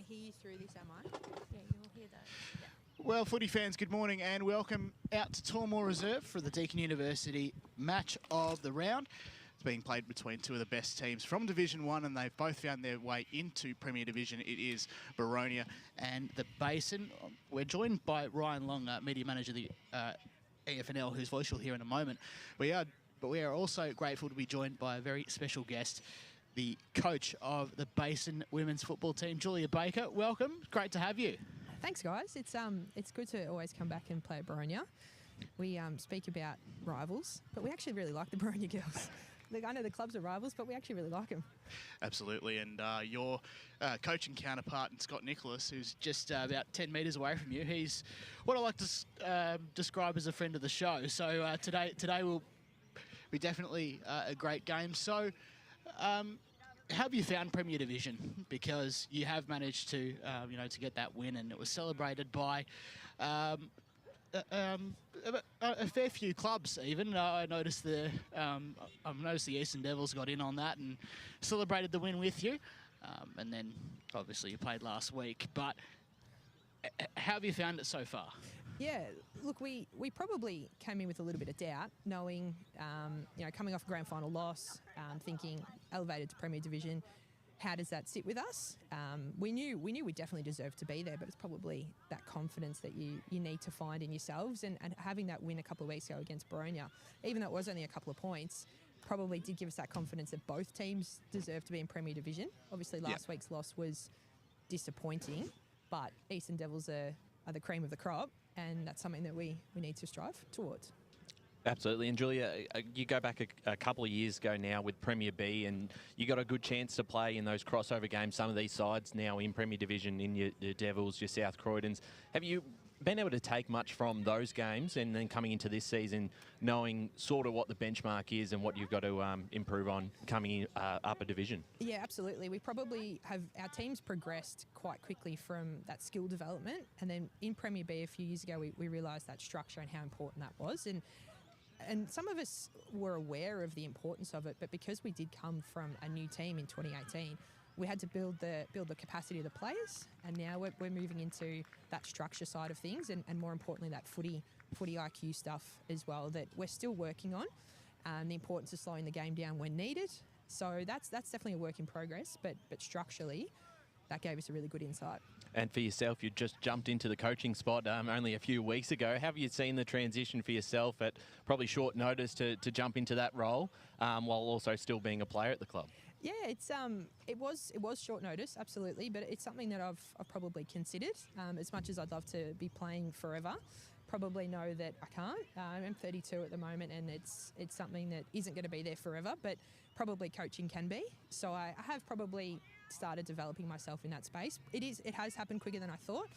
hear you through this, am I? Yeah, you'll hear those. Yeah. Well, footy fans, good morning and welcome out to Tormore Reserve for the Deakin University match of the round. It's being played between two of the best teams from Division One, and they've both found their way into Premier Division. It is Boronia and the Basin. We're joined by Ryan Long, Media Manager of the EFNL, whose voice you'll hear in a moment. But we are also grateful to be joined by a very special guest, the coach of the Basin women's football team, Julia Baker. Welcome. Great to have you. Thanks, guys. It's good to always come back and play at Boronia. We speak about rivals, but we actually really like the Boronia girls. Look, I know the clubs are rivals, but we actually really like them. Absolutely, and your coaching counterpart, Scott Nicholas, who's just about 10 metres away from you, he's what I like to describe as a friend of the show. So today will be definitely a great game. So how have you found Premier Division? Because you have managed to to get that win, and it was celebrated by a fair few clubs. Even I've noticed the Eastern Devils got in on that and celebrated the win with you. And then obviously you played last week. But how have you found it so far? Yeah, look, we probably came in with a little bit of doubt, knowing coming off a grand final loss, thinking elevated to Premier Division. How does that sit with us? We knew we definitely deserved to be there, but it's probably that confidence that you need to find in yourselves, and having that win a couple of weeks ago against Boronia, even though it was only a couple of points, probably did give us that confidence that both teams deserve to be in Premier Division. Obviously, last week's loss was disappointing, but Eastern Devils are the cream of the crop, and that's something that we need to strive towards. Absolutely. And Julia, you go back a couple of years ago now with Premier B, and you got a good chance to play in those crossover games. Some of these sides now in Premier Division, in your Devils, your South Croydons. Have you been able to take much from those games, and then coming into this season knowing sort of what the benchmark is and what you've got to improve on coming up a division? Yeah, absolutely. We probably have, our teams progressed quite quickly from that skill development, and then in Premier B a few years ago we realised that structure and how important that was. And some of us were aware of the importance of it, but because we did come from a new team in 2018, we had to build the capacity of the players, and now we're moving into that structure side of things, and more importantly that footy IQ stuff as well that we're still working on. The importance of slowing the game down when needed. So that's definitely a work in progress, but structurally, that gave us a really good insight. And for yourself, you just jumped into the coaching spot only a few weeks ago. How have you seen the transition for yourself at probably short notice to jump into that role while also still being a player at the club? Yeah, it was short notice, absolutely, but it's something that I've probably considered. As much as I'd love to be playing forever, probably know that I can't. I'm 32 at the moment, and it's something that isn't going to be there forever, but probably coaching can be. So I have probably started developing myself in that space. It has happened quicker than I thought.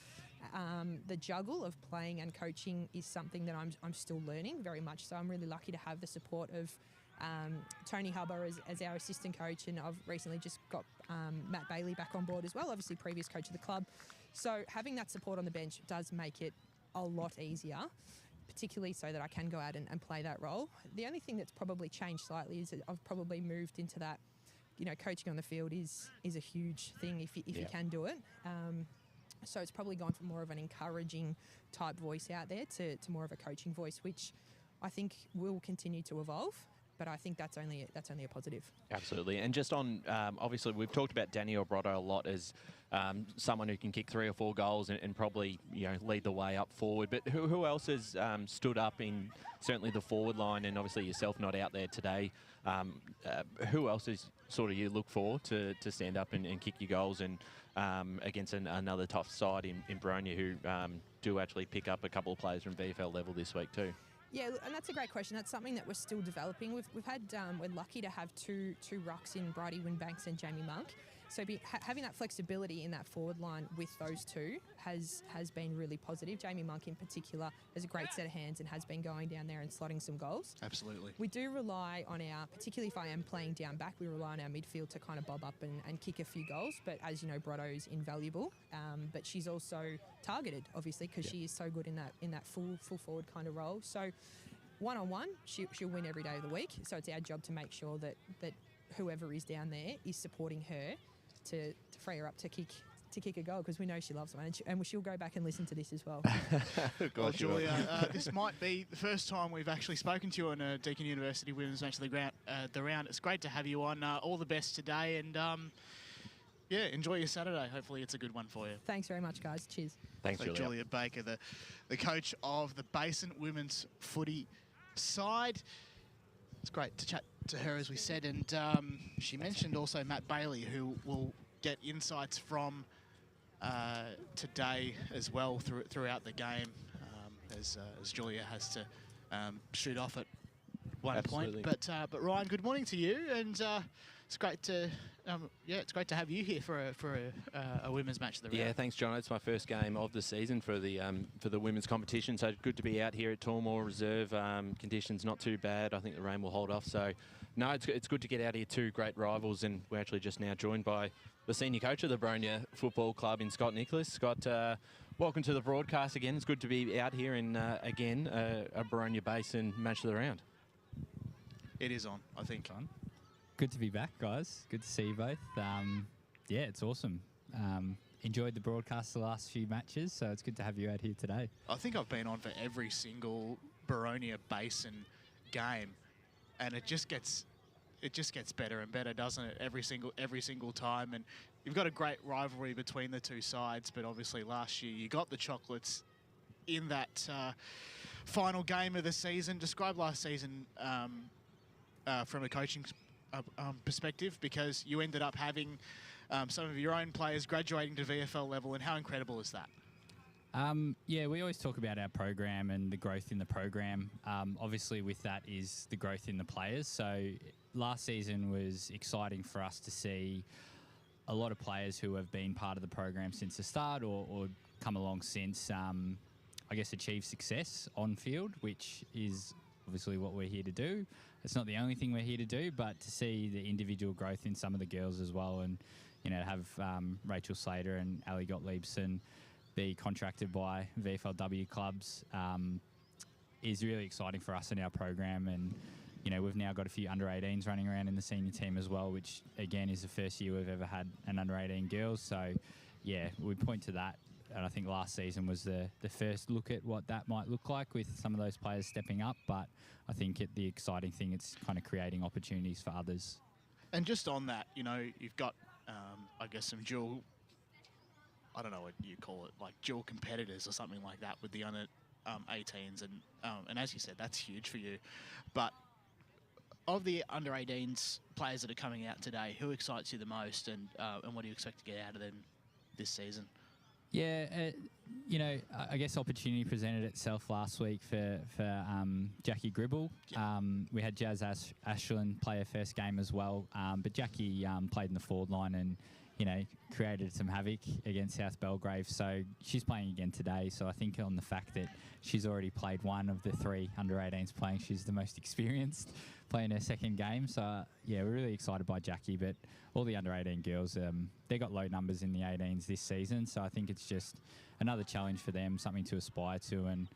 The juggle of playing and coaching is something that I'm still learning very much. So I'm really lucky to have the support of Tony Hubber as our assistant coach, and I've recently just got Matt Bailey back on board as well, obviously previous coach of the club. So having that support on the bench does make it a lot easier, particularly so that I can go out and play that role. The only thing that's probably changed slightly is that I've probably moved into that, coaching on the field is a huge thing if you can do it. So it's probably gone from more of an encouraging type voice out there to more of a coaching voice, which I think will continue to evolve. But I think that's only a positive. Absolutely. And just on, obviously, we've talked about Danielle Brotto a lot as someone who can kick 3 or 4 goals and probably lead the way up forward. But who else has stood up in certainly the forward line, and obviously yourself not out there today? Who else is sort of you look for to stand up and kick your goals and against another tough side in Boronia who do actually pick up a couple of players from VFL level this week too? Yeah, and that's a great question. That's something that we're still developing. We've had we're lucky to have two rucks in Bridie Winbanks and Jamie Monk. So having that flexibility in that forward line with those two has been really positive. Jamie Monk in particular has a great set of hands and has been going down there and slotting some goals. Absolutely. We do rely on particularly if I am playing down back, we rely on our midfield to kind of bob up and kick a few goals. But as you know, Brotto's invaluable. But she's also targeted, obviously, because she is so good in that full forward kind of role. So one-on-one, she'll win every day of the week. So it's our job to make sure that whoever is down there is supporting her to free her up to kick to kick a goal because we know she loves one, and she'll go back and listen to this as well. Well, Julia, this might be the first time we've actually spoken to you on a Deakin University Women's Match of the Round. It's great to have you on. All the best today, and yeah, enjoy your Saturday. Hopefully it's a good one for you. Thanks very much, guys. Cheers. Thanks, So Julia. Julia Baker, the coach of the Basin women's footy side. It's great to chat to her, as we said, and she mentioned also Matt Bailey, who will get insights from today as well throughout the game, as Julia has to shoot off at one Absolutely. point. But Ryan, good morning to you, and it's great to it's great to have you here for a women's match of the round. Yeah, thanks, John. It's my first game of the season for the women's competition, so good to be out here at Tormore Reserve. Conditions not too bad. I think the rain will hold off. So, no, it's good to get out here. Two great rivals, and we're actually just now joined by the senior coach of the Boronia Football Club in Scott Nicholas. Scott, welcome to the broadcast again. It's good to be out here in again a Boronia Basin match of the round. It is on, I think. Good to be back, guys. Good to see you both. Yeah, it's awesome. Enjoyed the broadcast the last few matches, so it's good to have you out here today. I think I've been on for every single Boronia Basin game, and it just gets better and better, doesn't it? Every single time, and you've got a great rivalry between the two sides. But obviously, last year you got the chocolates in that final game of the season. Describe last season from a coaching perspective, because you ended up having some of your own players graduating to VFL level, and how incredible is that? Yeah, we always talk about our program and the growth in the program. Obviously, with that is the growth in the players. So last season was exciting for us to see a lot of players who have been part of the program since the start or come along since, I guess, achieve success on field, which is obviously what we're here to do. It's not the only thing we're here to do, but to see the individual growth in some of the girls as well, and to have Rachel Slater and Ali Gottliebson be contracted by VFLW clubs is really exciting for us in our program. And we've now got a few under-18s running around in the senior team as well, which again is the first year we've ever had an under-18 girls. So yeah, we point to that. And I think last season was the first look at what that might look like with some of those players stepping up. But I think the exciting thing, it's kind of creating opportunities for others. And just on that, you've got, I guess, some dual, I don't know what you call it, like dual competitors or something like that with the under 18s. And as you said, that's huge for you. But of the under 18s players that are coming out today, who excites you the most, and what do you expect to get out of them this season? Yeah, I guess opportunity presented itself last week for Jackie Gribble. Yeah. We had Jazz Ashland play her first game as well, but Jackie played in the forward line and, created some havoc against South Belgrave. So she's playing again today. So I think on the fact that she's already played one of the three under-18s playing, she's the most experienced playing her second game. So, yeah, we're really excited by Jackie, but all the under-18 girls, they got low numbers in the 18s this season. So I think it's just another challenge for them, something to aspire to. And,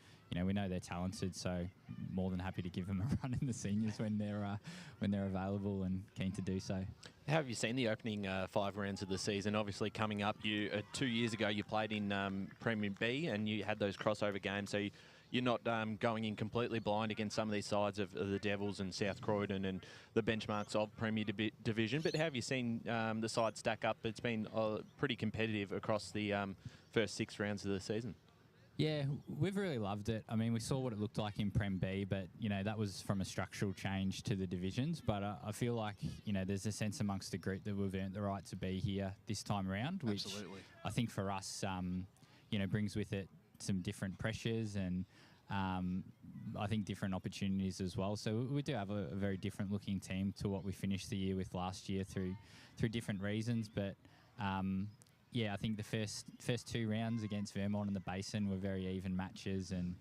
we know they're talented, so more than happy to give them a run in the seniors when they're available and keen to do so. How have you seen the opening 5 rounds of the season? Obviously, coming up, 2 years ago you played in Premier B and you had those crossover games, so you're not going in completely blind against some of these sides of the Devils and South Croydon and the benchmarks of Premier Division. But how have you seen the side stack up? It's been pretty competitive across the first 6 rounds of the season. Yeah, we've really loved it. I mean, we saw what it looked like in Prem B, but, that was from a structural change to the divisions. But I feel like, there's a sense amongst the group that we've earned the right to be here this time around, which Absolutely. I think for us, brings with it some different pressures and I think different opportunities as well. So we do have a very different looking team to what we finished the year with last year through different reasons. But yeah, I think the first 2 rounds against Vermont and the Basin were very even matches, and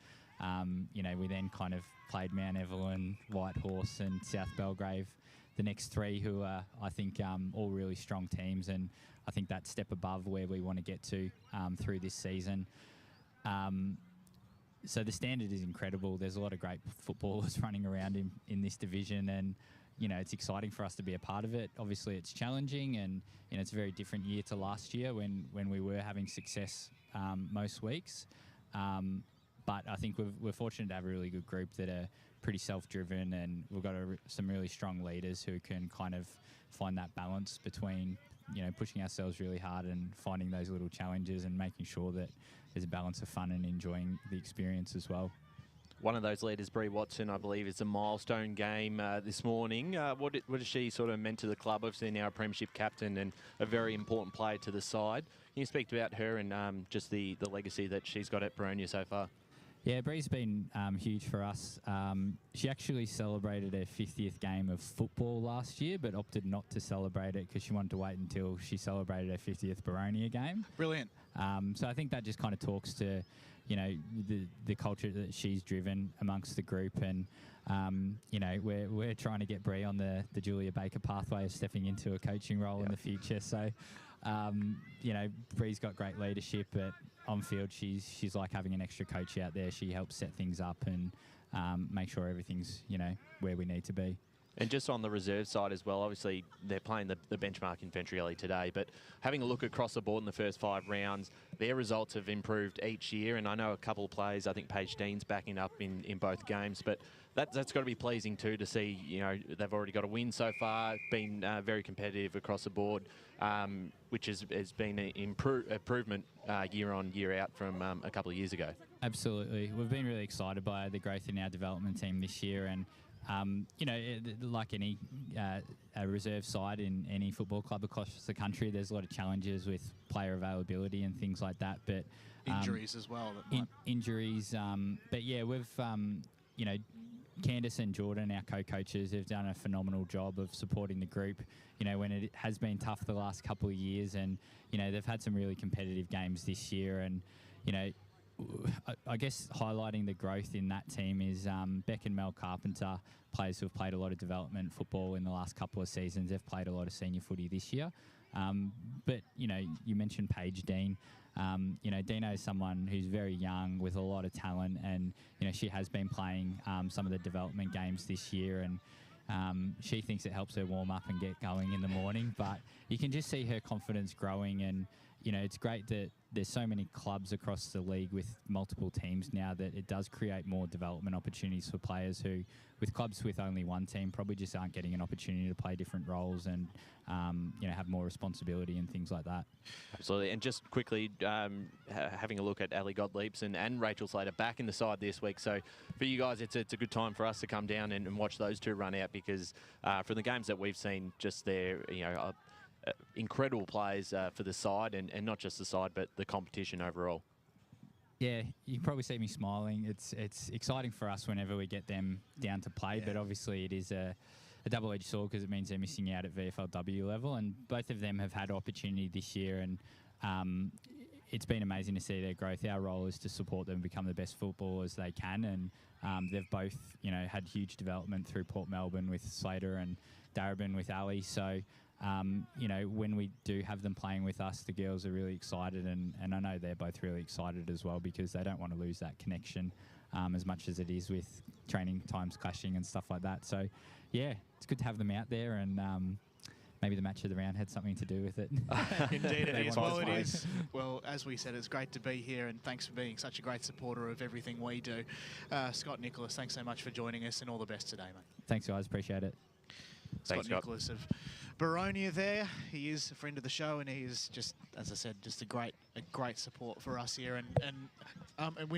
we then kind of played Mount Evelyn, Whitehorse, and South Belgrave. The next 3, who are, I think, all really strong teams, and I think that step above where we want to get to through this season. So the standard is incredible. There's a lot of great footballers running around in this division, and it's exciting for us to be a part of it. Obviously, it's challenging, and it's a very different year to last year when we were having success most weeks. But I think we're fortunate to have a really good group that are pretty self-driven, and we've got some really strong leaders who can kind of find that balance between, pushing ourselves really hard and finding those little challenges and making sure that there's a balance of fun and enjoying the experience as well. One of those leaders, Bree Watson, I believe, is a milestone game this morning. What has she sort of meant to the club? Obviously now a premiership captain and a very important player to the side. Can you speak about her and just the legacy that she's got at Boronia so far? Yeah, Bree's been huge for us. She actually celebrated her 50th game of football last year, but opted not to celebrate it because she wanted to wait until she celebrated her 50th Boronia game. Brilliant. So I think that just kind of talks to, the culture that she's driven amongst the group, and we're trying to get Bree on the Julia Baker pathway of stepping into a coaching role in the future. So, Bree's got great leadership, but on field she's like having an extra coach out there. She helps set things up and make sure everything's where we need to be. And just on the reserve side as well, obviously they're playing the benchmark in Venturelli today, but having a look across the board in the first 5 rounds, their results have improved each year, and I know a couple of players, I think Paige Dean's backing up in both games, but that's got to be pleasing too to see, they've already got a win so far, been very competitive across the board, which has been an improvement year on, year out from a couple of years ago. Absolutely. We've been really excited by the growth in our development team this year, and like any a reserve side in any football club across the country, there's a lot of challenges with player availability and things like that. But injuries as well. Injuries. But yeah, we've Candice and Jordan, our co-coaches, have done a phenomenal job of supporting the group. When it has been tough the last couple of years, and they've had some really competitive games this year, and I guess highlighting the growth in that team is Beck and Mel Carpenter, players who have played a lot of development football in the last couple of seasons. They've played a lot of senior footy this year. But, you mentioned Paige Dean. Dino is someone who's very young with a lot of talent, and, she has been playing some of the development games this year, and she thinks it helps her warm up and get going in the morning. But you can just see her confidence growing, and, it's great that there's so many clubs across the league with multiple teams now that it does create more development opportunities for players who, with clubs with only one team, probably just aren't getting an opportunity to play different roles and, have more responsibility and things like that. Absolutely. And just quickly, having a look at Ali Gottliebs and Rachel Slater back in the side this week. So for you guys, it's a good time for us to come down and watch those two run out, because from the games that we've seen, just their, incredible players for the side, and not just the side, but the competition overall. Yeah, you can probably see me smiling. It's exciting for us whenever we get them down to play, but obviously it is a double-edged sword because it means they're missing out at VFLW level, and both of them have had opportunity this year, and it's been amazing to see their growth. Our role is to support them become the best footballers they can, and they've both had huge development through Port Melbourne with Slater and Darebin with Ali. So when we do have them playing with us, the girls are really excited, and I know they're both really excited as well, because they don't want to lose that connection as much as it is with training times clashing and stuff like that. So yeah, it's good to have them out there, and maybe the match of the round had something to do with it. Indeed it is. Well, it is. Well, as we said, it's great to be here, and thanks for being such a great supporter of everything we do. Scott Nicholas, thanks so much for joining us, and all the best today, mate. Thanks, guys. Appreciate it. Scott Nicholas of Boronia there. He is a friend of the show, and he is just, as I said, just a great support for us here, and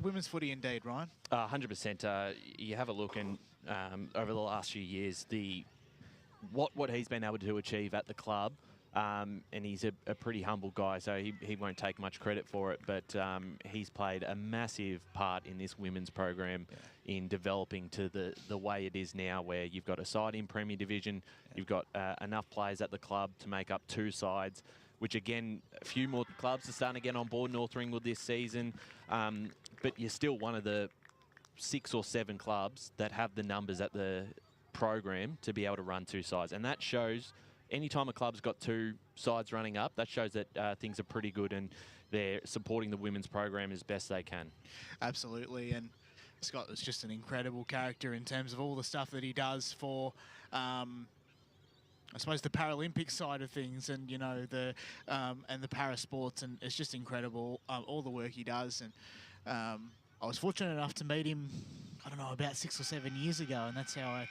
women's footy indeed, Ryan. 100%. You have a look, and over the last few years, what he's been able to achieve at the club, and he's a pretty humble guy, so he won't take much credit for it, but he's played a massive part in this women's program in developing to the way it is now, where you've got a side in Premier Division, you've got enough players at the club to make up 2 sides, which again, a few more clubs are starting to get on board North Ringwood this season, but you're still one of the 6 or 7 clubs that have the numbers at the program to be able to run 2 sides, and that shows anytime a club's got 2 sides running up, that shows that things are pretty good, and they're supporting the women's program as best they can. Absolutely, and Scott is just an incredible character in terms of all the stuff that he does for, I suppose, the Paralympic side of things, and you know the para sports, and it's just incredible all the work he does. And I was fortunate enough to meet him, I don't know, about 6 or 7 years ago, and that's how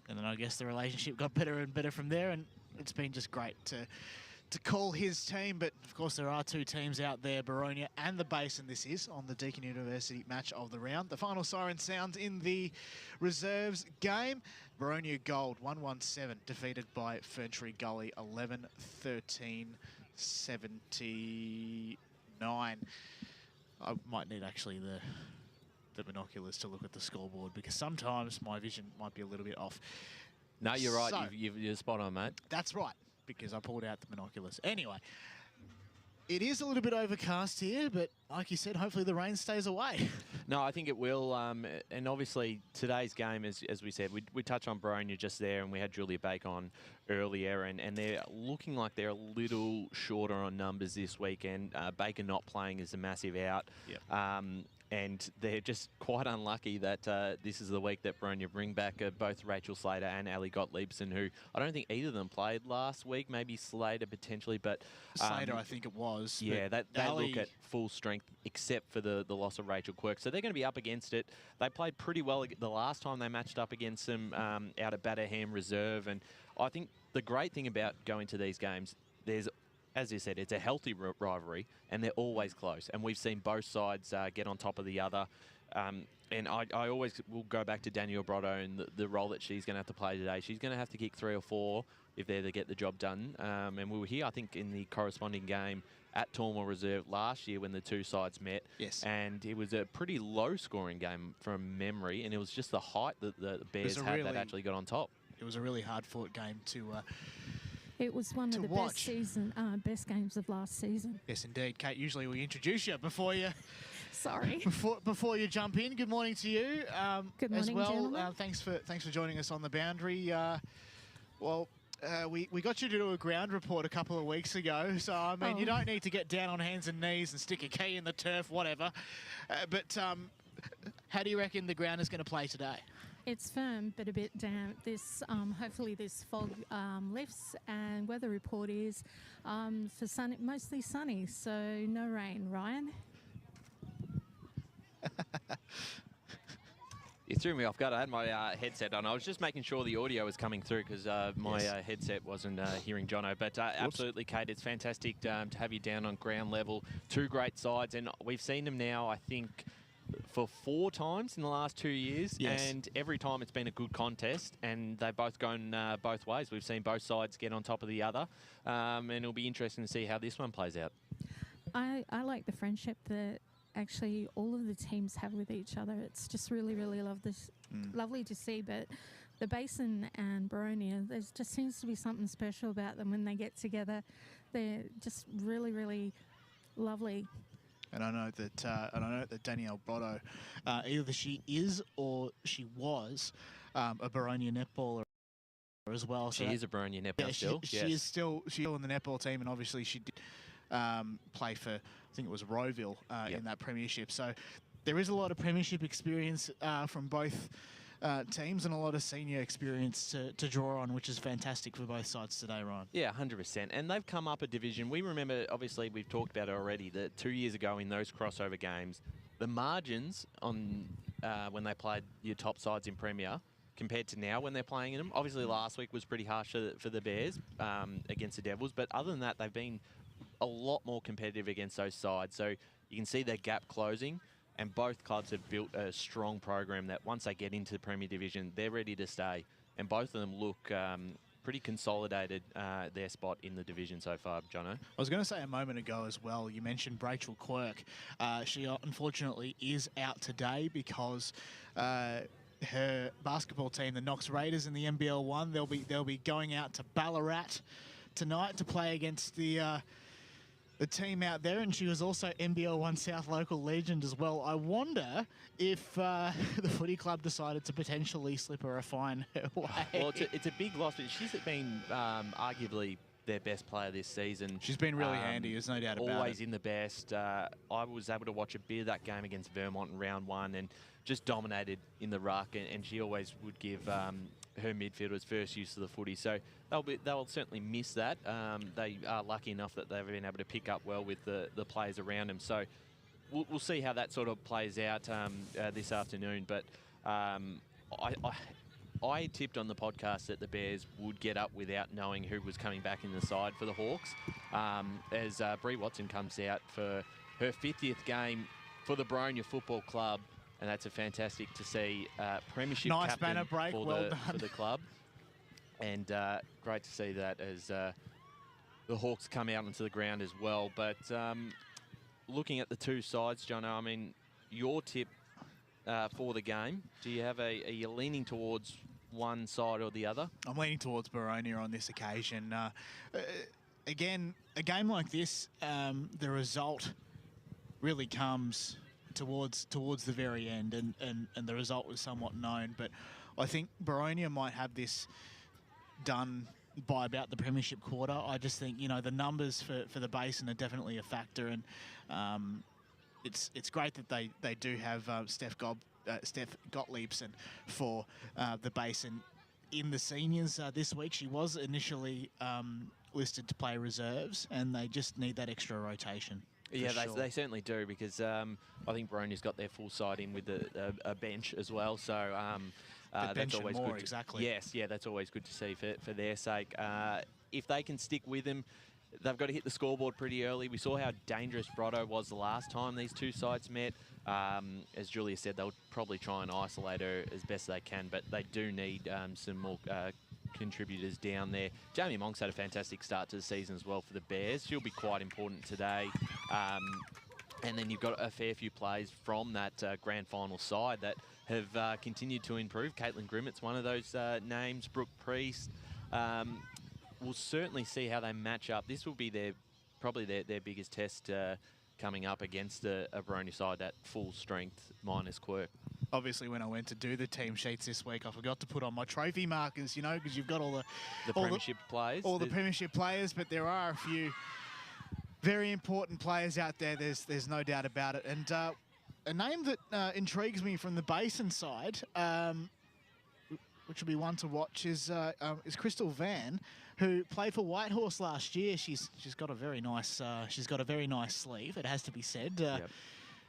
and then I guess the relationship got better and better from there, and it's been just great to call his team. But of course there are 2 teams out there, Boronia and the Basin. This is on the Deakin University match of the round. The final siren sounds in the reserves game. Boronia Gold 117 defeated by Ferntree Gully 11-13-79. I might need actually the binoculars to look at the scoreboard, because sometimes my vision might be a little bit off. No, you're right. So, You're spot on, mate. That's right, because I pulled out the binoculars. Anyway, it is a little bit overcast here, but like you said, hopefully the rain stays away. No, I think it will. And obviously today's game, as we said, we touched on Boronia just there, and we had Julia Baker on earlier, and they're looking like they're a little shorter on numbers this weekend. Baker not playing is a massive out. Yep. And they're just quite unlucky that this is the week that Boronia bring back both Rachel Slater and Ali Gottliebson, who I don't think either of them played last week. Maybe Slater potentially, but Slater I think it was. Yeah, they look at full strength except for the loss of Rachel Quirk. So they're going to be up against it. They played pretty well the last time they matched up against them out at Batterham Reserve. And I think the great thing about going to these games, as you said, it's a healthy rivalry, and they're always close. And we've seen both sides get on top of the other. And I always will go back to Danielle Brotto and the role that she's going to have to play today. She's going to have to kick 3 or 4 if they're to get the job done. And we were here, I think, in the corresponding game at Tormore Reserve last year when the 2 sides met. Yes. And it was a pretty low-scoring game from memory, and it was just the height that the Bears had that actually got on top. It was a really hard-fought game to... It was one of the best games of last season. Yes, indeed. Kate, usually we introduce you before you... Sorry. Before you jump in, good morning to you. Good morning, as well. gentlemen. Thanks for joining us on the boundary. We got you to do a ground report a couple of weeks ago, so I mean you don't need to get down on hands and knees and stick a key in the turf, whatever. But how do you reckon the ground is going to play today? It's firm, but a bit damp. Hopefully this fog lifts, and weather report is for sunny, mostly sunny, so no rain. Ryan? You threw me off guard. I had my headset on. I was just making sure the audio was coming through because my headset wasn't hearing Jono. But absolutely, Kate, it's fantastic to have you down on ground level. 2 great sides, and we've seen them now, I think, for 4 times in the last 2 years, and every time it's been a good contest, and they've both gone both ways. We've seen both sides get on top of the other, and it'll be interesting to see how this one plays out. I like the friendship that actually all of the teams have with each other. It's just really, really lovely to see. But the Basin and Boronia, there just seems to be something special about them when they get together. They're just really, really lovely. And I know that Danielle Brotto, either she is or she was a Boronia netballer as well. She is a Boronia netballer still. She is still in the netball team, and obviously she did play for, I think it was Rowville in that premiership. So there is a lot of premiership experience from both teams, and a lot of senior experience to draw on, which is fantastic for both sides today, Ryan. Yeah, 100%. And they've come up a division. We remember, obviously, we've talked about it already, that 2 years ago in those crossover games, the margins on when they played your top sides in Premier compared to now when they're playing in them. Obviously, last week was pretty harsh for the Bears against the Devils, but other than that, they've been a lot more competitive against those sides. So you can see their gap closing. And both clubs have built a strong program that once they get into the Premier Division, they're ready to stay. And both of them look pretty consolidated, their spot in the division so far, Jono. I was going to say a moment ago as well, you mentioned Rachel Quirk. She unfortunately is out today because her basketball team, the Knox Raiders in the NBL 1, they'll be going out to Ballarat tonight to play against the team out there, and she was also NBL 1 South local legend as well. I wonder if the footy club decided to potentially slip her a fine her way. Well, it's a big loss, but she's been arguably their best player this season. She's been really handy, there's no doubt about it. Always in the best. I was able to watch a bit of that game against Vermont in round 1 and just dominated in the ruck, and she always would give her midfielders first use of the footy. So they'll certainly miss that. They are lucky enough that they've been able to pick up well with the players around them. So we'll see how that sort of plays out this afternoon. But I tipped on the podcast that the Bears would get up without knowing who was coming back in the side for the Hawks. As Bree Watson comes out for her 50th game for the Boronia Football Club, and that's a fantastic to see. Premiership nice captain banner break, for the club. And great to see that as the Hawks come out onto the ground as well. But looking at the two sides, Jono, I mean, your tip for the game, do you have are you leaning towards one side or the other? I'm leaning towards Boronia on this occasion. Again, a game like this, the result really comes towards the very end, and the result was somewhat known. But I think Boronia might have this done by about the premiership quarter. I just think, you know, the numbers for the Basin are definitely a factor, and it's great that they do have Steph Gottliebsen for the Basin in the seniors this week. She was initially listed to play reserves, and they just need that extra rotation. Yeah, sure. they certainly do, because I think Boronia's got their full side in with a bench as well. So that's always more, good. Exactly. Yes, yeah, that's always good to see for their sake. If they can stick with them, they've got to hit the scoreboard pretty early. We saw how dangerous Brotto was the last time these two sides met. As Julia said, they'll probably try and isolate her as best they can, but they do need some more contributors down there. Jamie Monk's had a fantastic start to the season as well for the Bears. She'll be quite important today. And then you've got a fair few players from that grand final side that have continued to improve. Caitlin Grimmett's one of those names. Brooke Priest. We'll certainly see how they match up. This will be probably their biggest test coming up against a Boronia side, that full strength minus Quirk. Obviously, when I went to do the team sheets this week, I forgot to put on my trophy markers, you know, because you've got all the premiership players. All the premiership players, but there are a few very important players out there. There's no doubt about it. And a name that intrigues me from the Basin side, which will be one to watch, is Crystal Van, who played for Whitehorse last year. She's got a very nice sleeve. It has to be said. Yep.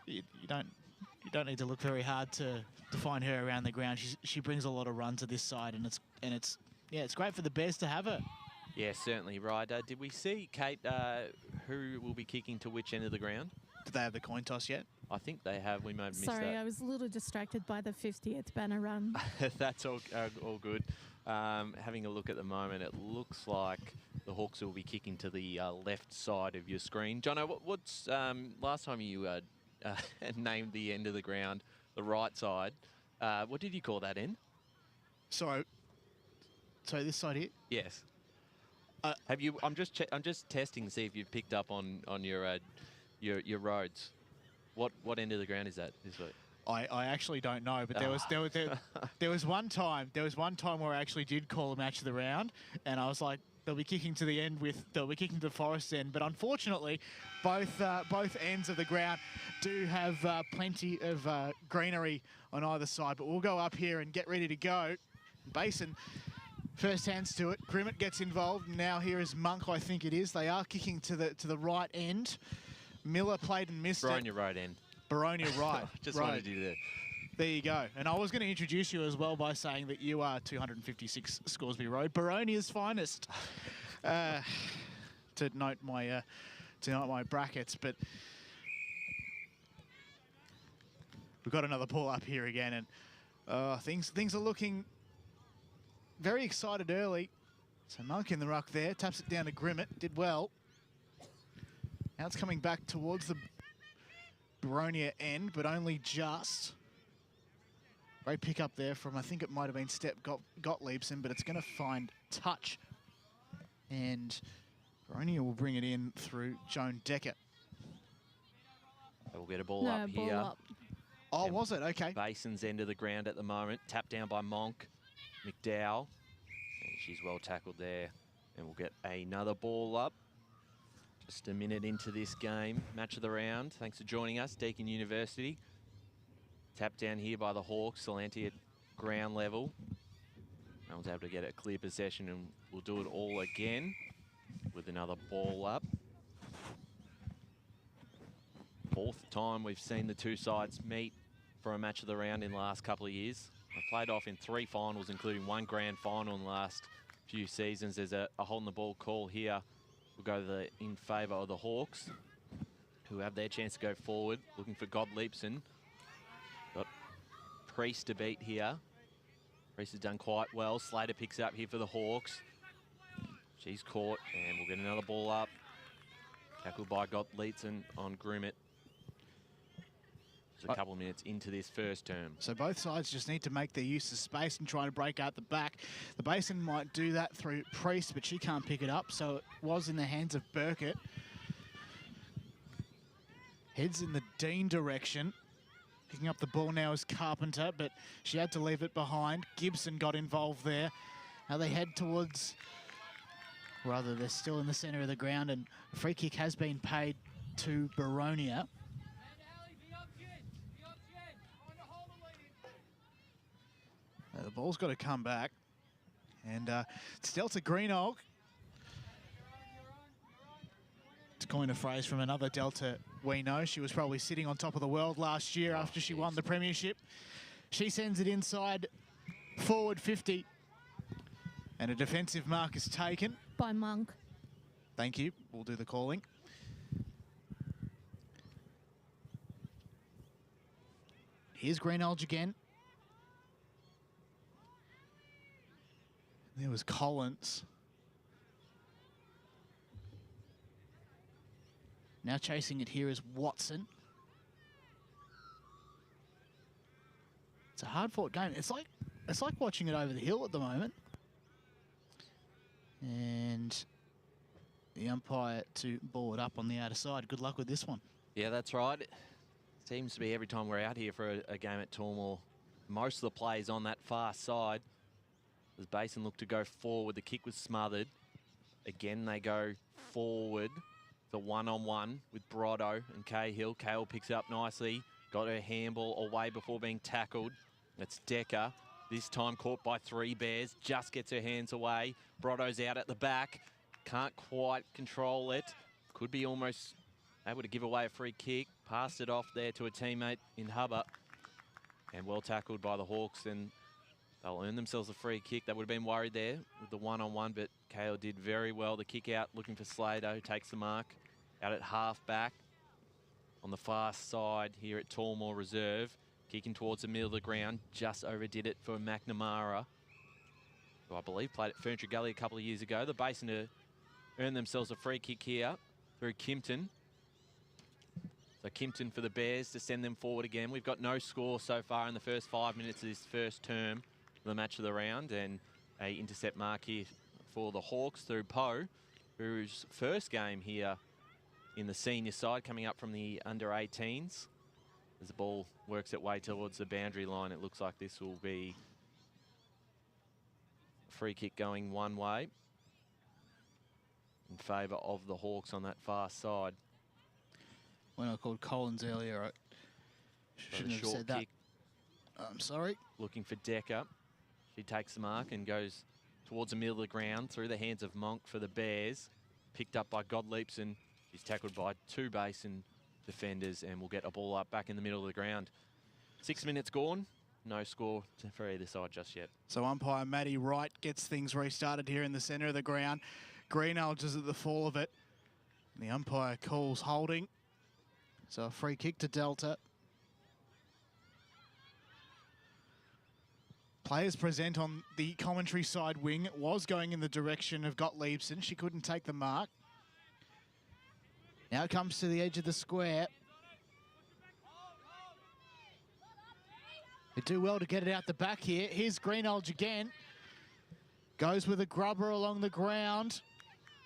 You don't need to look very hard to find her around the ground. She brings a lot of run to this side, and it's great for the Bears to have her. Yeah, certainly right. Did we see, Kate, who will be kicking to which end of the ground? Did they have the coin toss yet? I think they have. We may have missed that. Sorry, I was a little distracted by the 50th banner run. That's all good. Having a look at the moment, it looks like the Hawks will be kicking to the left side of your screen. Jono, what's last time you named the end of the ground, the right side? What did you call that end? So this side here? Yes. Have you? I'm just testing to see if you've picked up on your roads. What end of the ground is that this week? I actually don't know, but there was one time where I actually did call a match of the round, and I was like, they'll be kicking to the end they'll be kicking to the forest end. But unfortunately, both ends of the ground do have plenty of greenery on either side. But we'll go up here and get ready to go. Basin first hands to it. Grimmett gets involved. Now here is Monk, I think it is. They are kicking to the right end. Miller played and missed Boronia it. right end. Boronia right. Just right. wanted you to... There you go. And I was going to introduce you as well by saying that you are 256 Scoresby Road, Boronia's finest. To note my brackets, but we've got another pull up here again, and things are looking very excited early. So Monk in the ruck there, taps it down to Grimmett, did well. Now it's coming back towards the Boronia end, but only just. Great pick up there from, I think it might have been Step Gottliebsen, but it's going to find touch. And Boronia will bring it in through Joan Decker. We'll get a ball up ball here. Up. Oh, And was it? Okay. Basin's end of the ground at the moment. Tapped down by Monk. McDowell. And she's well tackled there. And we'll get another ball up. Just a minute into this game. Match of the round. Thanks for joining us, Deakin University. Tap down here by the Hawks. Salanti at ground level. No one's able to get a clear possession, and we'll do it all again with another ball up. Fourth time we've seen the two sides meet for a match of the round in the last couple of years. They've played off in 3 finals, including 1 grand final in the last few seasons. There's a holding the ball call here. We'll go in favour of the Hawks, who have their chance to go forward, looking for Godleapson. Got Priest to beat here. Priest has done quite well. Slater picks up here for the Hawks. She's caught, and we'll get another ball up. Tackled by Godleapson on Grimmett. Just a couple of minutes into this first term. So both sides just need to make their use of space and try to break out the back. The Basin might do that through Priest, but she can't pick it up, so it was in the hands of Burkett. Heads in the Dean direction. Picking up the ball now is Carpenter, but she had to leave it behind. Gibson got involved there. Now they head towards, rather they're still in the centre of the ground, and a free kick has been paid to Boronia. Now the ball's got to come back, and it's Delta Greenock. To coin a phrase from another Delta we know, she was probably sitting on top of the world last year after she won the premiership. She sends it inside forward 50, and a defensive mark is taken. By Monk. Thank you. We'll do the calling. Here's Greenalge again. There was Collins. Now chasing it here is Watson. It's a hard-fought game. It's like watching it over the hill at the moment. And the umpire to ball it up on the outer side. Good luck with this one. Yeah, that's right. It seems to be every time we're out here for a game at Tormore, most of the plays on that far side. As Basin looked to go forward, the kick was smothered. Again, they go forward. The one-on-one with Brotto and Cahill. Cahill picks it up nicely. Got her handball away before being tackled. It's Decker. This time caught by 3 Bears. Just gets her hands away. Brotto's out at the back. Can't quite control it. Could be almost able to give away a free kick. Passed it off there to a teammate in Hubbard. And well tackled by the Hawks. And they'll earn themselves a free kick. They would have been worried there with the one-on-one, but Cahill did very well. The kick out, looking for Slater, who takes the mark. Out at half-back on the far side here at Tormore Reserve. Kicking towards the middle of the ground. Just overdid it for McNamara, who I believe played at Furniture Gully a couple of years ago. The Basin to earn themselves a free kick here through Kimpton. So Kimpton for the Bears to send them forward again. We've got no score so far in the first 5 minutes of this first term of the match of the round. And a intercept mark here for the Hawks through Poe, whose first game here in the senior side, coming up from the under-18s. As the ball works its way towards the boundary line, it looks like this will be a free kick going one way in favour of the Hawks on that far side. When I called Collins earlier, I shouldn't have said that. I'm sorry. Looking for Decker. She takes the mark and goes towards the middle of the ground through the hands of Monk for the Bears. Picked up by Godleapson. She's tackled by 2 Basin defenders, and we'll get a ball up back in the middle of the ground. 6 minutes gone. No score for either side just yet. So umpire Maddie Wright gets things restarted here in the centre of the ground. Greenalge is at the fall of it. And the umpire calls holding. So a free kick to Delta. Players present on the commentary side wing. It was going in the direction of Gottliebsen. She couldn't take the mark. Now it comes to the edge of the square. They do well to get it out the back here. Here's Greenalge again. Goes with a grubber along the ground.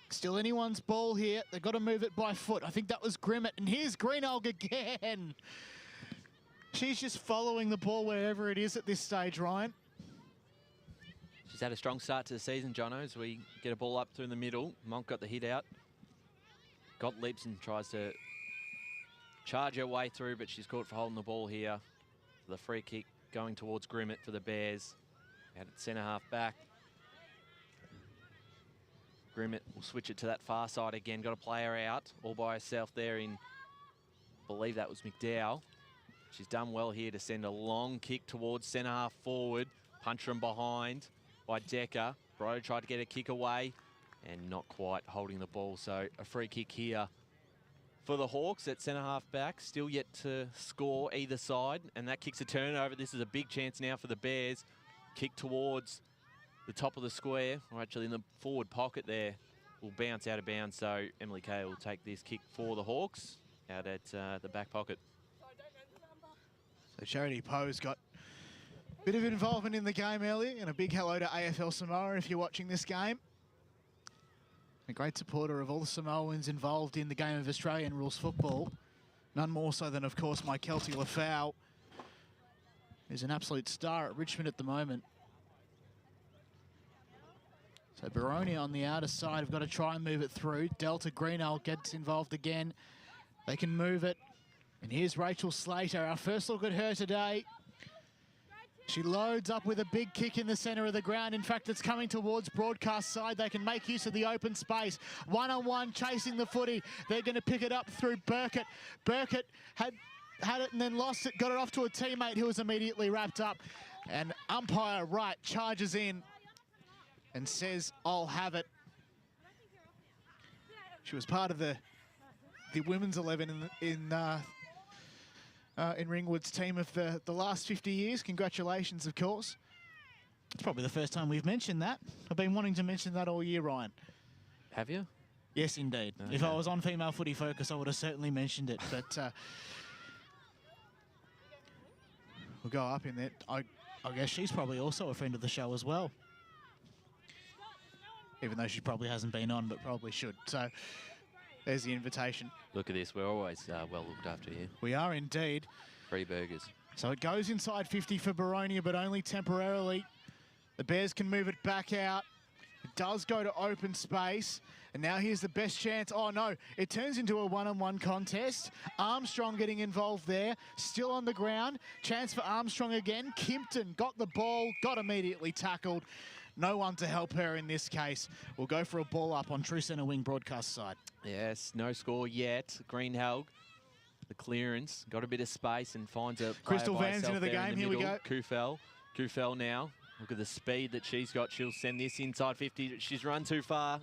Still anyone's ball here. They've got to move it by foot. I think that was Grimmett. And here's Greenalge again. She's just following the ball wherever it is at this stage, Ryan. She's had a strong start to the season, Jono, as we get a ball up through the middle. Monk got the hit out. Got leaps and tries to charge her way through, but she's caught for holding the ball here. The free kick going towards Grimmett for the Bears. Out at centre half back. Grimmett will switch it to that far side again. Got a player out all by herself there in, I believe that was McDowell. She's done well here to send a long kick towards centre half forward. Punch from behind by Decker. Bro tried to get a kick away and not quite holding the ball. So a free kick here for the Hawks at centre half back. Still yet to score either side, and that kicks a turnover. This is a big chance now for the Bears. Kick towards the top of the square, or actually in the forward pocket there, will bounce out of bounds. So Emily Kay will take this kick for the Hawks out at the back pocket. So Charity Poe's got a bit of involvement in the game earlier, and a big hello to AFL Samoa if you're watching this game. A great supporter of all the Samoans involved in the game of Australian rules football. None more so than, of course, my Kelty Lafau, who's an absolute star at Richmond at the moment. So Boronia on the outer side have got to try and move it through. Delta Greenell gets involved again. They can move it. And here's Rachel Slater, our first look at her today. She loads up with a big kick in the centre of the ground. In fact, it's coming towards broadcast side. They can make use of the open space. One-on-one chasing the footy. They're going to pick it up through Burkett. Burkett had it and then lost it. Got it off to a teammate who was immediately wrapped up. And umpire Wright charges in and says, I'll have it. She was part of the women's 11 in Ringwood's team of the last 50 years. Congratulations, of course. It's probably the first time we've mentioned that. I've been wanting to mention that all year, Ryan. Have you? Yes, indeed. Okay. If I was on Female Footy Focus, I would have certainly mentioned it. But we'll go up in there. I guess she's probably also a friend of the show as well. Even though she probably hasn't been on, but probably should. So there's the invitation. Look at this. We're always well looked after here. We are indeed. Free burgers. So it goes inside 50 for Boronia, but only temporarily. The Bears can move it back out. It does go to open space. And now here's the best chance. Oh, no. It turns into a one-on-one contest. Armstrong getting involved there. Still on the ground. Chance for Armstrong again. Kimpton got the ball, got immediately tackled. No one to help her in this case. We'll go for a ball up on True Centre Wing broadcast side. Yes, no score yet. Greenhelg, the clearance, got a bit of space and finds a Crystal Van's into the game. Here we go. Kufel now. Look at the speed that she's got. She'll send this inside 50. She's run too far.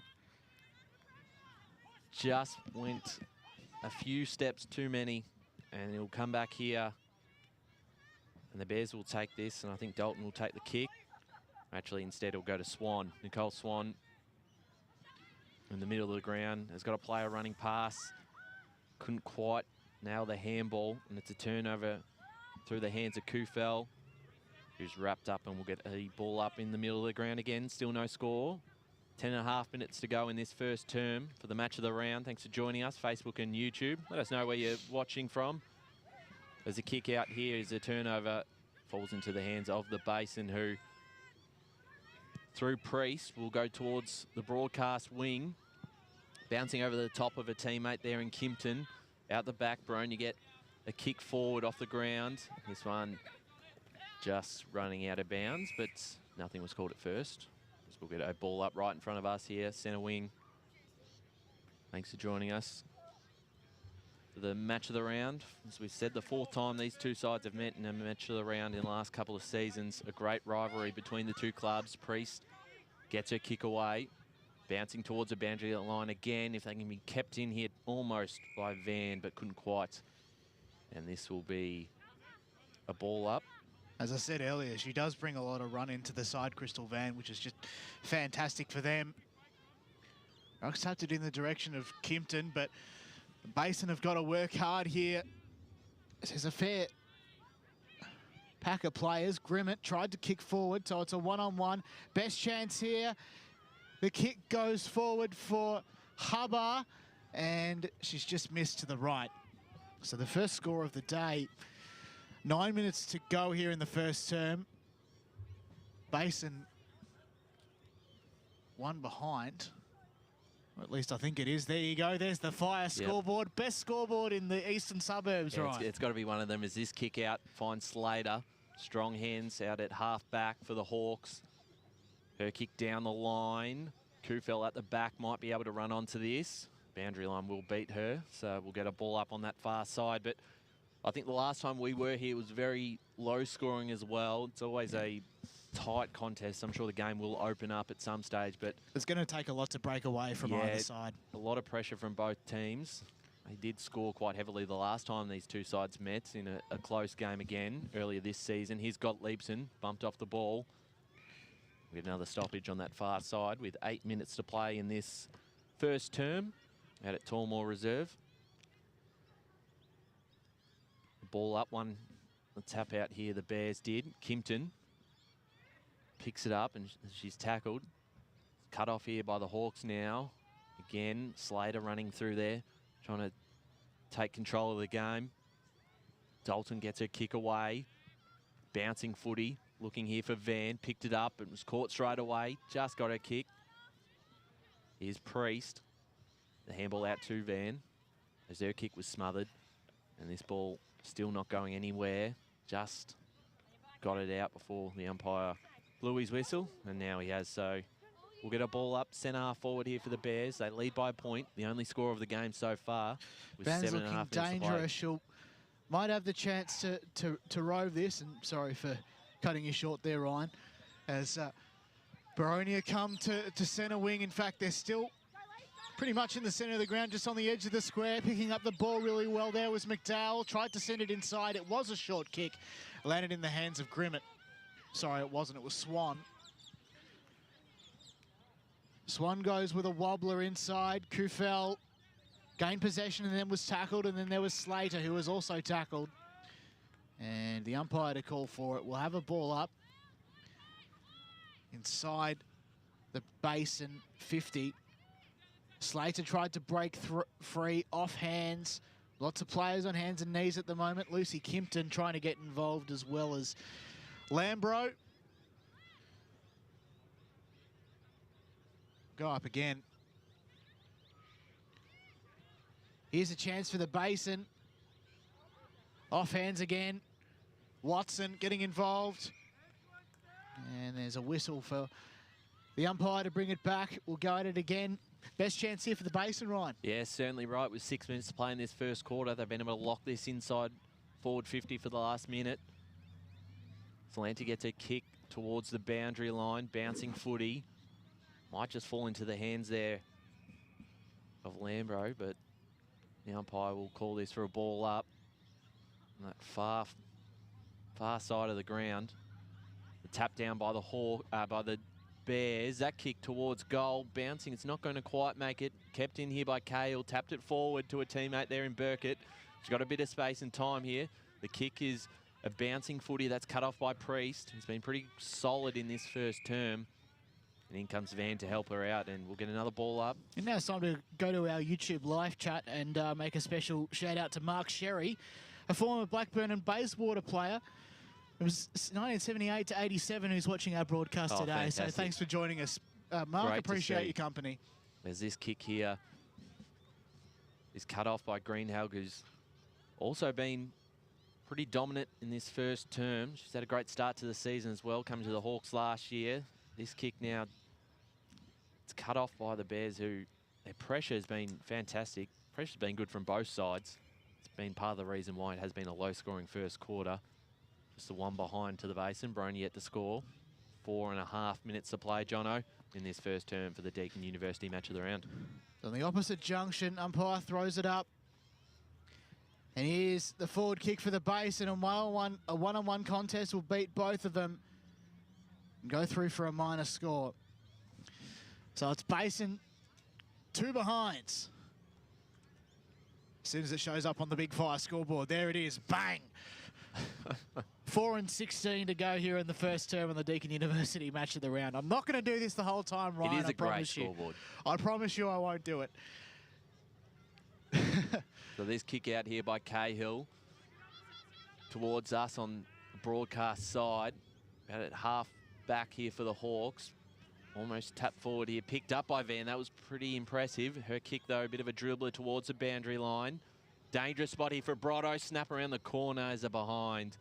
Just went a few steps too many, and it'll come back here. And the Bears will take this, and I think Dalton will take the kick. Actually, instead, it'll go to Swan. Nicole Swan in the middle of the ground. Has got a player running past. Couldn't quite nail the handball, and it's a turnover through the hands of Kufel, who's wrapped up and will get a ball up in the middle of the ground again. Still no score. 10.5 minutes to go in this first term for the match of the round. Thanks for joining us, Facebook and YouTube. Let us know where you're watching from. There's a kick out here as a turnover falls into the hands of the Basin, who through Priest will go towards the broadcast wing. Bouncing over the top of a teammate there in Kimpton. Out the back, Boronia get a kick forward off the ground. This one just running out of bounds, but nothing was called at first. We'll get a ball up right in front of us here, centre wing. Thanks for joining us for the match of the round. As we said, the fourth time these two sides have met in a match of the round in the last couple of seasons. A great rivalry between the two clubs. Priest gets her kick away, bouncing towards the boundary line again. If they can be kept in here almost by Van, but couldn't quite. And this will be a ball up. As I said earlier, she does bring a lot of run into the side, Crystal Van, which is just fantastic for them. Rocks tapped it in the direction of Kimpton, but the Basin have got to work hard here. There's a fair pack of players. Grimmett tried to kick forward, so it's a one-on-one. Best chance here. The kick goes forward for Hubba, and she's just missed to the right. So the first score of the day. 9 minutes to go here in the first term. Basin one behind. Or at least I think it is. There you go. There's the Fire scoreboard. Best scoreboard in the eastern suburbs, Yeah, right? it's got to be one of them as this kick out finds Slater. Strong hands out at half back for the Hawks. Her kick down the line. Kufel at the back might be able to run onto this. Boundary line will beat her, so we'll get a ball up on that far side. But I think the last time we were here was very low scoring as well. It's always a tight contest. I'm sure the game will open up at some stage, but it's going to take a lot to break away from either side. A lot of pressure from both teams. They did score quite heavily the last time these two sides met in a close game again earlier this season. Here's Gottliebsen, bumped off the ball. We get another stoppage on that far side with 8 minutes to play in this first term out at Tormore Reserve. Ball up, one the tap out here the Bears did. Kimpton picks it up and she's tackled. Cut off here by the Hawks now. Again, Slater running through there, trying to take control of the game. Dalton gets her kick away. Bouncing footy, looking here for Van. Picked it up and was caught straight away. Just got her kick. Here's Priest. The handball out to Van as their kick was smothered. And this ball still not going anywhere. Just got it out before the umpire blew his whistle. And now he has, so we'll get a ball up, centre forward here for the Bears. They lead by a point, the only score of the game so far. With Van's 7.5 looking minutes to play. dangerous. She'll might have the chance to rove this. And sorry for cutting you short there, Ryan. As Boronia come to centre wing. In fact, they're still pretty much in the centre of the ground, just on the edge of the square, picking up the ball really well. There was McDowell, tried to send it inside. It was a short kick, landed in the hands of Grimmett. Sorry, it wasn't, it was Swan. Swan goes with a wobbler inside. Kufel gained possession and then was tackled, and then there was Slater, who was also tackled. And the umpire to call for it. We'll have a ball up inside the Basin 50. Slater tried to break free, off hands. Lots of players on hands and knees at the moment. Lucy Kimpton trying to get involved as well as Lambro. Go up again. Here's a chance for the Basin. Off hands again. Watson getting involved. And there's a whistle for the umpire to bring it back. We'll go at it again. Best chance here for the Basin, Ryan. Yeah, certainly right. With 6 minutes to play in this first quarter, they've been able to lock this inside forward 50 for the last minute. Valenti gets a kick towards the boundary line, bouncing footy. Might just fall into the hands there of Lambro, but the umpire will call this for a ball up. On that far side of the ground. The tap down by the Bears. That kick towards goal, bouncing. It's not going to quite make it. Kept in here by Cahill. Tapped it forward to a teammate there in Burkett. She's got a bit of space and time here. The kick is a bouncing footy that's cut off by Priest. He's been pretty solid in this first term. And in comes Van to help her out, and we'll get another ball up. And now it's time to go to our YouTube live chat and make a special shout out to Mark Sherry, a former Blackburn and Bayswater player. It was 1978 to 87 who's watching our broadcast today. Fantastic. So thanks for joining us. Mark, Great appreciate your company. There's this kick here. Is cut off by Greenhalgh, who's also been pretty dominant in this first term. She's had a great start to the season as well, coming to the Hawks last year. This kick now, it's cut off by the Bears, who their pressure has been fantastic. Pressure's been good from both sides. It's been part of the reason why it has been a low-scoring first quarter. Just the one behind to the Basin. Boronia yet to score. 4.5 minutes to play, Jono, in this first term for the Deakin University match of the round. On the opposite junction, umpire throws it up. And here's the forward kick for the Basin. A one-on-one contest will beat both of them and go through for a minor score. So it's Basin, 2 behinds. As soon as it shows up on the big Fire scoreboard, there it is, bang! 4 and 16 to go here in the first term on the Deakin University match of the round. I'm not going to do this the whole time, Ryan. It is a great scoreboard. I promise you I won't do it. So this kick out here by Cahill towards us on the broadcast side. About at half back here for the Hawks. Almost tapped forward here, picked up by Van. That was pretty impressive. Her kick, though, a bit of a dribbler towards the boundary line. Dangerous spot here for Brotto. Snap around the corner as a behind.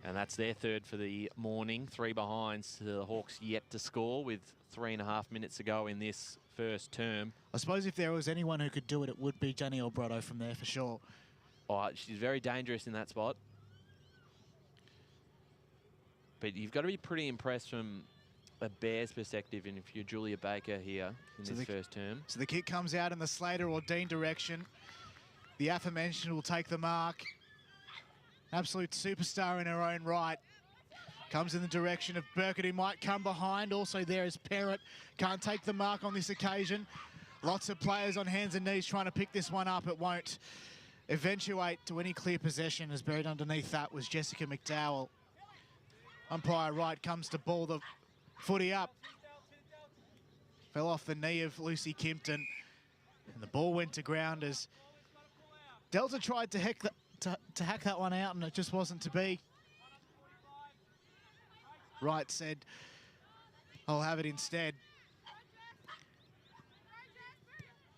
And that's their third for the morning. 3 behinds to the Hawks yet to score with 3.5 minutes to go in this first term. I suppose if there was anyone who could do it, it would be Danielle Brotto from there for sure. Oh, she's very dangerous in that spot. But you've got to be pretty impressed from a Bears perspective, and if you're Julia Baker here in this first term. So the kick comes out in the Slater or Dean direction. The aforementioned will take the mark. Absolute superstar in her own right. Comes in the direction of Burkett, who might come behind. Also there is Parrott. Can't take the mark on this occasion. Lots of players on hands and knees trying to pick this one up. It won't eventuate to any clear possession, as buried underneath that was Jessica McDowell. Umpire right comes to ball the footy up. Fell off the knee of Lucy Kimpton. And the ball went to ground as Delta tried to hack that one out, and it just wasn't to be. Wright said, I'll have it instead.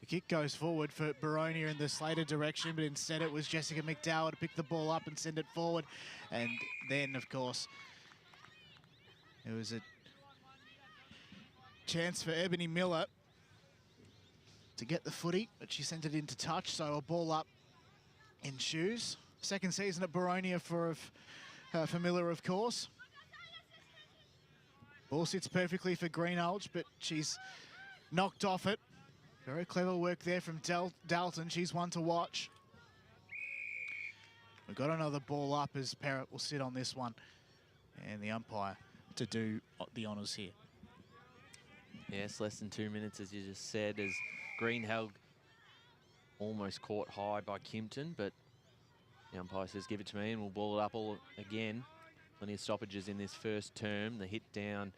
The kick goes forward for Boronia in the Slater direction, but instead it was Jessica McDowell to pick the ball up and send it forward. And then, of course, it was a chance for Ebony Miller to get the footy, but she sent it into touch, so a ball up in shoes. Second season at Boronia for Miller, of course. Ball sits perfectly for Greenhalgh, but she's knocked off it. Very clever work there from Dalton. She's one to watch. We've got another ball up as Parrott will sit on this one. And the umpire to do the honours here. Yes, less than 2 minutes, as you just said, as Greenhalgh almost caught high by Kimpton, but the umpire says, give it to me, and we'll ball it up all again. Plenty of stoppages in this first term. The hit down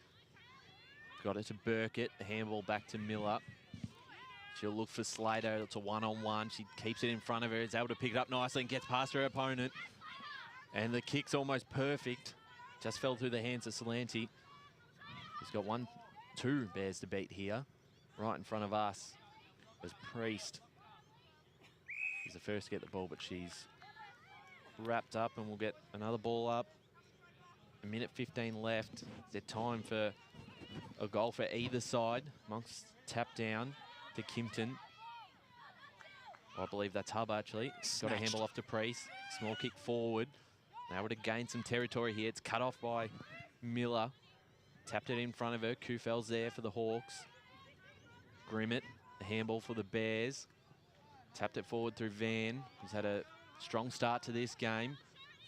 got it to Burkett. The handball back to Miller. She'll look for Slater. It's a one-on-one. She keeps it in front of her. Is able to pick it up nicely and gets past her opponent. And the kick's almost perfect. Just fell through the hands of Salanti. He's got 2 Bears to beat here. Right in front of us as Priest is the first to get the ball, but she's wrapped up, and we'll get another ball up. 1:15 left. Is there time for a goal for either side? Monk's tap down to Kimpton. I believe that's Hub, actually. Got a handball off to Priest. Small kick forward. Now to gain some territory here. It's cut off by Miller. Tapped it in front of her. Kufel's there for the Hawks. Grimmett, the handball for the Bears. Tapped it forward through Van, who's had a strong start to this game.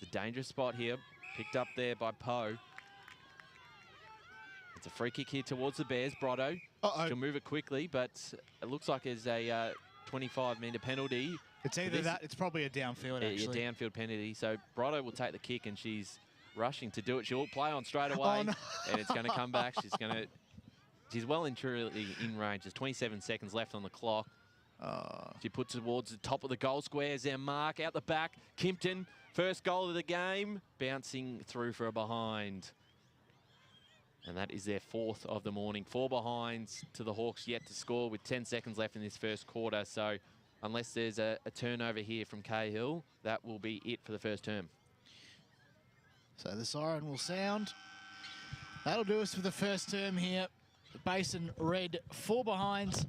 It's a dangerous spot here. Picked up there by Poe. It's a free kick here towards the Bears. Brotto. She'll move it quickly, but it looks like there's a 25-metre penalty. It's either that, it's probably a downfield, actually. Yeah, downfield penalty. So Brotto will take the kick, and she's rushing to do it. She'll play on straight away, and it's going to come back. She's well and truly in range. There's 27 seconds left on the clock. She puts it towards the top of the goal square. Is there Mark out the back? Kimpton, first goal of the game, bouncing through for a behind. And that is their 4th of the morning. 4 behinds to the Hawks yet to score with 10 seconds left in this first quarter. So unless there's a turnover here from Cahill, that will be it for the first term. So the siren will sound. That'll do us for the first term here. The Basin Red 4 behinds.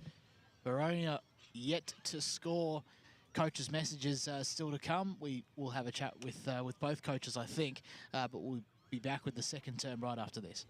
Boronia yet to score. Coaches' messages still to come. We will have a chat with both coaches, I think, but we'll be back with the second term right after this.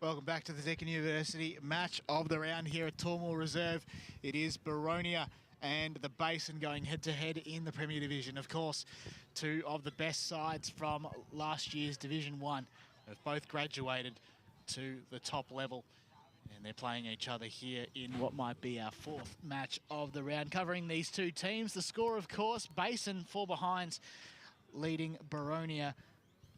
Welcome back to the Deakin University match of the round here at Tormore Reserve. It is Boronia and the Basin going head-to-head in the Premier Division. Of course, two of the best sides from last year's Division One have both graduated to the top level. And they're playing each other here in what might be our fourth match of the round. Covering these two teams, the score, of course, Basin 4 behinds, leading Boronia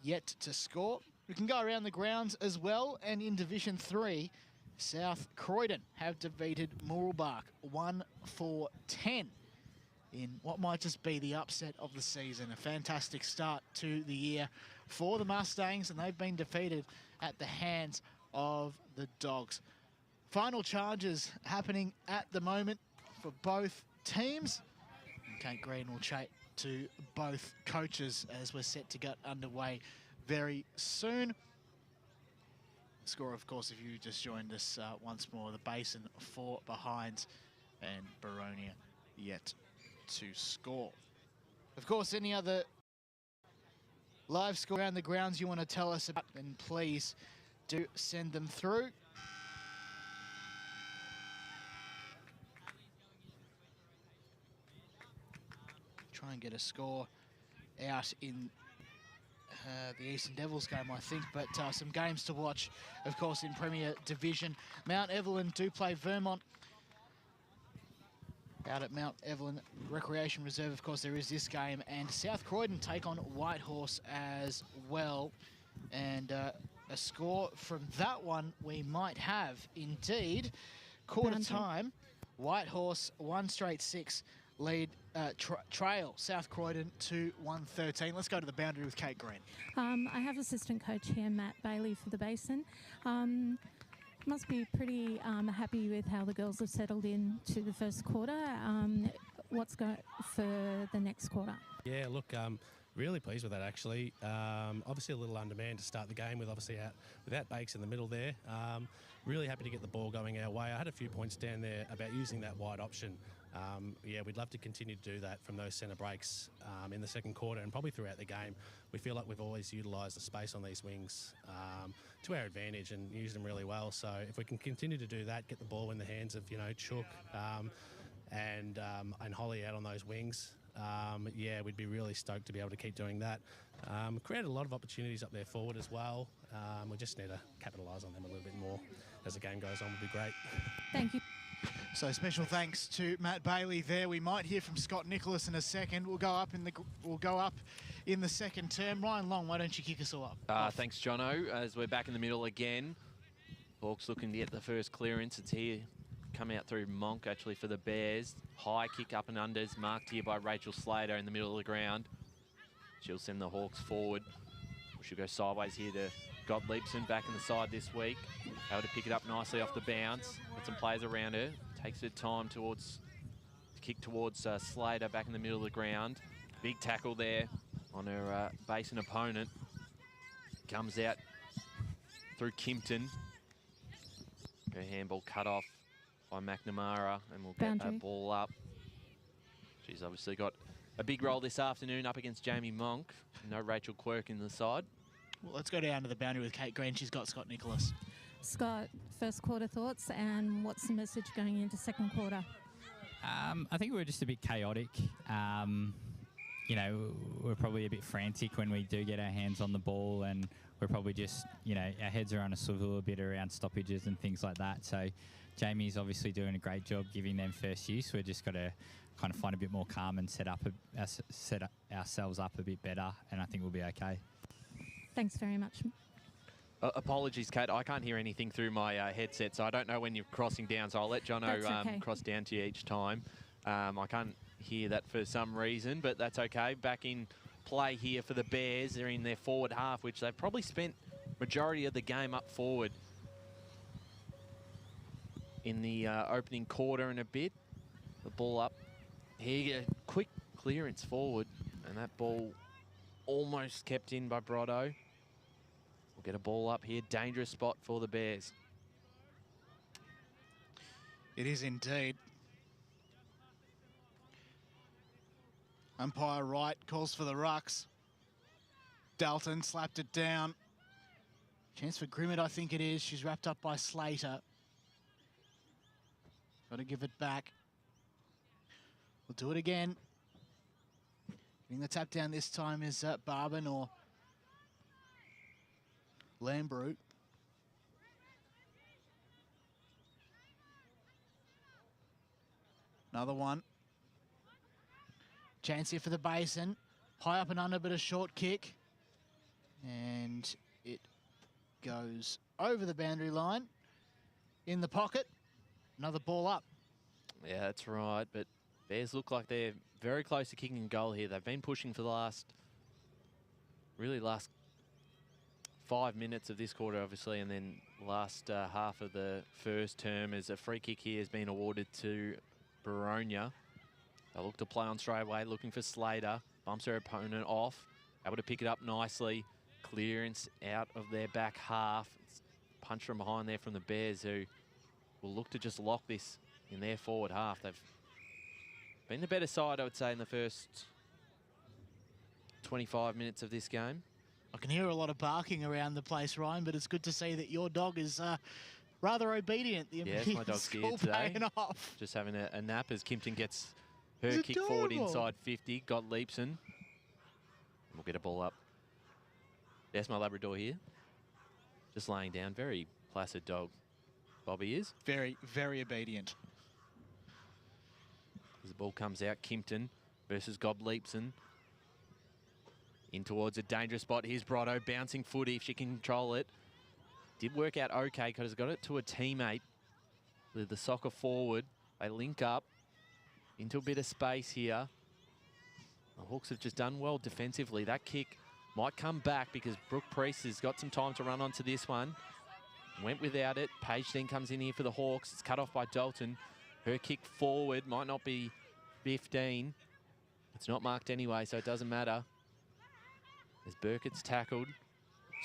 yet to score. We can go around the grounds as well, and in Division 3, South Croydon have defeated Mooralbark 1-4-10 in what might just be the upset of the season. A fantastic start to the year for the Mustangs, and they've been defeated at the hands of the Dogs. Final charges happening at the moment for both teams. And Kate Green will chat to both coaches as we're set to get underway very soon. Score, of course, if you just joined us once more, the Basin 4 behinds and Boronia yet to score. Of course, any other live score around the grounds you want to tell us about, then please do send them through. Try and get a score out in the Eastern Devils game, I think, but some games to watch, of course, in Premier Division. Mount Evelyn do play Vermont out at Mount Evelyn Recreation Reserve. Of course, there is this game, and South Croydon take on Whitehorse as well. And a score from that one we might have indeed. Quarter time, Whitehorse 1 straight 6 lead trail South Croydon to 1-13. Let's go to the boundary with Kate Green. I have assistant coach here, Matt Bailey, for the Basin. Must be pretty happy with how the girls have settled in to the first quarter. What's going for the next quarter? Yeah, look, really pleased with that, actually. Obviously a little undermanned to start the game with, obviously, without Bakes in the middle there. Really happy to get the ball going our way. I had a few points down there about using that wide option. Yeah, we'd love to continue to do that from those centre breaks in the second quarter and probably throughout the game. We feel like we've always utilised the space on these wings to our advantage and use them really well. So if we can continue to do that, get the ball in the hands of, Chook and Holly out on those wings, yeah, we'd be really stoked to be able to keep doing that. Created a lot of opportunities up there forward as well. We just need to capitalise on them a little bit more as the game goes on. Would be great. Thank you. So special thanks to Matt Bailey there. We might hear from Scott Nicholas in a second. We'll go up in the second term. Ryan Long, why don't you kick us all up? Thanks, Jono. As we're back in the middle again, Hawks looking to get the first clearance. It's here, come out through Monk actually for the Bears. High kick up and unders, marked here by Rachel Slater in the middle of the ground. She'll send the Hawks forward. She'll go sideways here to Gottliebson, back in the side this week. Able to pick it up nicely off the bounce. Got some players around her. Takes her time to kick towards Slater back in the middle of the ground. Big tackle there on her Basin opponent. Comes out through Kimpton. Her handball cut off by McNamara, and we'll get that ball up. She's obviously got a big role this afternoon up against Jamie Monk. No Rachel Quirk in the side. Well, let's go down to the boundary with Kate Green. She's got Scott Nicholas. Scott, first quarter thoughts, and what's the message going into second quarter? I think we're just a bit chaotic. We're probably a bit frantic when we do get our hands on the ball, and we're probably just, our heads are on a swivel a bit around stoppages and things like that. So Jamie's obviously doing a great job giving them first use. We've just got to kind of find a bit more calm and set ourselves up a bit better, and I think we'll be okay. Thanks very much. Apologies, Kate. I can't hear anything through my headset, so I don't know when you're crossing down. So I'll let Jono cross down to you each time. I can't hear that for some reason, but that's okay. Back in play here for the Bears. They're in their forward half, which they've probably spent majority of the game up forward in the opening quarter and a bit. The ball up here, quick clearance forward, and that ball almost kept in by Brotto. We'll get a ball up here. Dangerous spot for the Bears. It is indeed. Umpire Wright calls for the rucks. Dalton slapped it down. Chance for Grimmett, I think it is. She's wrapped up by Slater. Got to give it back. We'll do it again. Getting the tap down this time is Barban or Lambrou. Another one. Chance here for the Basin. High up and under, but a short kick. And it goes over the boundary line. In the pocket. Another ball up. Yeah, that's right. But Bears look like they're very close to kicking a goal here. They've been pushing for the last 5 minutes of this quarter, obviously, and then last half of the first term as a free kick here has been awarded to Boronia. They look to play on straight away, looking for Slater. Bumps her opponent off. Able to pick it up nicely. Clearance out of their back half. It's punch from behind there from the Bears, who will look to just lock this in their forward half. They've been the better side, I would say, in the first 25 minutes of this game. I can hear a lot of barking around the place, Ryan, but it's good to see that your dog is rather obedient. The Yes, my dog's here today. Off. Just having a nap as Kimpton gets her It's kick forward adorable. inside 50. Got Leapson. We'll get a ball up. There's my Labrador here. Just laying down. Very placid dog. Bobby is. Very, very obedient. As the ball comes out, Kimpton versus Gob Leapson. In towards a dangerous spot. Here's Brotto, bouncing footy if she can control it. Did work out okay because got it to a teammate with the soccer forward. They link up into a bit of space here. The Hawks have just done well defensively. That kick might come back because Brooke Priest has got some time to run onto this one. Went without it. Page then comes in here for the Hawks. It's cut off by Dalton. Her kick forward might not be 15. It's not marked anyway, so it doesn't matter. As Burkett's tackled.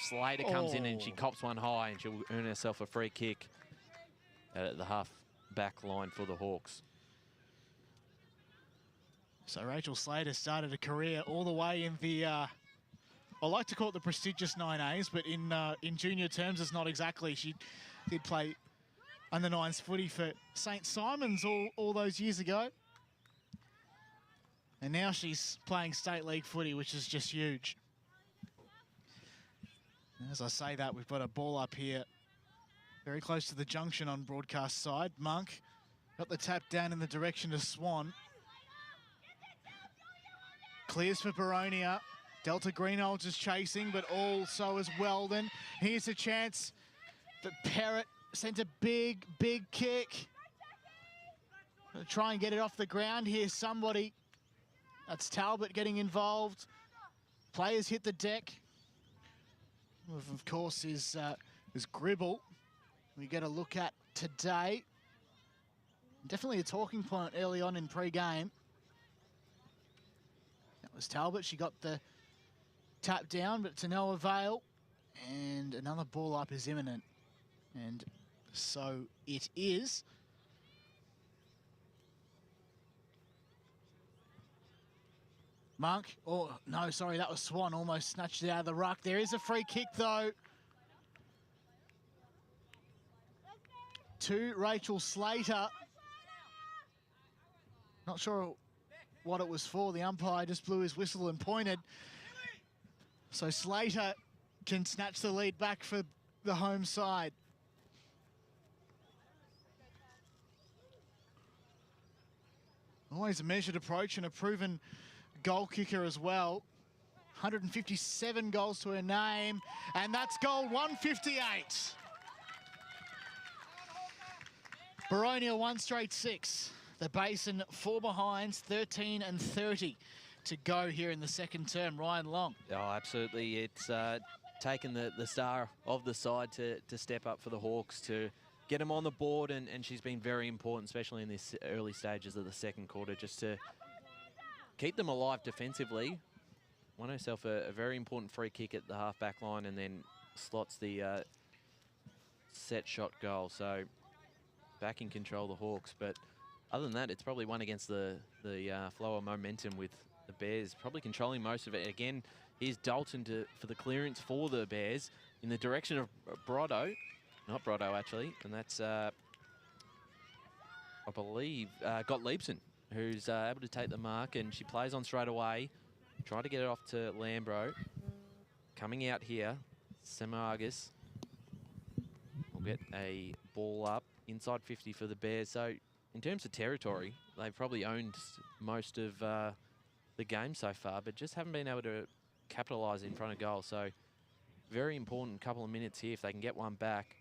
Slater comes in and she cops one high and she'll earn herself a free kick at the half back line for the Hawks. So Rachel Slater started a career all the way in the, I like to call it the prestigious 9As, but in junior terms, it's not exactly. She did play under 9s footy for St. Simon's all those years ago. And now she's playing state league footy, which is just huge. As I say that, we've got a ball up here, very close to the junction on broadcast side. Monk got the tap down in the direction of Swan. Clears for Boronia. Delta Greenholds is chasing, but also as Weldon. Here's a chance for Parrott. Sent a big, big kick. Gonna try and get it off the ground here. Somebody. That's Talbot getting involved. Players hit the deck. Of course, is Gribble. We get a look at today. Definitely a talking point early on in pre-game. That was Talbot. She got the tap down, but to no avail. And another ball up is imminent. And so it is. Monk, oh no, sorry, that was Swan, almost snatched it out of the ruck. There is a free kick though. To Rachel Slater. Not sure what it was for. The umpire just blew his whistle and pointed. So Slater can snatch the lead back for the home side. Always a measured approach and a proven goal kicker as well. 157 goals to her name, and that's goal 158. Boronia 1 straight 6. The Basin 4 behinds, 13 and 30 to go here in the second term. Ryan Long. Oh, absolutely. It's taken the star of the side to step up for the Hawks to get them on the board, and she's been very important, especially in this early stages of the second quarter, just to keep them alive defensively. Won herself a very important free kick at the half-back line and then slots the set shot goal. So back in control, the Hawks. But other than that, it's probably one against the flow of momentum with the Bears probably controlling most of it. Again, here's Dalton for the clearance for the Bears. in the direction of Brotto. Not Brotto, actually. And that's, I believe, Gottliebsen, who's able to take the mark. And she plays on straight away. Trying to get it off to Lambro. Coming out here, Semagus will get a ball up inside 50 for the Bears. So in terms of territory, they've probably owned most of the game so far, but just haven't been able to capitalise in front of goal. So very important couple of minutes here if they can get one back.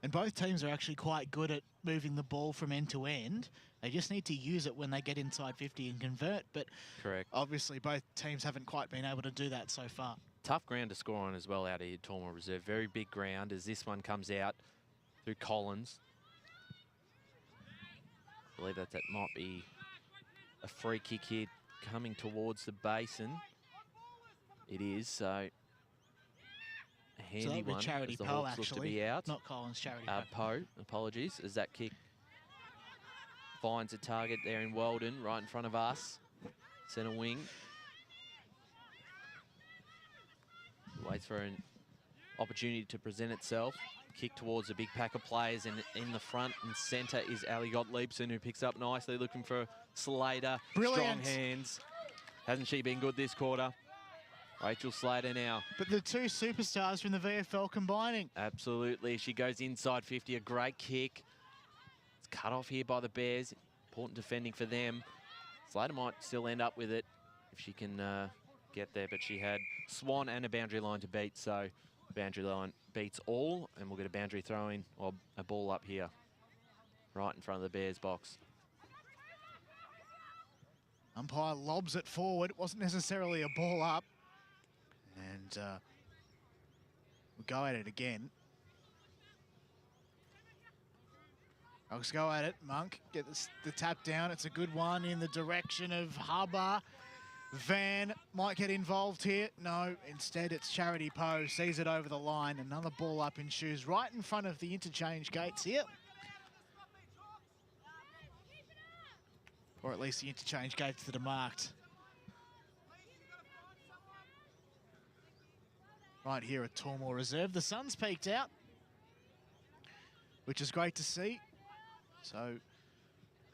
And both teams are actually quite good at moving the ball from end to end. They just need to use it when they get inside 50 and convert. But correct. Obviously, both teams haven't quite been able to do that so far. Tough ground to score on as well out here, Tormore Reserve. Very big ground as this one comes out through Collins. I believe that might be a free kick here coming towards the Basin. It is, so a handy one. Charity as the Poe, Hawks look to actually. be out. Not Collins, Charity Poe. Poe, apologies, as that kick finds a target there in Weldon, right in front of us. Centre wing. Waits for an opportunity to present itself. Kick towards a big pack of players, and in the front and centre is Ali Gottliebsen, who picks up nicely, looking for Slater. Brilliant. Strong hands. Hasn't she been good this quarter? Rachel Slater now. But the two superstars from the VFL combining. Absolutely. She goes inside 50, a great kick. It's cut off here by the Bears. Important defending for them. Slater might still end up with it if she can get there, but she had Swan and a boundary line to beat, so boundary line beats all, and we'll get a boundary throw-in, or a ball up here, right in front of the Bears box. Umpire lobs it forward. It wasn't necessarily a ball up. And we'll go at it again. Let's go at it. Monk, get the tap down. It's a good one in the direction of Hubba. Van might get involved here. No, instead it's Charity Poe. Sees it over the line. Another ball up in shoes right in front of the interchange gates here. Or at least the interchange gates that are marked. Right here at Tormore Reserve. The sun's peeked out, which is great to see. So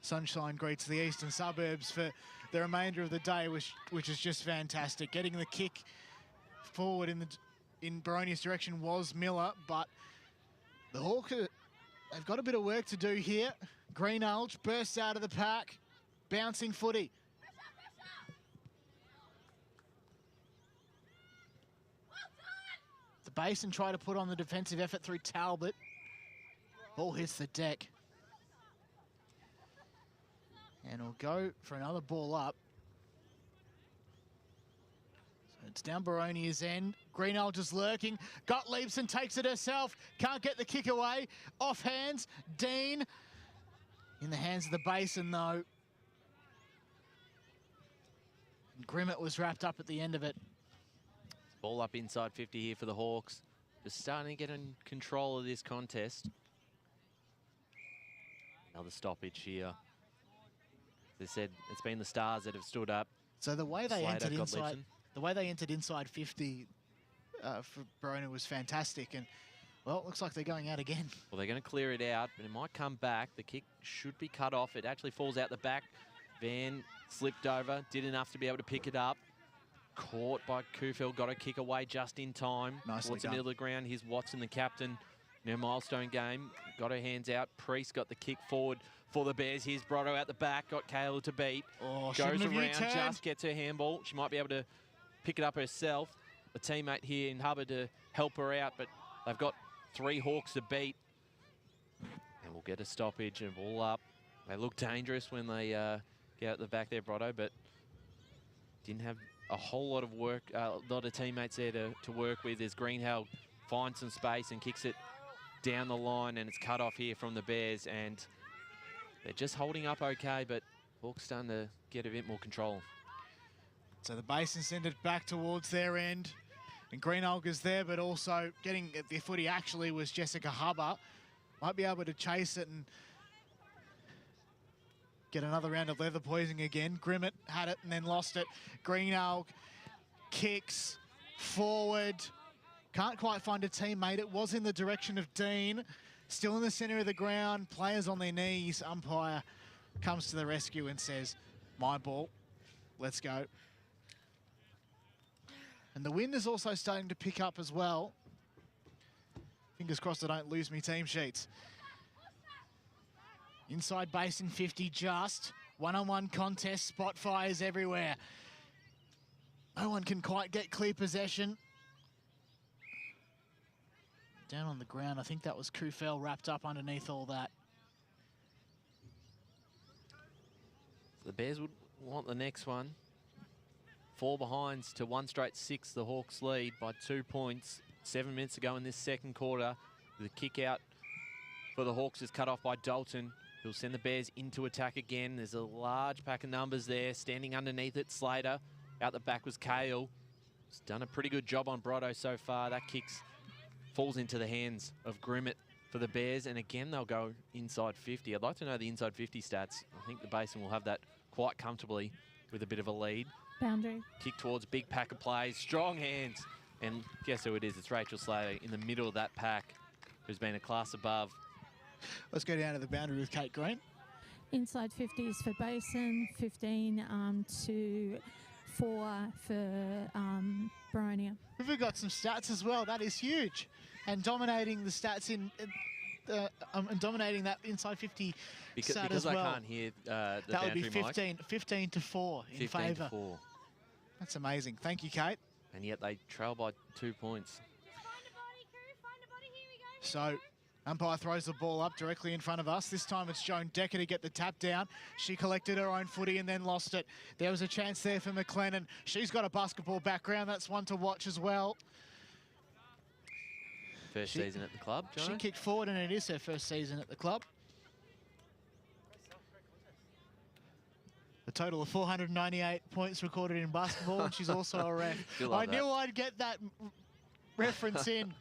sunshine greets the eastern suburbs for the remainder of the day, which is just fantastic. Getting the kick forward in Boronia's direction was Miller, but the Hawks, they've got a bit of work to do here. Greenhalgh bursts out of the pack, bouncing footy. The Basin try to put on the defensive effort through Talbot. Ball hits the deck. And we'll go for another ball up. So it's down Boronia's end. Greenhalgh just lurking. Gottliebsen takes it herself. Can't get the kick away. Off hands. Dean. In the hands of the Basin, though. And Grimmett was wrapped up at the end of it. Ball up inside 50 here for the Hawks. Just starting to get in control of this contest. Another stoppage here. As I said, it's been the Stars that have stood up. So the way they Slater, entered inside 50 for Boronia was fantastic, and well, it looks like they're going out again. Well, they're going to clear it out, but it might come back. The kick should be cut off. It actually falls out the back. Van slipped over, did enough to be able to pick it up. Caught by Kufel, got a kick away just in time. Nicely Towards the done. middle of the ground. Here's Watson, the captain. Now milestone game. Got her hands out. Priest got the kick forward for the Bears. Here's Brotto out the back. Got Kayla to beat. Oh, goes shouldn't have around, U-turned. just gets her handball. She might be able to pick it up herself. A teammate here in Hubbard to help her out, but they've got 3 Hawks to beat. And we'll get a stoppage and ball up. They look dangerous when they get out the back there, Brotto, but didn't have a whole lot of work, a lot of teammates there to work with. As Greenhalgh finds some space and kicks it down the line, and it's cut off here from the Bears, and they're just holding up okay, but Hawks starting to get a bit more control. So the Basin send it back towards their end, and Greenhalgh is there, but also getting at the footy actually was Jessica Hubber. Might be able to chase it and get another round of leather poisoning again. Grimmett had it and then lost it. Greenhalgh kicks forward, Can't quite find a teammate. It was in the direction of Dean. Still in the centre of the ground. Players on their knees. Umpire comes to the rescue and says, my ball. Let's go. And the wind is also starting to pick up as well. Fingers crossed I don't lose me team sheets. Inside Basin 50 just. One-on-one contest, spot fires everywhere. No one can quite get clear possession. Down on the ground, I think that was Kufel wrapped up underneath all that. The Bears would want the next one. 4 behinds to 1 straight 6. The Hawks lead by 2 points. 7 minutes to go in this second quarter. The kick out for the Hawks is cut off by Dalton. He'll send the Bears into attack again. There's a large pack of numbers there. Standing underneath it, Slater. Out the back was Kale. He's done a pretty good job on Brotto so far. That kicks falls into the hands of Grimmett for the Bears. And again, they'll go inside 50. I'd like to know the inside 50 stats. I think the Basin will have that quite comfortably with a bit of a lead. Boundary. Kick towards big pack of plays. Strong hands. And guess who it is? It's Rachel Slater in the middle of that pack, who's been a class above. Let's go down to the boundary with Kate Green. Inside 50s for Basin, 15 to 4 for Boronia. We've got some stats as well. That is huge. And dominating the stats in... and dominating that inside 50 stat as well. Because I can't hear the that would be boundary mic. 15 to 4 in 15 favour. to 4. That's amazing. Thank you, Kate. And yet they trail by 2 points. So, umpire throws the ball up directly in front of us. This time it's Joan Decker to get the tap down. She collected her own footy and then lost it. There was a chance there for McLennan. She's got a basketball background. That's one to watch as well. First season at the club, John. She kicked forward and it is her first season at the club. A total of 498 points recorded in basketball, and she's also a ref. I knew I'd get that reference in.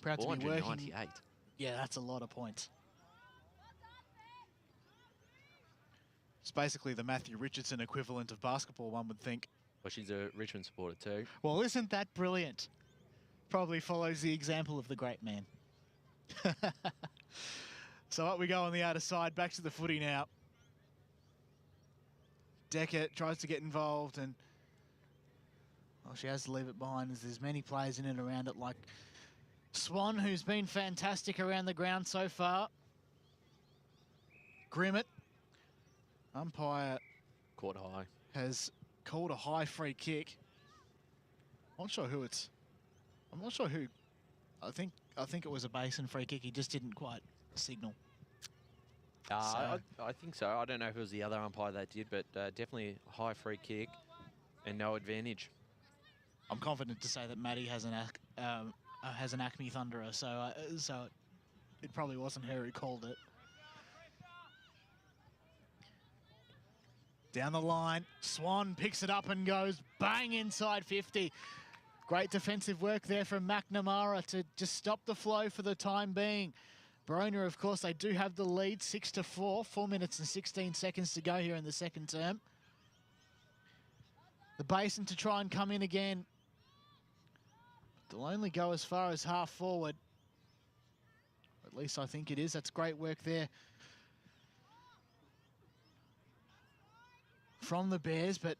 Proud to be working. Yeah, that's a lot of points. It's basically the Matthew Richardson equivalent of basketball, one would think. Well, she's a Richmond supporter too. Well, isn't that brilliant? Probably follows the example of the great man. So up we go on the outer side. Back to the footy now. Decker tries to get involved, and well, she has to leave it behind as there's many players in and around it, like Swan, who's been fantastic around the ground so far. Grimmett, umpire, caught high, has called a high free kick. I'm not sure who it's. I'm not sure who. I think it was a Basin free kick. He just didn't quite signal. I think so. I don't know if it was the other umpire that did, but definitely a high free kick and no advantage. I'm confident to say that Maddie has an Acme Thunderer, so it probably wasn't her who called it. Down the line, Swan picks it up and goes bang inside 50. Great defensive work there from McNamara to just stop the flow for the time being. Boronia, of course, they do have the lead, 6-4, 4 minutes and 16 seconds to go here in the second term. The Basin to try and come in again. They'll only go as far as half forward. At least I think it is. That's great work there from the Bears, but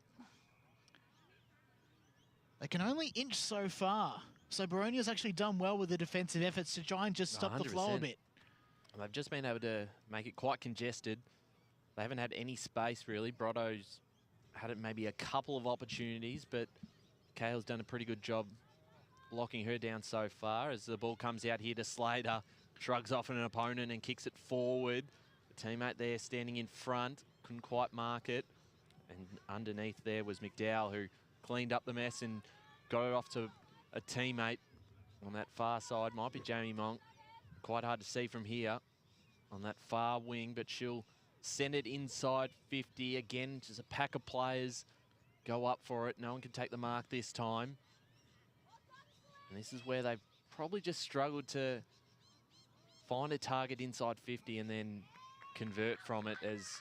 they can only inch so far. So Boronia's actually done well with the defensive efforts to try and just stop the flow a bit. And they've just been able to make it quite congested. They haven't had any space, really. Brotto's had maybe a couple of opportunities, but Kale's done a pretty good job locking her down so far. As the ball comes out here to Slater, shrugs off an opponent and kicks it forward. The teammate there standing in front, couldn't quite mark it. And underneath there was McDowell, who cleaned up the mess and got it off to a teammate on that far side. Might be Jamie Monk. Quite hard to see from here on that far wing, but she'll send it inside 50 again. Just a pack of players go up for it. No one can take the mark this time. And this is where they've probably just struggled to find a target inside 50 and then convert from it, as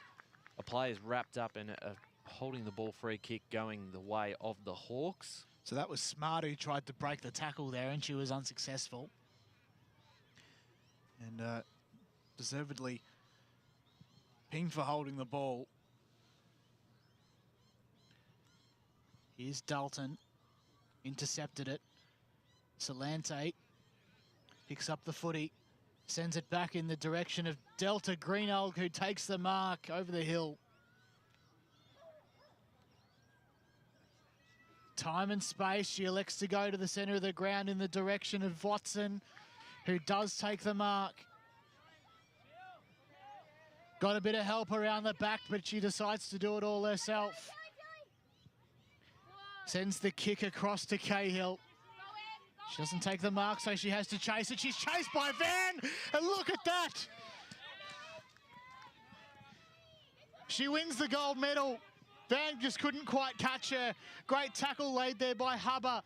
a player's wrapped up and holding the ball free kick going the way of the Hawks. So that was Smart who tried to break the tackle there, and she was unsuccessful. And deservedly pinged for holding the ball. Here's Dalton. Intercepted it. Salante picks up the footy. Sends it back in the direction of Delta Greenalg, who takes the mark over the hill. Time and space. She elects to go to the centre of the ground in the direction of Watson, who does take the mark. Got a bit of help around the back, but she decides to do it all herself. Sends the kick across to Cahill. She doesn't take the mark, so she has to chase it. She's chased by Van, and look at that. She wins the gold medal. Van just couldn't quite catch her. Great tackle laid there by Hubber.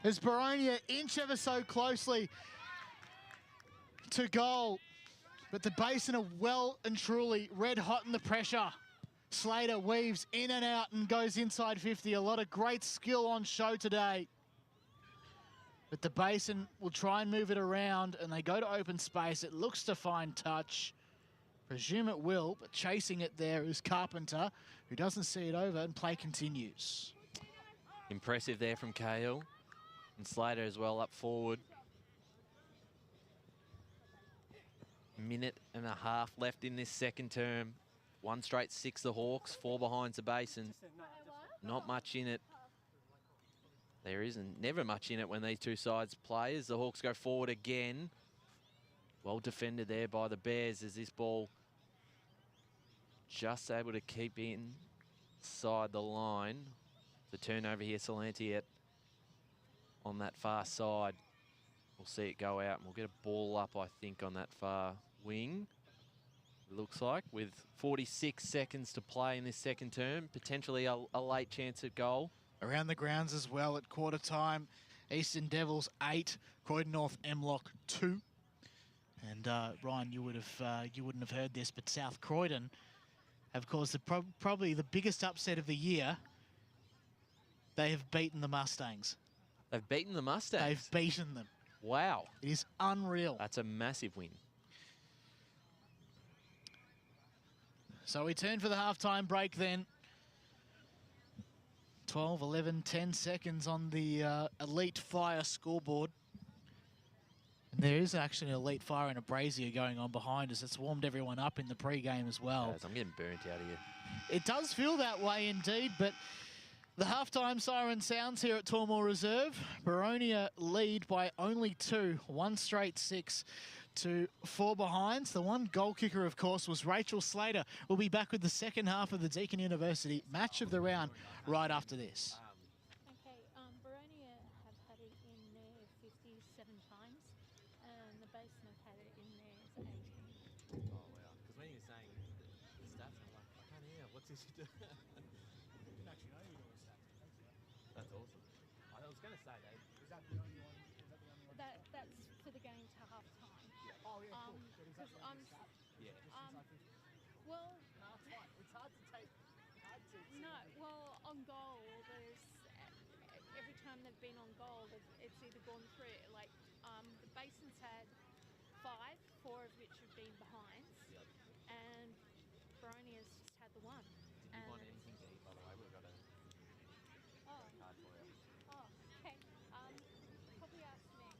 As Boronia inch ever so closely to goal. But the Basin are well and truly red hot in the pressure. Slater weaves in and out and goes inside 50. A lot of great skill on show today. But the Basin will try and move it around, and they go to open space. It looks to find touch. Presume it will, but chasing it there is Carpenter, who doesn't see it over, and play continues. Impressive there from Cahill. And Slater as well up forward. Minute and a half left in this second term. 1 straight 6 the Hawks, 4 behind the Basin. Not much in it. There isn't never much in it when these two sides play as the Hawks go forward again. Well defended there by the Bears as this ball just able to keep inside the line. The turnover here, Salante on that far side. We'll see it go out and we'll get a ball up, I think, on that far wing. It looks like with 46 seconds to play in this second term, potentially a late chance at goal. Around the grounds as well at quarter time. Eastern Devils 8, Croydon North Mlock 2. And Ryan, you wouldn't have heard this, but South Croydon have caused probably the biggest upset of the year. They have beaten the Mustangs. They've beaten the Mustangs? They've beaten them. Wow. It is unreal. That's a massive win. So we turn for the halftime break then. 12, 11, 10 seconds on the Elite Fire scoreboard. And there is actually an Elite Fire and a brazier going on behind us. It's warmed everyone up in the pre-game as well. Guys, I'm getting burnt out of here. It does feel that way indeed, but the halftime siren sounds here at Tormore Reserve. Boronia lead by only 2, 1 straight 6 to 4 behinds. The one goal kicker, of course, was Rachel Slater. We'll be back with the second half of the Deakin University match of the round right after this. Okay, Boronia have had it in there 57 times, and the Basin have had it in there 18. Oh, wow. Because when you were saying the stats, I'm like, I can't hear. What's this you do? That's awesome. I was going to say that. Is that the only one? That's for the game to half time. Yeah. Oh, yeah, cool. Because I'm. Yeah. Well. No, it's fine. It's hard to take. No, well, on goal, there's every time they've been on goal, it's either gone through. Like the Basin's had 5, 4 of which have been behinds, and Boronia's just had the one. Did you want anything to eat, by the way? We've got a card for you. Oh, okay. Probably ask next.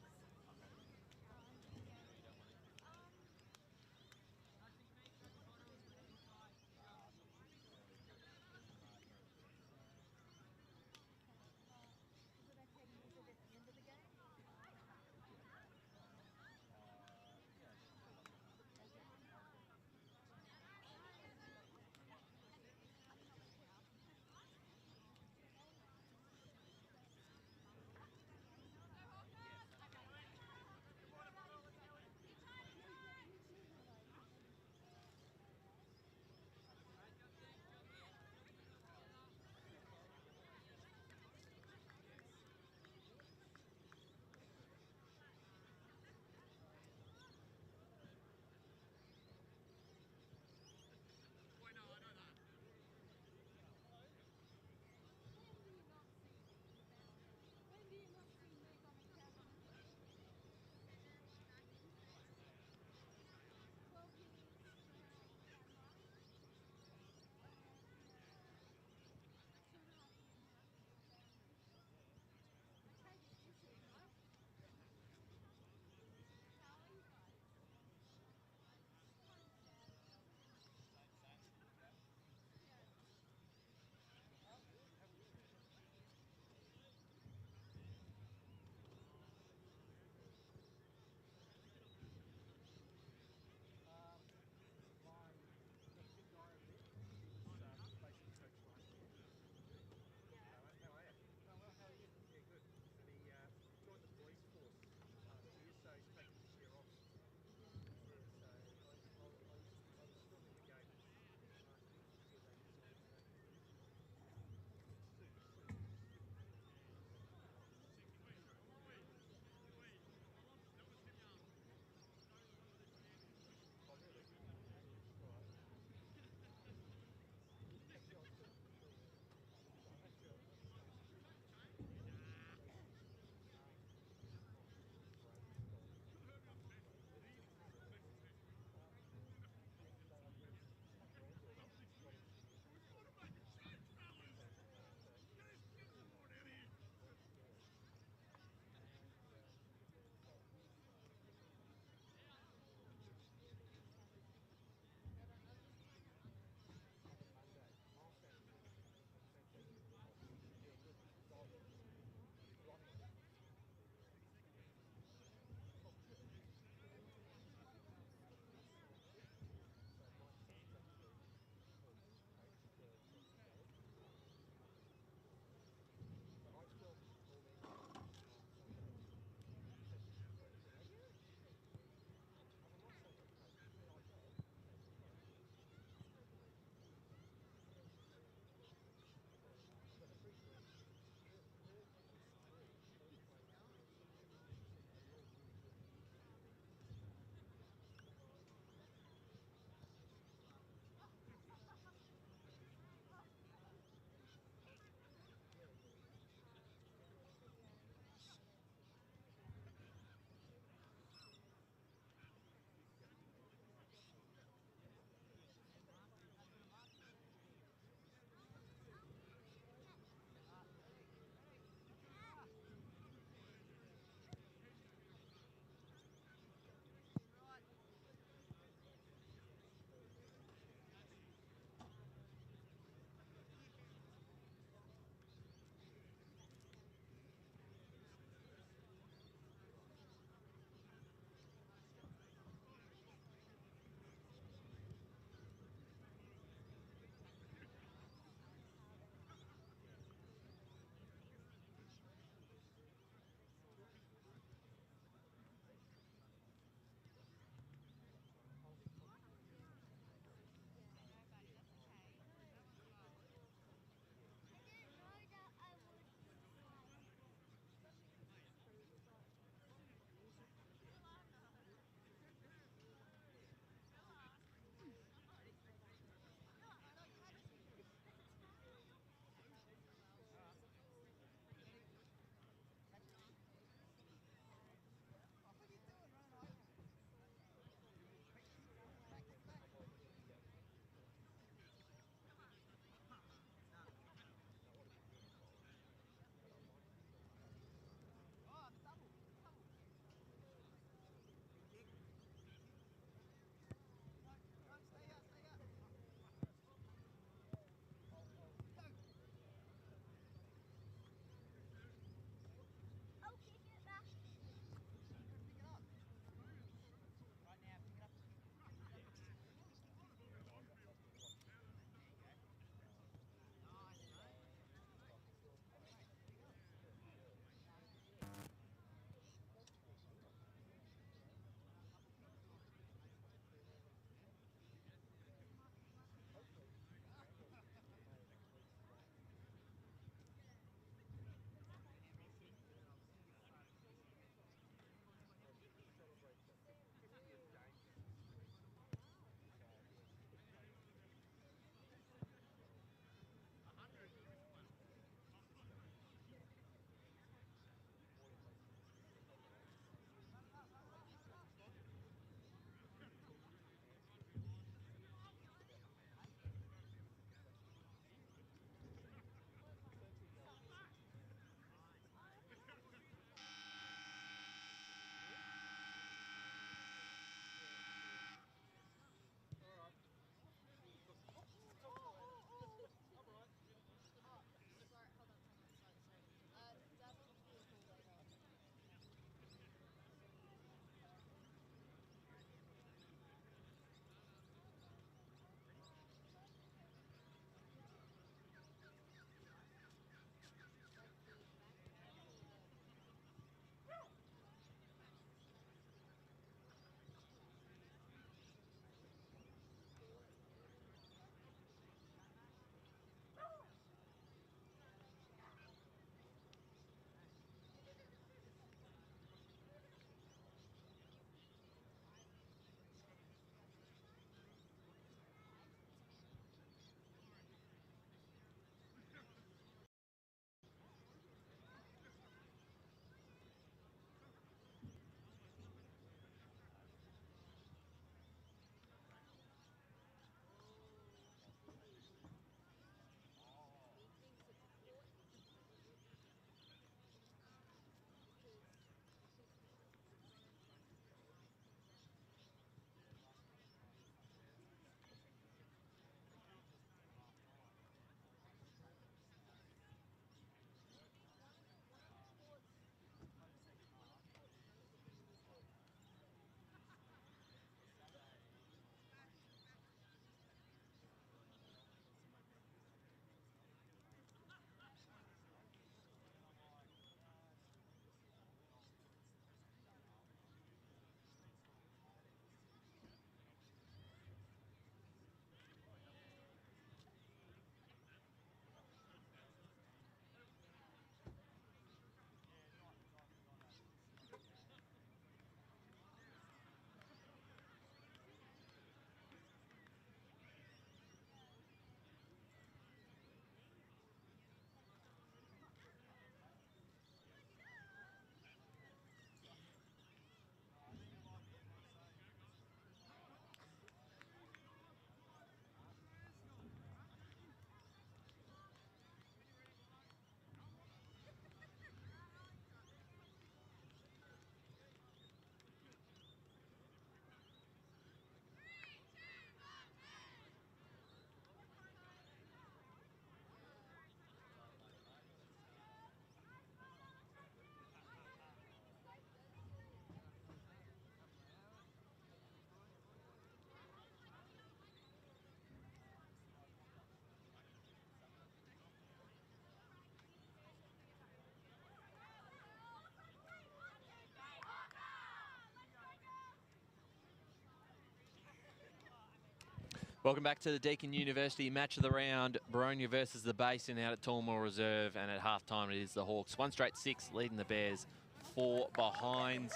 Welcome back to the Deakin University match of the round. Boronia versus the Basin out at Tormore Reserve, and at halftime it is the Hawks. 1 straight 6, leading the Bears 4 behinds.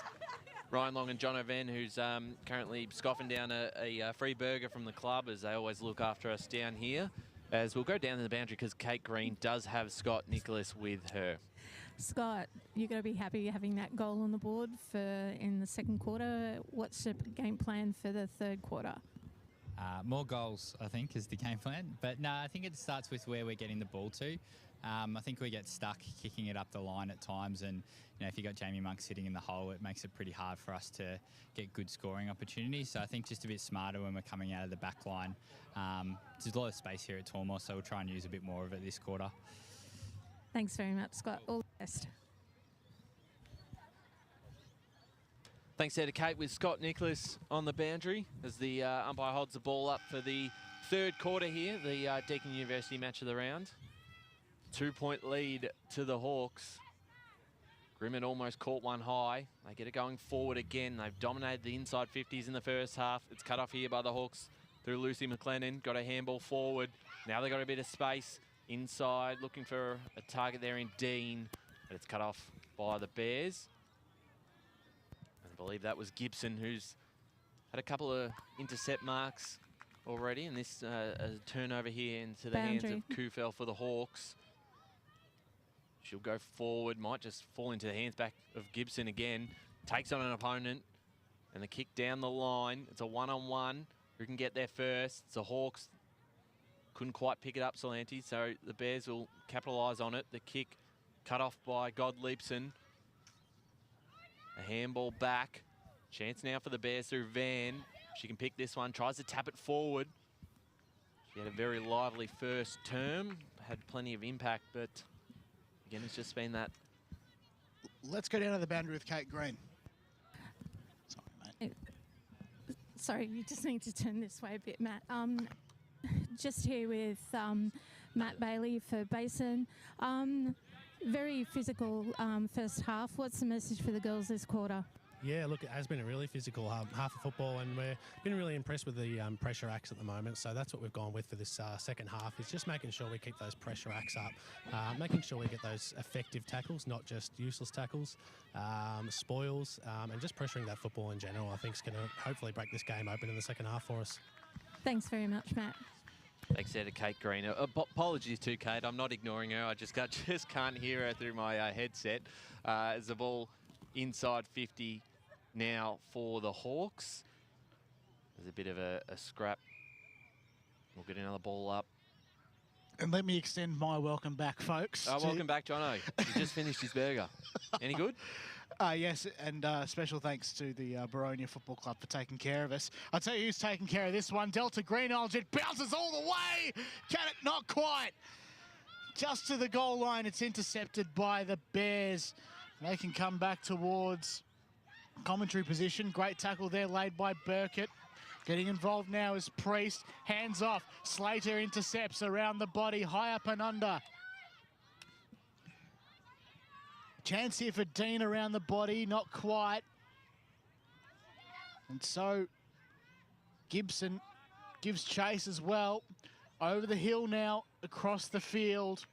Ryan Long and John O'Van, who's currently scoffing down a free burger from the club, as they always look after us down here. As we'll go down to the boundary because Kate Green does have Scott Nicholas with her. Scott, you're going to be happy having that goal on the board in the second quarter. What's the game plan for the third quarter? More goals, I think, is the game plan. But no, I think it starts with where we're getting the ball to. I think we get stuck kicking it up the line at times, and if you got Jamie Monk sitting in the hole, it makes it pretty hard for us to get good scoring opportunities. So I think just a bit smarter when we're coming out of the back line. There's a lot of space here at Tormore, so we'll try and use a bit more of it this quarter. Thanks very much, Scott. All the best. Thanks there to Kate with Scott Nicholas on the boundary as the umpire holds the ball up for the third quarter here, the Deakin University match of the round. 2-point lead to the Hawks. Grimmett almost caught one high. They get it going forward again. They've dominated the inside 50s in the first half. It's cut off here by the Hawks through Lucy McLennan. Got a handball forward. Now they've got a bit of space inside, looking for a target there in Dean, but it's cut off by the Bears. I believe that was Gibson, who's had a couple of intercept marks already, and this a turnover here into the hands of Kufel for the Hawks. She'll go forward, might just fall into the hands back of Gibson again. Takes on an opponent, and the kick down the line. It's a one-on-one. Who can get there first? It's the Hawks. Couldn't quite pick it up, Solanti, so the Bears will capitalise on it. The kick cut off by Godleapson. A handball back. Chance now for the Bears through Van. She can pick this one, tries to tap it forward. She had a very lively first term, had plenty of impact, but again, it's just been that. Let's go down to the boundary with Kate Green. Sorry, mate. Sorry, you just need to turn this way a bit, Matt. Just here with Matt Bailey for Basin. Very physical first half. What's the message for the girls this quarter? Yeah, look, it has been a really physical half of football, and we've been really impressed with the pressure acts at the moment. So that's what we've gone with for this second half, is just making sure we keep those pressure acts up, making sure we get those effective tackles, not just useless tackles, spoils, and just pressuring that football in general, I think is going to hopefully break this game open in the second half for us. Thanks very much, Matt. Thanks there to Kate Green. Apologies to Kate, I'm not ignoring her. I just can't hear her through my headset. As the ball inside 50 now for the Hawks. There's a bit of a scrap. We'll get another ball up. And let me extend my welcome back, folks. Welcome back, Jono. He just finished his burger. Any good? Yes, and special thanks to the Boronia Football Club for taking care of us. I'll tell you who's taking care of this one. Delta Greenhalgh, it bounces all the way. Can it? Not quite. Just to the goal line, it's intercepted by the Bears. They can come back towards commentary position. Great tackle there laid by Burkett. Getting involved now is Priest. Hands off. Slater intercepts around the body, high up and under. Chance here for Dean around the body, not quite. And so Gibson gives chase as well. Over the hill now, across the field.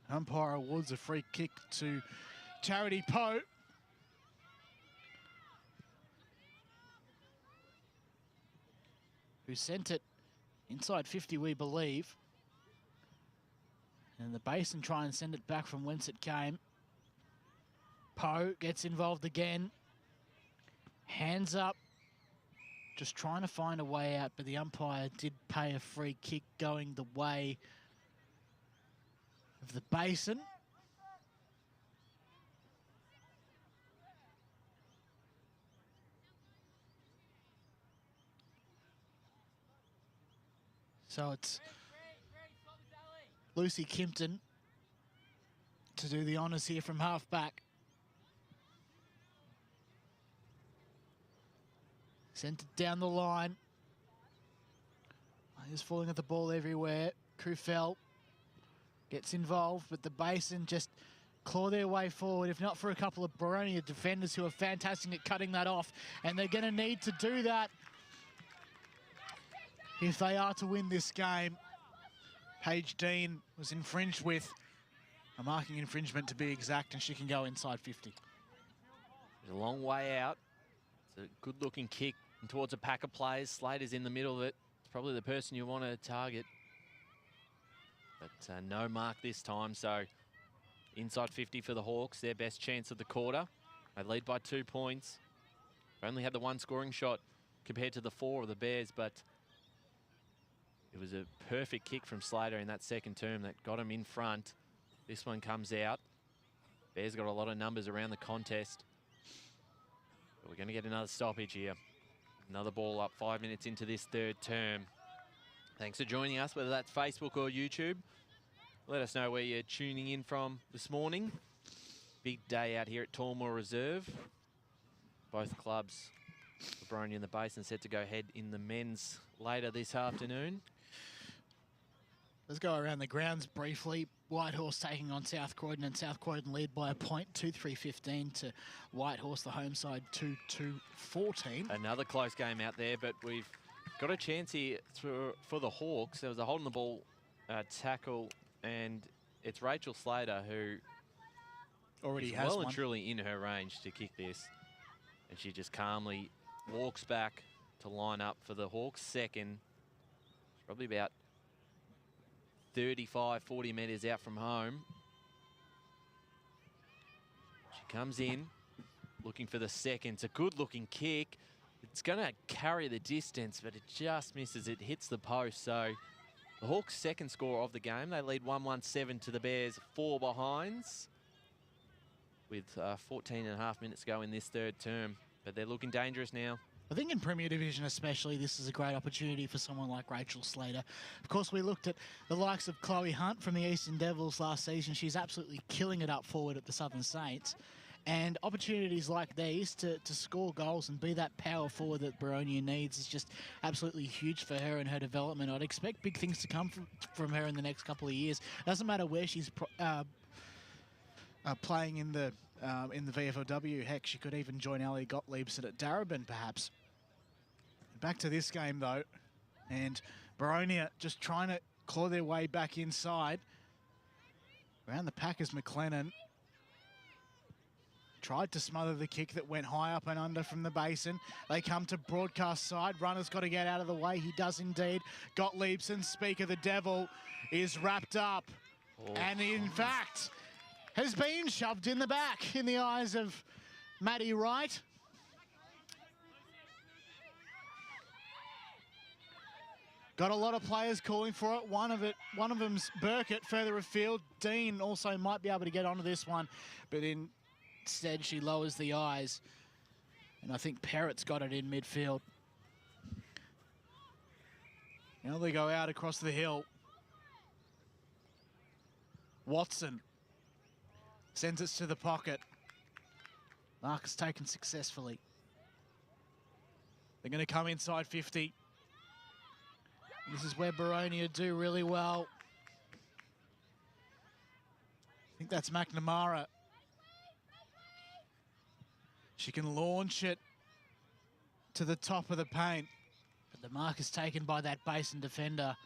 Umpire awards a free kick to Charity Poe. Who sent it inside 50, we believe. And the Basin try and send it back from whence it came. Poe gets involved again. Hands up. Just trying to find a way out, but the umpire did pay a free kick going the way of the Basin. So it's Lucy Kimpton to do the honours here from half back. Sent it down the line. He's falling at the ball everywhere. Kufel gets involved, but the Basin just claw their way forward, if not for a couple of Boronia defenders who are fantastic at cutting that off. And they're going to need to do that if they are to win this game. Paige Dean was infringed with a marking infringement to be exact, and she can go inside 50. There's a long way out. It's a good-looking kick towards a pack of players. Slater's in the middle of it. It's probably the person you want to target. But no mark this time, so inside 50 for the Hawks, their best chance of the quarter. They lead by 2 points. They only had the one scoring shot compared to the 4 of the Bears, but it was a perfect kick from Slater in that second term that got him in front. This one comes out. Bears got a lot of numbers around the contest. But we're going to get another stoppage here. Another ball up 5 minutes into this third term. Thanks for joining us, whether that's Facebook or YouTube. Let us know where you're tuning in from this morning. Big day out here at Tormore Reserve. Both clubs, the Boronia and the Basin, set to go head in the men's later this afternoon. Let's go around the grounds briefly. Whitehorse taking on South Croydon, and South Croydon lead by a point, 2-3-15 to Whitehorse, the home side, 2-2-14. Another close game out there, but we've got a chance here for the Hawks. There was a holding the ball tackle, and it's Rachel Slater who already is has well one. And truly in her range to kick this. And she just calmly walks back to line up for the Hawks' second. She's probably about 35, 40 metres out from home. She comes in, looking for the second. It's a good-looking kick. It's going to carry the distance, but it just misses. It hits the post. So the Hawks' second score of the game. They lead 1-1-7 to the Bears' 4 behinds, with 14 and a half minutes to go in this third term. But they're looking dangerous now. I think in Premier Division especially, this is a great opportunity for someone like Rachel Slater. Of course, we looked at the likes of Chloe Hunt from the Eastern Devils last season. She's absolutely killing it up forward at the Southern Saints. And opportunities like these to score goals and be that power forward that Boronia needs is just absolutely huge for her and her development. I'd expect big things to come from her in the next couple of years. Doesn't matter where she's playing in the VFLW. Heck, she could even join Ali Gottliebson at Darebin, perhaps. Back to this game, though, and Boronia just trying to claw their way back inside. Around the pack is McLennan. Tried to smother the kick that went high up and under from the Basin. They come to broadcast side. Runner's got to get out of the way. He does indeed. Gottliebson, Speaker the Devil, is wrapped up. And in fact, has been shoved in the back in the eyes of Maddie Wright. Got a lot of players calling for it. One of them's Burkett further afield. Dean also might be able to get onto this one, but instead she lowers the eyes. And I think Parrott's got it in midfield. Now they go out across the hill. Watson sends it to the pocket. Mark is taken successfully. They're going to come inside 50. This is where Boronia do really well. I think that's McNamara. She can launch it to the top of the paint. But the mark is taken by that Basin defender.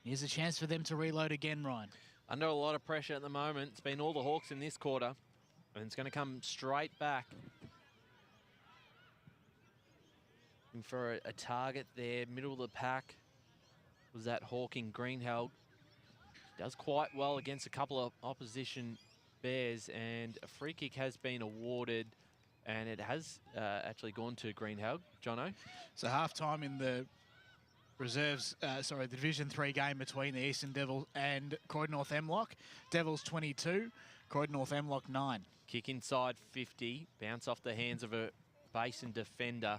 Here's a chance for them to reload again, Ryan. Under a lot of pressure at the moment. It's been all the Hawks in this quarter, and it's going to come straight back. Looking for a target there, middle of the pack was that Hawking Greenheld. Does quite well against a couple of opposition Bears, and a free kick has been awarded, and it has actually gone to Greenheld. Jono? So half-time in the reserves, the Division 3 game between the Eastern Devils and Croydon North Hemlock. Devils 22, Croydon North Hemlock 9. Kick inside 50, bounce off the hands of a Basin defender.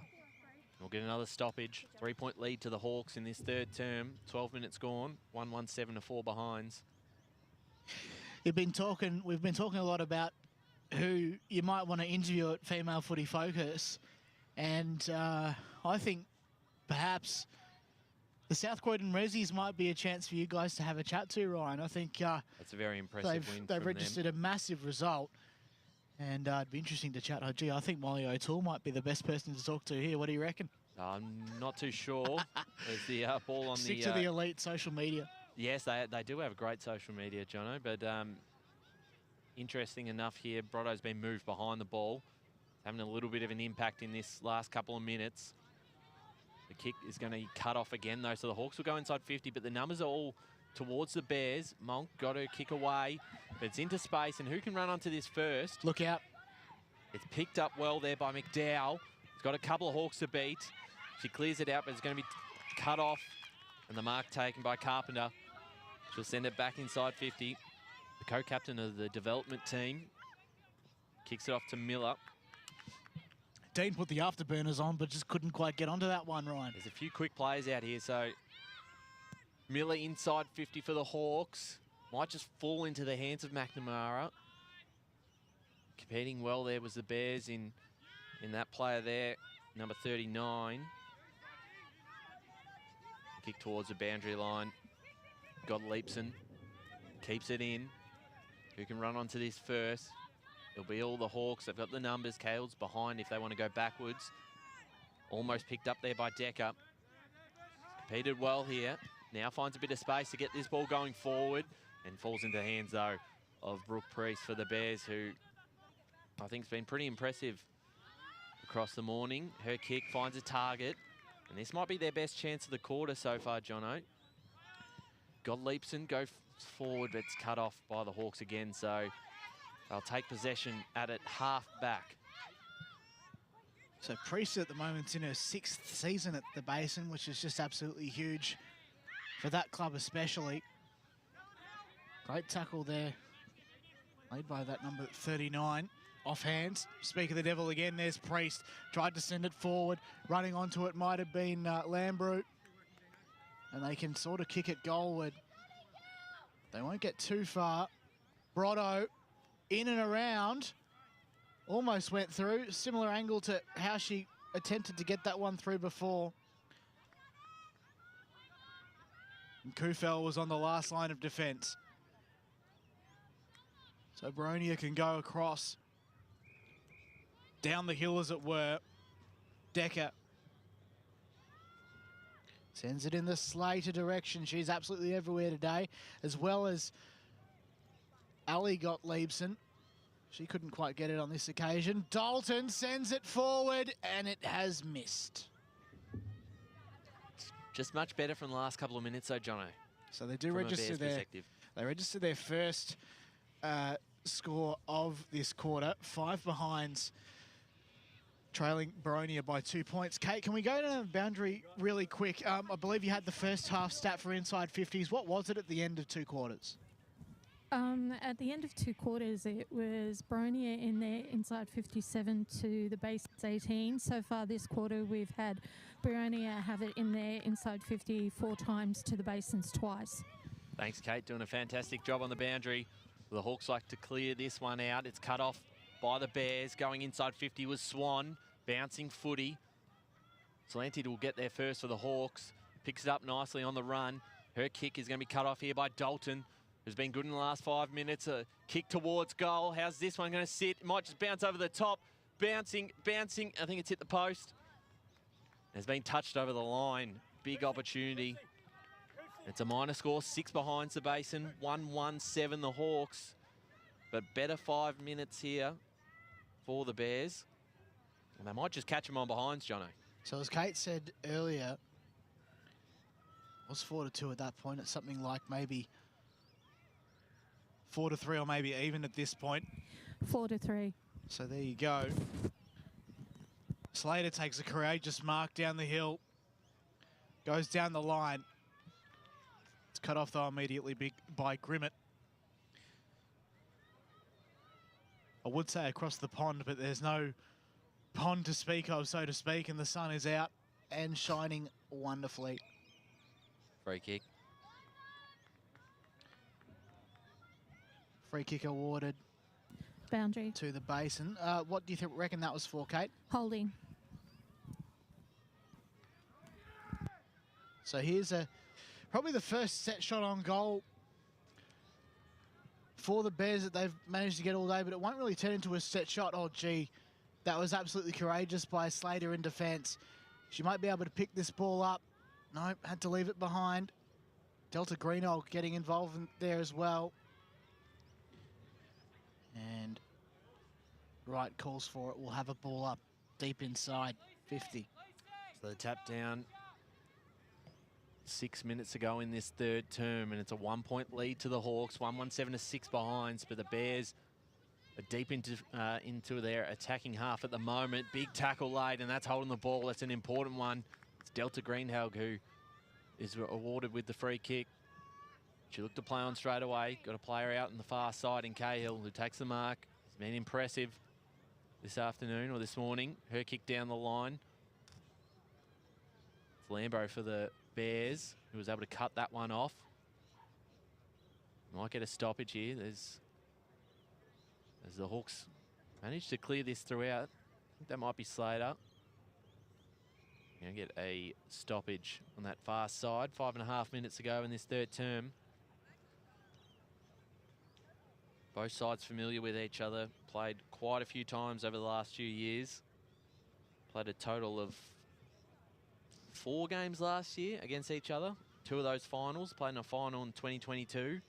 We'll get another stoppage. 3-point lead to the Hawks in this third term. 12 minutes gone. 1-1-7 to 4 behinds. We've been talking a lot about who you might want to interview at Female Footy Focus, and I think perhaps the South Croydon Rezzies might be a chance for you guys to have a chat to, Ryan. I think that's a very impressive win. They've registered a massive result. And it'd be interesting to chat. Oh, gee, I think Molly O'Toole might be the best person to talk to here. What do you reckon? I'm not too sure. There's the ball on Stick to the elite social media. Yes, they do have great social media, Jono, but interesting enough here, Brotto's been moved behind the ball, having a little bit of an impact in this last couple of minutes. The kick is going to cut off again, though, so the Hawks will go inside 50, but the numbers are all towards the Bears. Monk got her kick away, but it's into space, and who can run onto this first? Look out. It's picked up well there by McDowell. He's got a couple of Hawks to beat. She clears it out, but it's going to be cut off, and the mark taken by Carpenter. She'll send it back inside 50. The co-captain of the development team kicks it off to Miller. Dean put the afterburners on, but just couldn't quite get onto that one, Ryan. There's a few quick plays out here, so Miller inside 50 for the Hawks. Might just fall into the hands of McNamara. Competing well there was the Bears in that player there, number 39. Kick towards the boundary line. Gottliebsen keeps it in. Who can run onto this first? It'll be all the Hawks. They've got the numbers. Kale's behind if they want to go backwards. Almost picked up there by Decker. Competed well here. Now finds a bit of space to get this ball going forward and falls into the hands, though, of Brooke Priest for the Bears, who I think has been pretty impressive across the morning. Her kick finds a target, and this might be their best chance of the quarter so far, Jono. Gottliebsen go forward, but it's cut off by the Hawks again, so they'll take possession at it half back. So Priest at the moment's in her 6th season at the Basin, which is just absolutely huge for that club especially. Great tackle there, made by that number 39. Off hands, speak of the devil again, there's Priest. Tried to send it forward, running onto it might have been Lambrou. And they can sort of kick it goalward. They won't get too far. Brotto in and around. Almost went through. Similar angle to how she attempted to get that one through before. And Kufel was on the last line of defence. So Boronia can go across. Down the hill, as it were. Decker sends it in the Slater direction. She's absolutely everywhere today, as well as Ali Gottliebsen. She couldn't quite get it on this occasion. Dalton sends it forward, and it has missed. Just much better from the last couple of minutes, though, Jono. So they do register their first score of this quarter. 5 behinds, trailing Boronia by 2 points. Kate, can we go to the boundary really quick? I believe you had the first half stat for inside 50s. What was it at the end of 2 quarters? At the end of 2 quarters, it was Boronia in their inside 57 to the Basin's 18. So far this quarter, we've had Boronia have it in their inside 50 4 times to the Basin's twice. Thanks, Kate. Doing a fantastic job on the boundary. The Hawks like to clear this one out. It's cut off by the Bears. Going inside 50 was Swan. Bouncing footy. Salanti will get there first for the Hawks. Picks it up nicely on the run. Her kick is going to be cut off here by Dalton, who's been good in the last 5 minutes. A kick towards goal. How's this one going to sit? It might just bounce over the top. Bouncing. I think it's hit the post. It's been touched over the line. Big opportunity. It's a minor score. 6 behind the Basin. 1-1-7 the Hawks. But better 5 minutes here for the Bears. And they might just catch them on behinds, Jono. So as Kate said earlier, it was 4-2 at that point. It's something like maybe 4-3 or maybe even at this point. 4-3. So there you go. Slater takes a courageous mark down the hill. Goes down the line. It's cut off though immediately by Grimmett. I would say across the pond, but there's no pond to speak of, so to speak, and the sun is out and shining wonderfully. Free kick. Free kick awarded. Boundary. To the Basin. What do you reckon that was for, Kate? Holding. So here's probably the first set shot on goal for the Bears that they've managed to get all day, but it won't really turn into a set shot. Oh, gee, that was absolutely courageous by Slater in defence. She might be able to pick this ball up. No, had to leave it behind. Delta Greenhold getting involved in there as well. And right calls for it. We'll have a ball up deep inside 50. So the tap down 6 minutes ago in this third term, and it's a 1-point lead to the Hawks, 117 to 6 behinds, but the Bears are deep into their attacking half at the moment. Big tackle late, and that's holding the ball. That's an important one. It's Delta Greenhelg who is awarded with the free kick. She looked to play on straight away. Got a player out on the far side in Cahill who takes the mark. He's been impressive this afternoon or this morning. Her kick down the line. It's Lambo for the Bears, who was able to cut that one off. Might get a stoppage here. As the Hawks managed to clear this throughout. I think that might be Slater. Going to get a stoppage on that far side. 5.5 minutes ago in this third term. Both sides familiar with each other. Played quite a few times over the last few years. Played a total of 4 games last year against each other. 2 of those finals. Played in a final in 2022,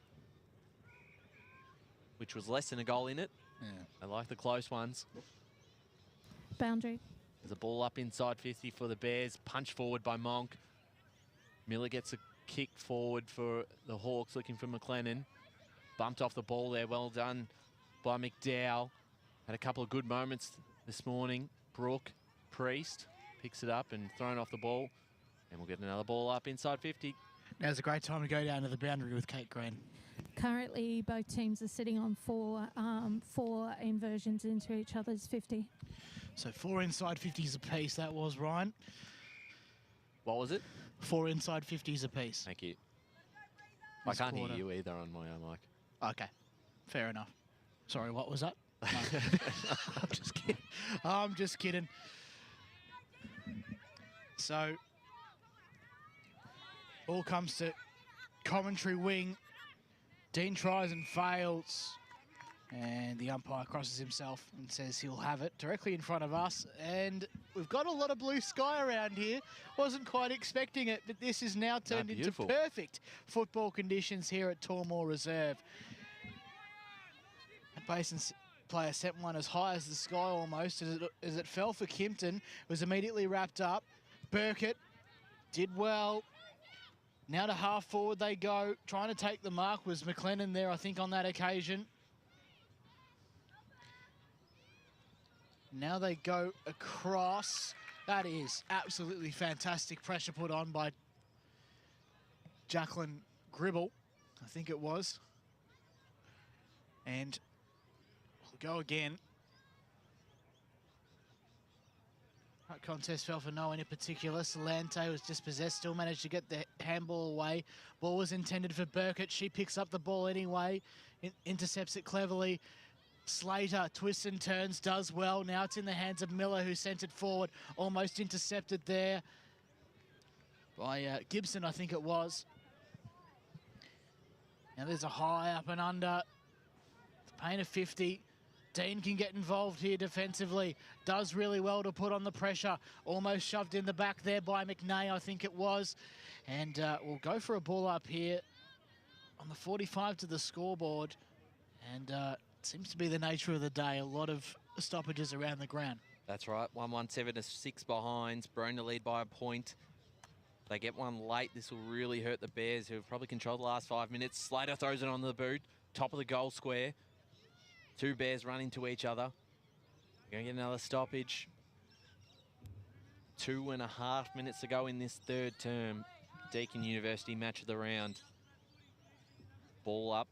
which was less than a goal in it. Yeah. I like the close ones. Boundary. There's a ball up inside 50 for the Bears. Punch forward by Monk. Miller gets a kick forward for the Hawks, looking for McLennan. Bumped off the ball there. Well done by McDowell. Had a couple of good moments this morning. Brooke, Priest picks it up and thrown off the ball. And we'll get another ball up inside 50. Now's a great time to go down to the boundary with Kate Green. Currently, both teams are sitting on four inversions into each other's 50. So 4 inside 50s apiece, that was, Ryan. What was it? 4 inside 50s apiece. Thank you. This I can't quarter. hear you either on my own mic. Okay, fair enough. Sorry, what was that? No. I'm just kidding. I'm just kidding. So, all comes to commentary wing. Dean tries and fails. And the umpire crosses himself and says he'll have it directly in front of us. And we've got a lot of blue sky around here. Wasn't quite expecting it, but this is now turned into perfect football conditions here at Tormore Reserve. A Basin player sent one as high as the sky almost as it fell for Kimpton. It was immediately wrapped up. Burkett did well. Now to half forward they go. Trying to take the mark was McLennan there, I think, on that occasion. Now they go across. That is absolutely fantastic pressure put on by Jacqueline Gribble, I think it was. And we'll go again. That contest fell for no one in particular. Solante was dispossessed, still managed to get the handball away. Ball was intended for Burkett. She picks up the ball anyway, intercepts it cleverly. Slater twists and turns, does well. Now it's in the hands of Miller, who sent it forward. Almost intercepted there by Gibson, I think it was. Now there's a high up and under. The pain of 50. Dean can get involved here defensively. Does really well to put on the pressure. Almost shoved in the back there by McNay, I think it was. And we'll go for a ball up here on the 45 to the scoreboard. And seems to be the nature of the day. A lot of stoppages around the ground. That's right. 117 to 6 behinds. Boronia lead by a point. If they get one late, this will really hurt the Bears, who have probably controlled the last 5 minutes. Slater throws it on the boot. Top of the goal square. 2 Bears run into each other. We're going to get another stoppage. 2.5 minutes to go in this third term. Deakin University match of the round. Ball up.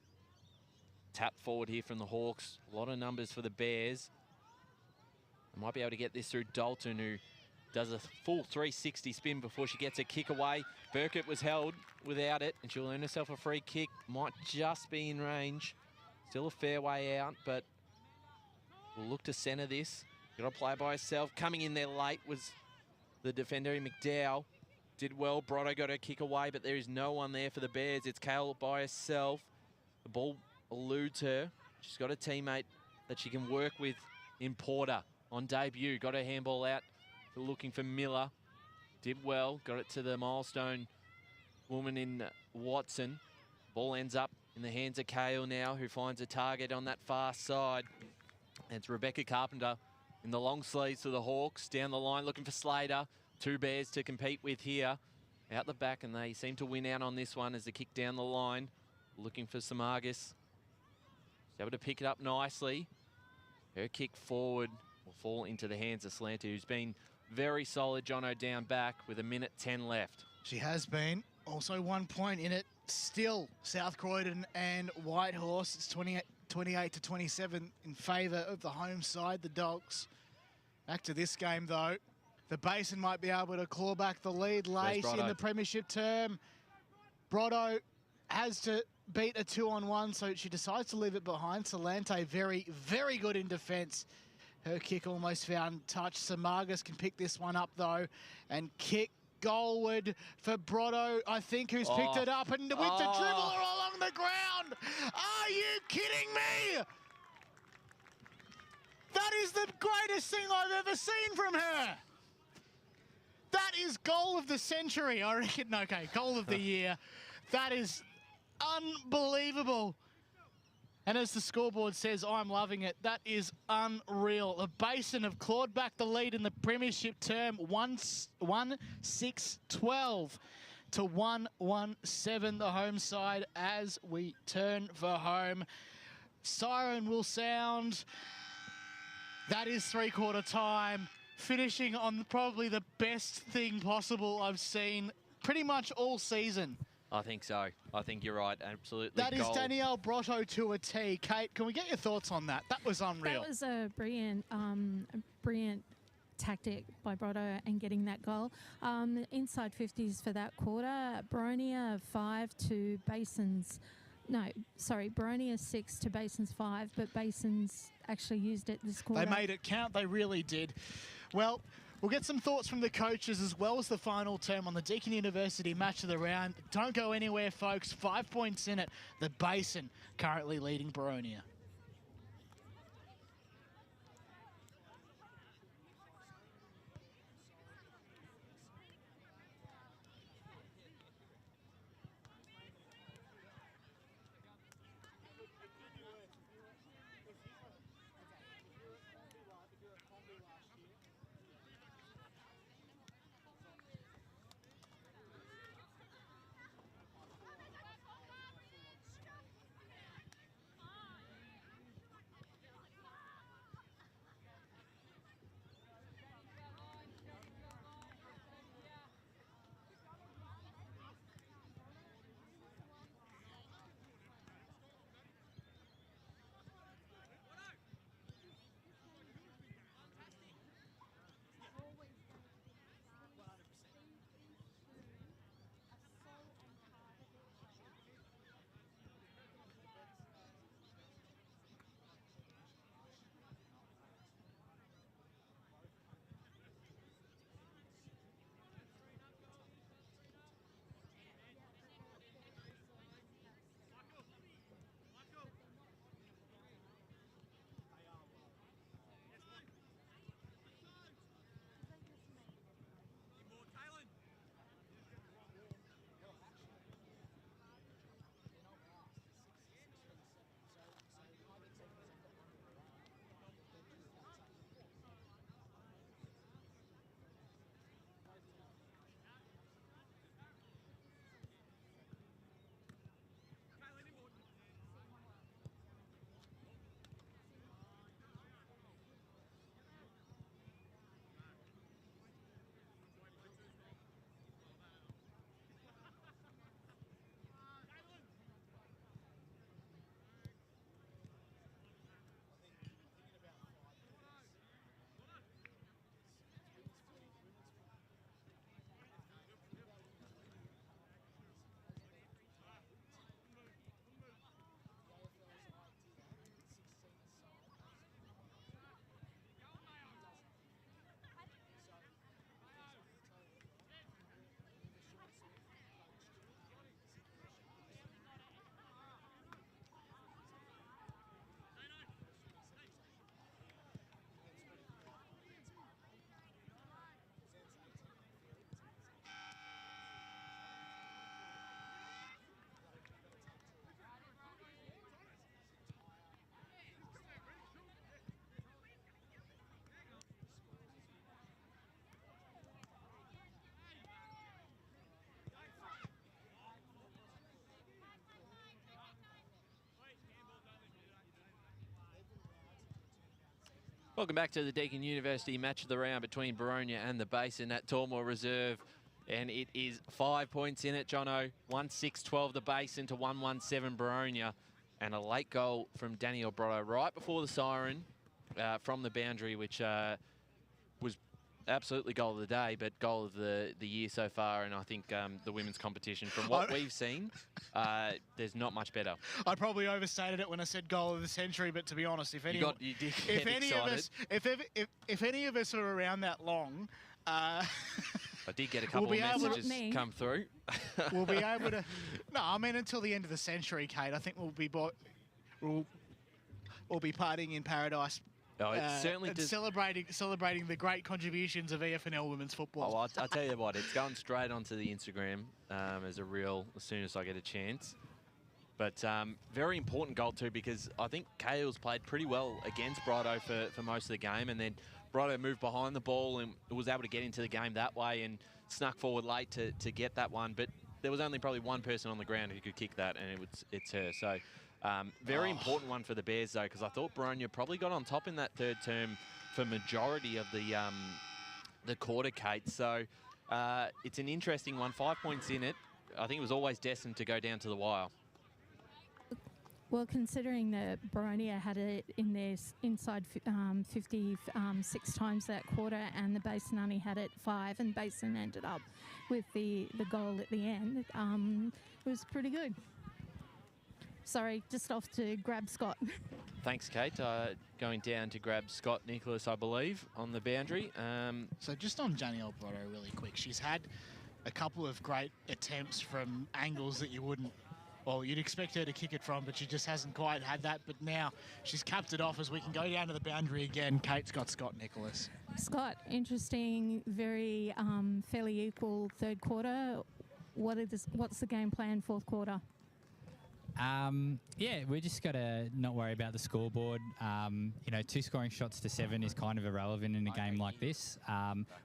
Tap forward here from the Hawks. A lot of numbers for the Bears. They might be able to get this through Dalton, who does a full 360 spin before she gets a kick away. Burkett was held without it, and she'll earn herself a free kick. Might just be in range. Still a fair way out, but we'll look to centre this. Got to play by herself. Coming in there late was the defender, McDowell. Did well. Brotto got her kick away, but there is no one there for the Bears. It's Kale by herself. The ball eludes her. She's got a teammate that she can work with in Porter on debut. Got her handball out. Looking for Miller. did well, got it to the milestone woman in Watson. Ball ends up in the hands of Kale now, who finds a target on that far side. And it's Rebecca Carpenter in the long sleeves for the Hawks. Down the line looking for Slater. 2 Bears to compete with here. Out the back, and they seem to win out on this one as the kick down the line. Looking for Samagas. She's able to pick it up nicely. Her kick forward will fall into the hands of Slanter, who's been very solid, Jono, down back with 1:10 left. She has been. Also 1 point in it. Still South Croydon and Whitehorse. It's 28 to 27 in favour of the home side, the Dogs. Back to this game though. The Basin might be able to claw back the lead late in the premiership term. Brotto has to beat a 2-on-1, so she decides to leave it behind. Salante very, very good in defence. Her kick almost found touch. Samagas can pick this one up though and kick goalward for Brotto, I think, who's picked it up and with the dribbler along the ground. Are you kidding me? That is the greatest thing I've ever seen from her. That is goal of the century, I reckon. Okay, goal of the year. That is unbelievable. And as the scoreboard says, I'm loving it. That is unreal. The Basin have clawed back the lead in the premiership term, 1-6-12 to 1-1-7, the home side, as we turn for home. Siren will sound. That is three-quarter time, finishing on probably the best thing possible I've seen pretty much all season. I think so. I think you're right. Absolutely. That is Danielle Brotto to a T. Kate, can we get your thoughts on that? That was unreal. That was a brilliant tactic by Brotto and getting that goal. Inside 50s for that quarter. Boronia 5 to Basin's. No, sorry, Boronia 6 to Basin's 5, but Basin's actually used it this quarter. They made it count. They really did. Well, we'll get some thoughts from the coaches as well as the final term on the Deakin University match of the round. Don't go anywhere, folks. 5 points in it. The Basin currently leading Boronia. Welcome back to the Deakin University match of the round between Boronia and the Basin at Tormore Reserve. And it is 5 points in it, Jono. 1-6-12 the Basin to 1-1-7 Boronia. And a late goal from Daniel Brotto right before the siren from the boundary, which was absolutely goal of the day, but goal of the year so far. And I think the women's competition, from what we've seen, there's not much better. I probably overstated it when I said goal of the century, but to be honest, if any of us are around that long, I did get a couple of messages come through. We'll be able to. No, I mean until the end of the century, Kate. I think we'll be partying in paradise. Oh, it certainly does. Celebrating the great contributions of EFNL women's football. Oh, I'll tell you what, it's going straight onto the Instagram as a reel as soon as I get a chance. But very important goal too, because I think Cale's played pretty well against Brotto for most of the game, and then Brotto moved behind the ball and was able to get into the game that way and snuck forward late to get that one. But there was only probably one person on the ground who could kick that, and it's her. So very important one for the Bears, though, because I thought Boronia probably got on top in that third term for majority of the quarter, Kate. So it's an interesting one. 5 points in it. I think it was always destined to go down to the wire. Well, considering that Boronia had it in their inside 56 times that quarter, and the Basin only had it 5, and Basin ended up with the goal at the end, it was pretty good. Sorry, just off to grab Scott. Thanks, Kate. Going down to grab Scott Nicholas, I believe, on the boundary. So just on Danielle Brotto really quick, she's had a couple of great attempts from angles that you'd expect her to kick it from, but she just hasn't quite had that. But now she's capped it off as we can go down to the boundary again. Kate's got Scott Nicholas. Scott, interesting, very fairly equal third quarter. What's the game plan fourth quarter? Yeah, we just got to not worry about the scoreboard. 2 scoring shots to 7 is kind of irrelevant in a game like this.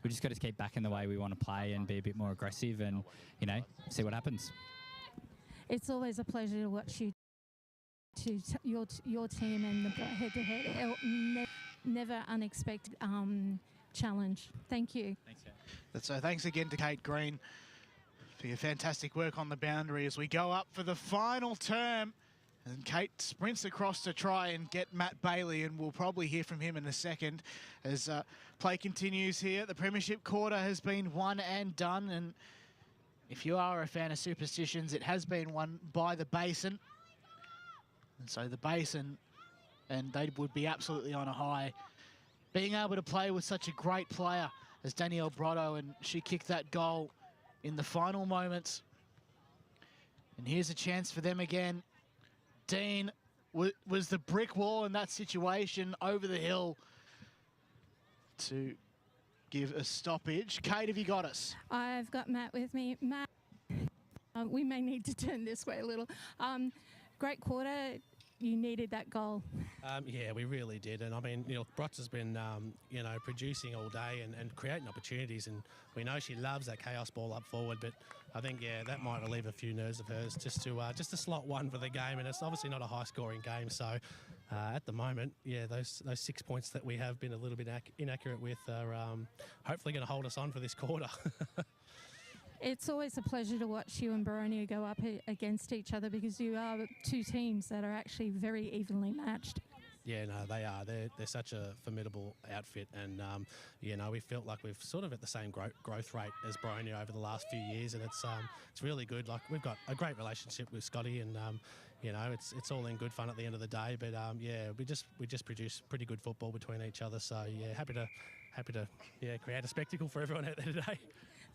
We just got to keep backing the way we want to play and be a bit more aggressive and, see what happens. It's always a pleasure to watch you, your team and the head-to-head. Never unexpected challenge. Thank you. Thanks, Kate. So thanks again to Kate Green for your fantastic work on the boundary as we go up for the final term. And Kate sprints across to try and get Matt Bailey, and we'll probably hear from him in a second as play continues here. The Premiership quarter has been won and done, and if you are a fan of superstitions, it has been won by the Basin. And so the Basin, and they would be absolutely on a high, being able to play with such a great player as Danielle Brotto, and she kicked that goal in the final moments. And here's a chance for them again. Dean was the brick wall in that situation over the hill to give a stoppage. Kate, have you got us? I've got Matt with me. Matt, we may need to turn this way a little. Great quarter. You needed that goal. Yeah, we really did. And I mean, Brotz has been, producing all day and creating opportunities. And we know she loves that chaos ball up forward. But I think, yeah, that might relieve a few nerves of hers just to slot one for the game. And it's obviously not a high-scoring game. So at the moment, yeah, those 6 points that we have been a little bit inaccurate with are hopefully going to hold us on for this quarter. It's always a pleasure to watch you and Boronia go up against each other, because you are two teams that are actually very evenly matched. Yeah, no, they are. They're such a formidable outfit, and we felt like we've sort of at the same growth rate as Boronia over the last few years, and it's really good. Like, we've got a great relationship with Scotty, and it's all in good fun at the end of the day. But we just produce pretty good football between each other. So yeah, happy to create a spectacle for everyone out there today.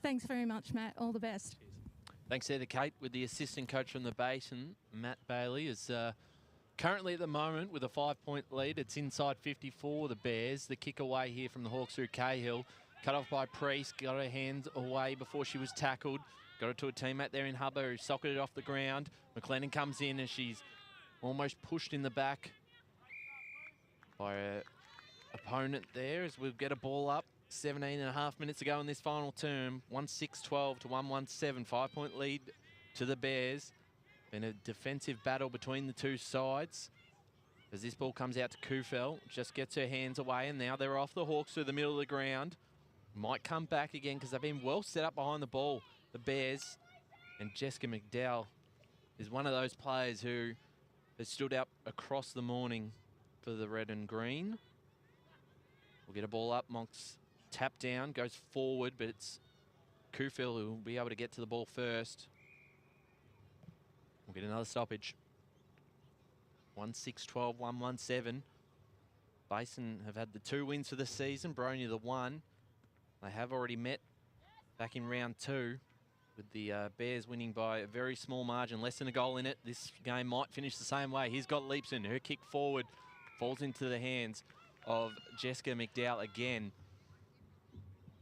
Thanks very much, Matt. All the best. Thanks there to Kate with the assistant coach from the Basin. Matt Bailey is currently at the moment with a 5-point lead. It's inside 54, the Bears. The kick away here from the Hawks through Cahill. Cut off by Priest. Got her hands away before she was tackled. Got it to a teammate there in Hubber who socketed it off the ground. McLennan comes in and she's almost pushed in the back by her opponent there as we'll get a ball up. 17.5 minutes to go in this final term. 1-6-12 to 1-1-7. 5-point lead to the Bears. Been a defensive battle between the two sides. As this ball comes out to Kufel, just gets her hands away, and now they're off the Hawks through the middle of the ground. Might come back again because they've been well set up behind the ball, the Bears. And Jessica McDowell is one of those players who has stood out across the morning for the red and green. We'll get a ball up. Monk's tap down, goes forward, but it's Kufel who will be able to get to the ball first. We'll get another stoppage. 1-6-12, 1-1-7. Basin have had the 2 wins for the season, Boronia the 1. They have already met back in round 2 with the Bears winning by a very small margin, less than a goal in it. This game might finish the same way. He's got Leapson. Her kick forward falls into the hands of Jessica McDowell again.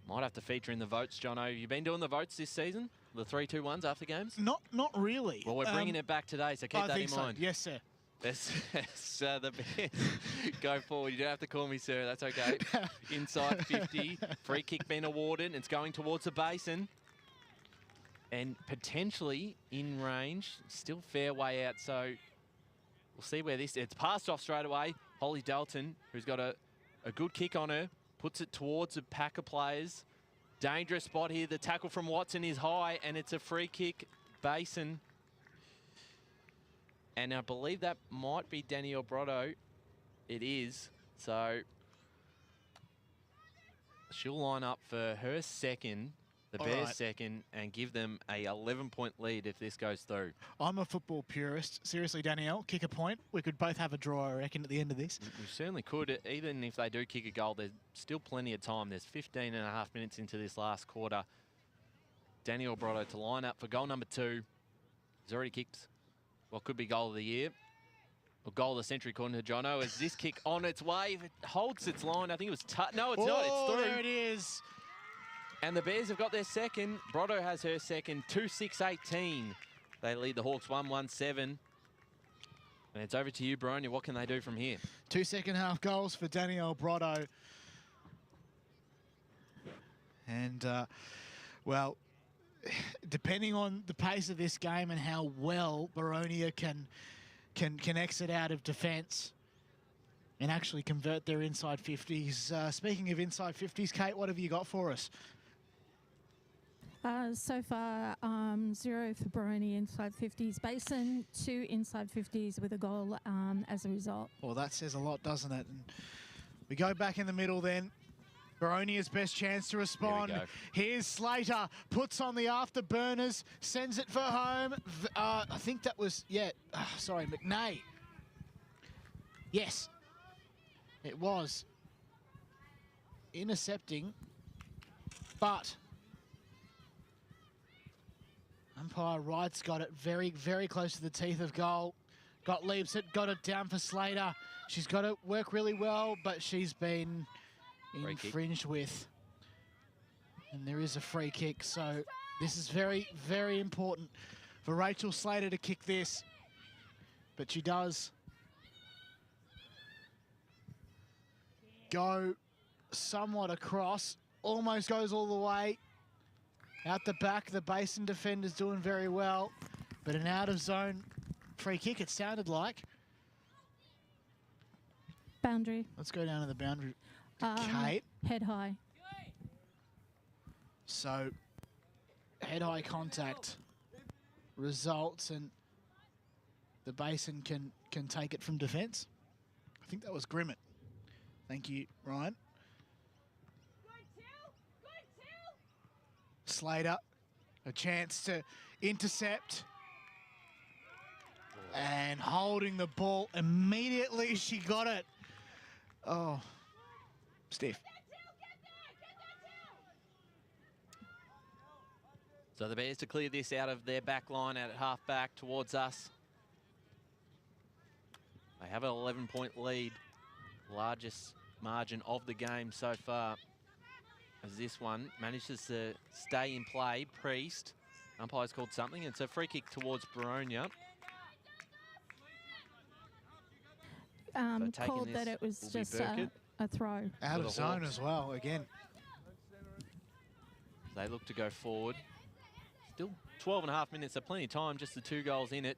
Might have to feature in the votes, Jono. Have you been doing the votes this season? The 3-2-1s after games? Not really. Well, we're bringing it back today, so keep that in mind. Yes, sir. That's the Bears go forward. You don't have to call me sir, that's okay. Inside 50, free kick being awarded, and it's going towards the Basin. And potentially in range, still fair way out, so we'll see where this, it's passed off straight away. Holly Dalton, who's got a good kick on her, puts it towards a pack of players. Dangerous spot here, the tackle from Watson is high, and it's a free kick, Basin. And I believe that might be Danielle Brotto. It is. So she'll line up for her second, the Bears' second, and give them a 11-point lead if this goes through. I'm a football purist. Seriously, Danielle, kick a point. We could both have a draw, I reckon, at the end of this. We certainly could. Even if they do kick a goal, there's still plenty of time. There's 15 and a half minutes into this last quarter. Danielle Brotto to line up for goal number 2. He's already kicked what could be goal of the year, or goal of the century, according to Jono. Is this kick on its way? If it holds its line, I think it was no, it's not. It's through. There it is. And the Bears have got their second. Brotto has her second, 2-6-18. They lead the Hawks 1-1-7. And it's over to you, Boronia. What can they do from here? 2 second-half goals for Danielle Brotto. And, well, depending on the pace of this game and how well Boronia can exit out of defence and actually convert their inside 50s. Speaking of inside 50s, Kate, what have you got for us? So far, 0 for Boronia inside 50s. Basin, 2 inside 50s with a goal as a result. Well, that says a lot, doesn't it? And we go back in the middle then. Baronia's best chance to respond. Here's Slater, puts on the afterburners, sends it for home. I think that was, sorry, McNay. Yes, it was. Intercepting, but umpire Wright's got it very, very close to the teeth of goal. Got leaps it, got it down for Slater. She's got to work really well, but she's been infringed with. And there is a free kick, so this is very, very important for Rachel Slater to kick this. But she does go somewhat across, almost goes all the way. Out the back, the Basin defender's doing very well, but an out-of-zone free kick, it sounded like. Boundary. Let's go down to the boundary. Kate. Head high. So, head-high contact results, and the Basin can take it from defence. I think that was Grimmett. Thank you, Ryan. Slater, a chance to intercept. And holding the ball immediately, she got it. Oh, stiff. So the Bears to clear this out of their back line, out at half back towards us. They have an 11-point lead, largest margin of the game so far. As this one manages to stay in play, Priest. Umpire's called something. It's a free kick towards Boronia. Called that it was just a throw. Out of zone as well, again. They look to go forward. Still 12 and a half minutes, so plenty of time, just the 2 goals in it.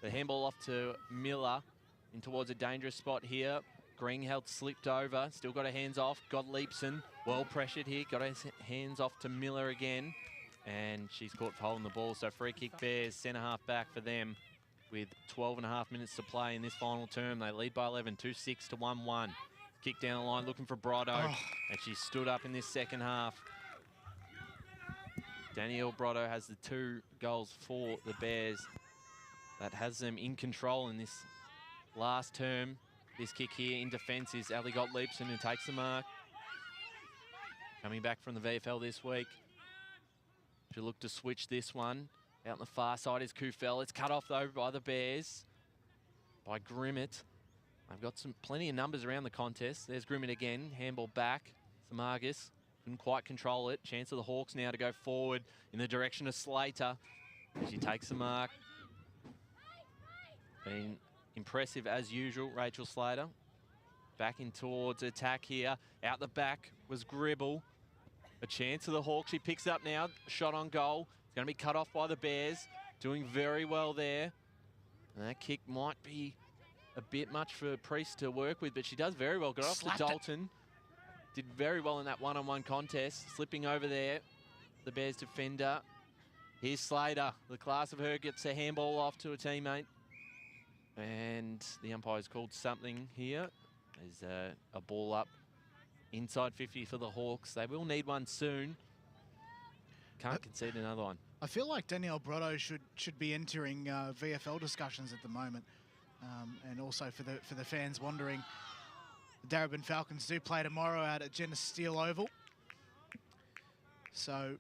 The handball off to Miller in towards a dangerous spot here. Greenheld slipped over, still got her hands off. Got Leapson, well pressured here. Got her hands off to Miller again. And she's caught for holding the ball. So free kick Bears, centre half back for them with 12.5 minutes to play in this final term. They lead by 11, 2-6 to 1-1. Kick down the line, looking for Brotto. And she stood up in this second half. Danielle Brotto has the 2 goals for the Bears. That has them in control in this last term. This kick here in defence is Ali Gottliebsen, who takes the mark. Coming back from the VFL this week. She'll look to switch this one. Out on the far side is Kufel. It's cut off though by the Bears, by Grimmett. They've got plenty of numbers around the contest. There's Grimmett again, handball back. Samagas couldn't quite control it. Chance of the Hawks now to go forward in the direction of Slater. She takes the mark. Been impressive as usual, Rachel Slater. Back in towards attack here. Out the back was Gribble. A chance of the Hawks. She picks it up now. Shot on goal. It's going to be cut off by the Bears. Doing very well there. And that kick might be a bit much for Priest to work with, but she does very well. Got off to Dalton. Did very well in that one-on-one contest. Slipping over there. The Bears defender. Here's Slater. The class of her gets a handball off to a teammate. And the umpire's called something here. There's a ball up inside 50 for the Hawks. They will need one soon. Can't concede another one. I feel like Danielle Brotto should be entering VFL discussions at the moment. And also for the fans wondering, the Darebin Falcons do play tomorrow out at Genesis Steel Oval. So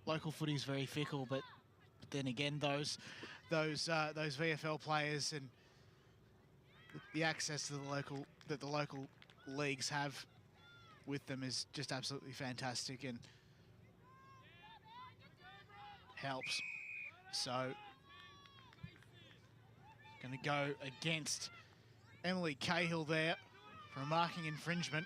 local footy is very fickle, but then again, those VFL players and the access to the local leagues have with them is just absolutely fantastic and helps. So going to go against Emily Cahill there for a marking infringement.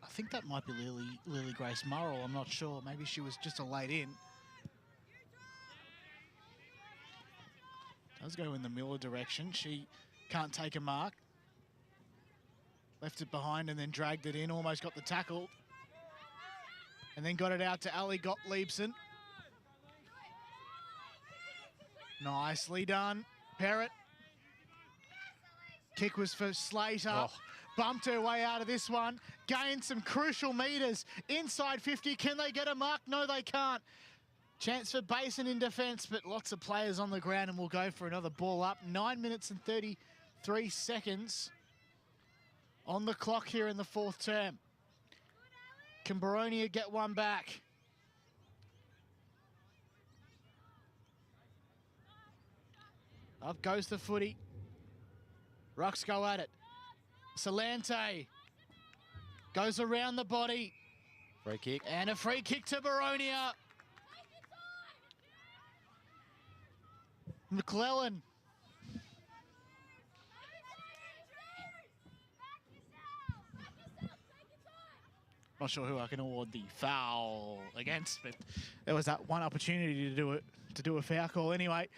I think that might be Lily Grace Murrell. I'm not sure. Maybe she was just a late in. Does go in the Miller direction. She can't take a mark. Left it behind and then dragged it in. Almost got the tackle. And then got it out to Ali Gottliebsen. Nicely done. Parrott. Kick was for Slater. Oh. Bumped her way out of this one. Gained some crucial metres. Inside 50. Can they get a mark? No, they can't. Chance for Basin in defence, but lots of players on the ground, and we'll go for another ball up. 9 minutes and 33 seconds on the clock here in the fourth term. Can Boronia get one back? Up goes the footy. Rucks go at it. Salante goes around the body. Free kick. And a free kick to Boronia. McClellan. Not sure who I can award the foul against, but there was that one opportunity to do a foul call anyway.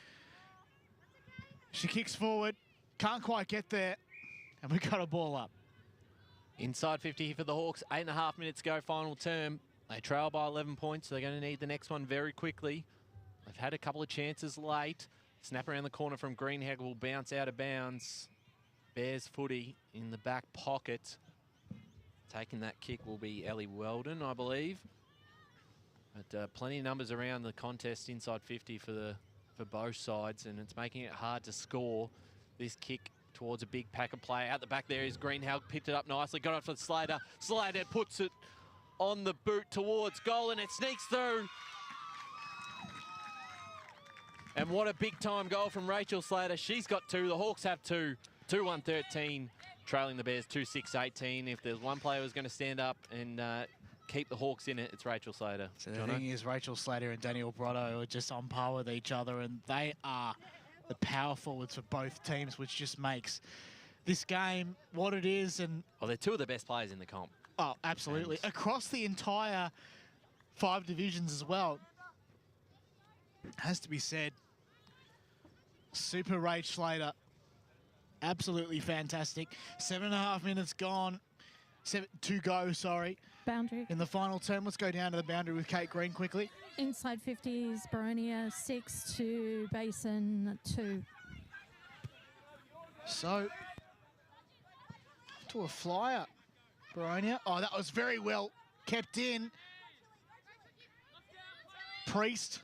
She kicks forward, can't quite get there, and we got a ball up. Inside 50 here for the Hawks. 8.5 minutes to go, final term. They trail by 11 points, so they're going to need the next one very quickly. They've had a couple of chances late. Snap around the corner from Greenhag will bounce out of bounds. Bears footy in the back pocket. Taking that kick will be Ellie Weldon, I believe. But plenty of numbers around the contest inside 50 for both sides, and it's making it hard to score. This kick towards a big pack of play. Out the back there is Greenhag, picked it up nicely, got it for Slater. Slater puts it on the boot towards goal, and it sneaks through. And what a big time goal from Rachel Slater. She's got 2, the Hawks have 2. 2-1-13, trailing the Bears 2-6-18. If there's one player who's going to stand up and keep the Hawks in it, it's Rachel Slater. So the thing is, Rachel Slater and Danielle Brotto are just on par with each other, and they are the power forwards for both teams, which just makes this game what it is. And well, they're 2 of the best players in the comp. Oh, absolutely. And across the entire 5 divisions as well. Has to be said, Super Rage Slater, absolutely fantastic. 7.5 minutes gone, to go, sorry. Boundary. In the final term, let's go down to the boundary with Kate Green quickly. Inside 50s, Boronia 6 to Basin 2. So, to a flyer, Boronia. Oh, that was very well kept in. Priest.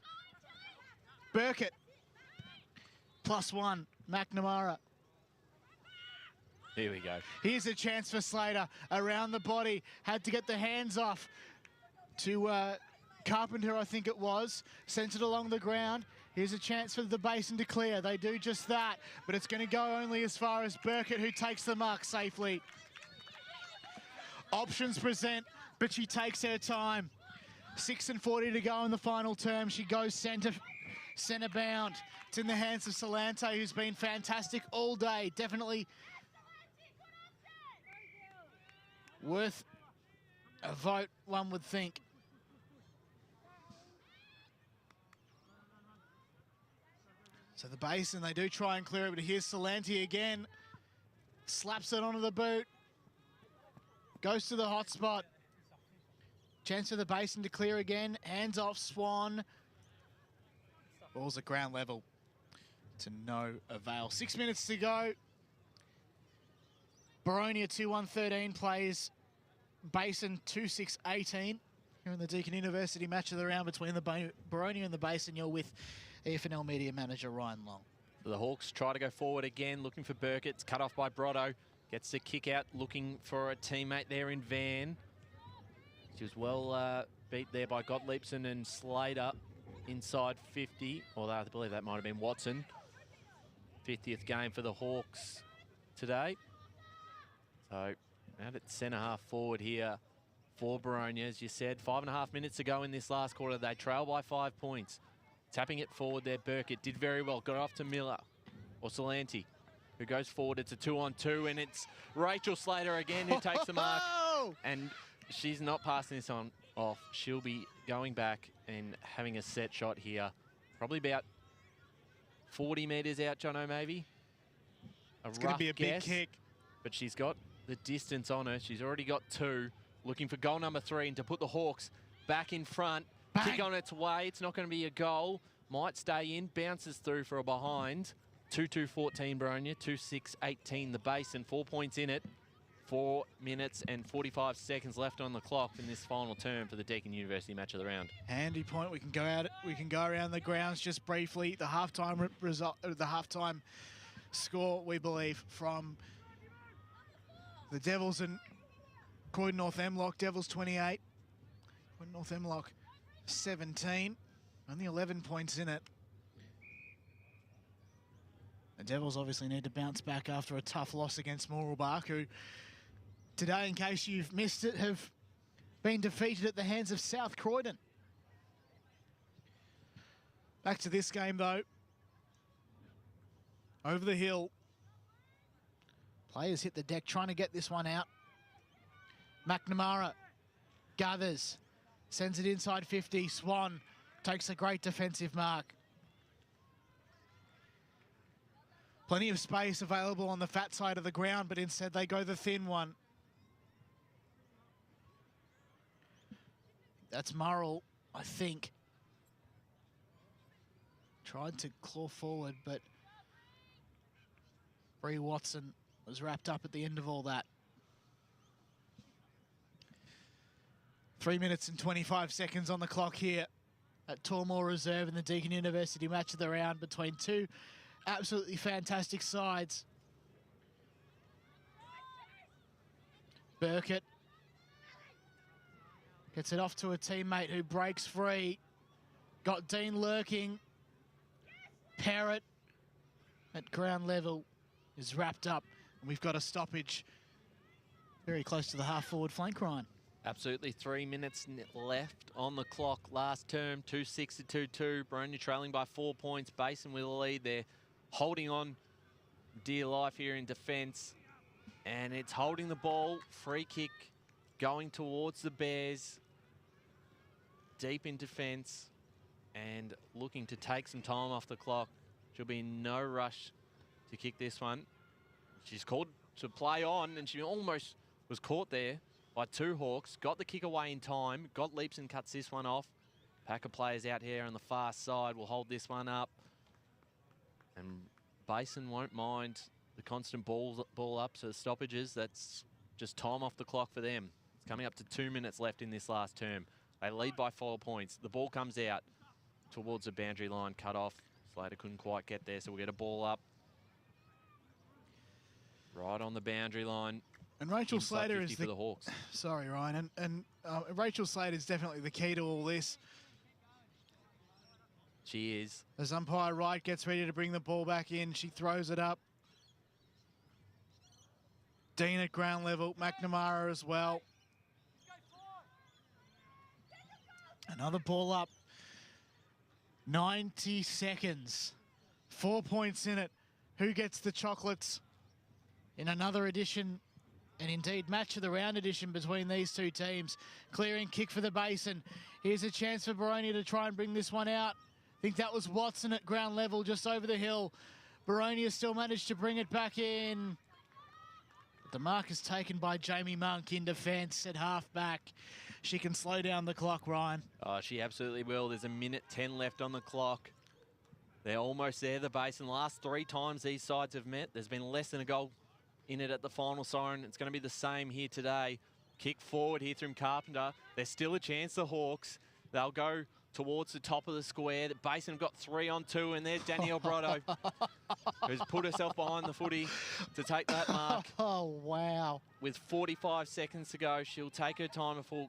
Burkett. +1. McNamara. Here we go. Here's a chance for Slater. Around the body. Had to get the hands off to Carpenter, I think it was. Sent it along the ground. Here's a chance for the Basin to clear. They do just that, but it's going to go only as far as Burkett, who takes the mark safely. Options present, but she takes her time. 6:40 to go in the final term. She goes centre bound. It's in the hands of Solante, who's been fantastic all day. Definitely worth a vote, one would think. So the Basin, they do try and clear it, but here's Solante again. Slaps it onto the boot. Goes to the hot spot. Chance for the Basin to clear again. Hands off Swan. Ball's at ground level. To no avail. 6 minutes to go. Boronia 2-1-13 plays Basin 2-6-18. Here in the Deakin University match of the round between the Boronia and the Basin. You're with EFNL Media Manager Ryan Long. The Hawks try to go forward again, looking for Burkett. It's cut off by Brotto. Gets the kick out, looking for a teammate there in Van. She was well beat there by Gottliebsen and Slater inside 50. Although I believe that might have been Watson. 50th game for the Hawks today. So out at centre half forward here for Boronia, as you said. 5.5 minutes to go in this last quarter. They trail by 5 points. Tapping it forward there, Burkett did very well. Got it off to Miller, or Solante, who goes forward. It's a 2-on-2, and it's Rachel Slater again who takes the mark. And she's not passing this off. She'll be going back and having a set shot here. Probably about 40 metres out, Jono, maybe. It's going to be a big kick. But she's got the distance on her. She's already got 2. Looking for goal number 3 and to put the Hawks back in front. Bang. Kick on its way. It's not going to be a goal. Might stay in. Bounces through for a behind. 2-2-14 Boronia. 2-6-18 the Basin. 4 points in it. 4 minutes and 45 seconds left on the clock in this final term for the Deakin University match of the round. Handy point. We can go out. We can go around the grounds just briefly. The halftime result. The halftime score, we believe, from the Devils and Croydon North Emlock. Devils 28. Croydon North Emlock 17. Only 11 points in it. The Devils obviously need to bounce back after a tough loss against Mooralbark, who today, in case you've missed it, have been defeated at the hands of South Croydon. Back to this game, though. Over the hill. Players hit the deck trying to get this one out. McNamara gathers. Sends it inside 50. Swan takes a great defensive mark. Plenty of space available on the fat side of the ground, but instead they go the thin one. That's Murrell, I think. Tried to claw forward, but Bree Watson was wrapped up at the end of all that. 3 minutes and 25 seconds on the clock here at Tormore Reserve in the Deakin University match of the round between two absolutely fantastic sides. Burkett gets it off to a teammate who breaks free. Got Dean lurking. Parrott at ground level is wrapped up. And we've got a stoppage very close to the half-forward flank, Ryan. Absolutely, 3 minutes left on the clock. Last term, 2-6 to 2-2. Boronia trailing by 4 points. Basin with a lead. They're holding on dear life here in defence. And it's holding the ball. Free kick going towards the Bears. Deep in defence. and looking to take some time off the clock. She'll be in no rush to kick this one. She's called to play on, and she almost was caught there by two Hawks. Got the kick away in time, got leaps and cuts this one off. Pack of players out here on the far side will hold this one up. And Basin won't mind the constant ball ups or stoppages. That's just time off the clock for them. It's coming up to 2 minutes left in this last term. They lead by 4 points. The ball comes out towards the boundary line, cut off. Slater couldn't quite get there, so we'll get a ball up. Right on the boundary line. And Rachel Slater is for the Hawks. Sorry, Ryan. And Rachel Slater is definitely the key to all this. She is. As umpire Wright gets ready to bring the ball back in, she throws it up. Dean at ground level, McNamara as well. Another ball up. 90 seconds. 4 points in it. Who gets the chocolates? In another edition, and indeed match of the round edition between these two teams. Clearing kick for the Basin. Here's a chance for Boronia to try and bring this one out. I think that was Watson at ground level just over the hill. Boronia still managed to bring it back in. But the mark is taken by Jamie Monk in defence at half-back. She can slow down the clock, Ryan. Oh, she absolutely will. There's 1:10 left on the clock. They're almost there, the Basin. Last 3 times these sides have met, there's been less than a goal in it at the final siren. It's going to be the same here today. Kick forward here from Carpenter. There's still a chance, the Hawks. They'll go towards the top of the square. The Basin have got 3 on 2, and there's Danielle Brotto, who's put herself behind the footy to take that mark. Oh, wow. With 45 seconds to go, she'll take her time before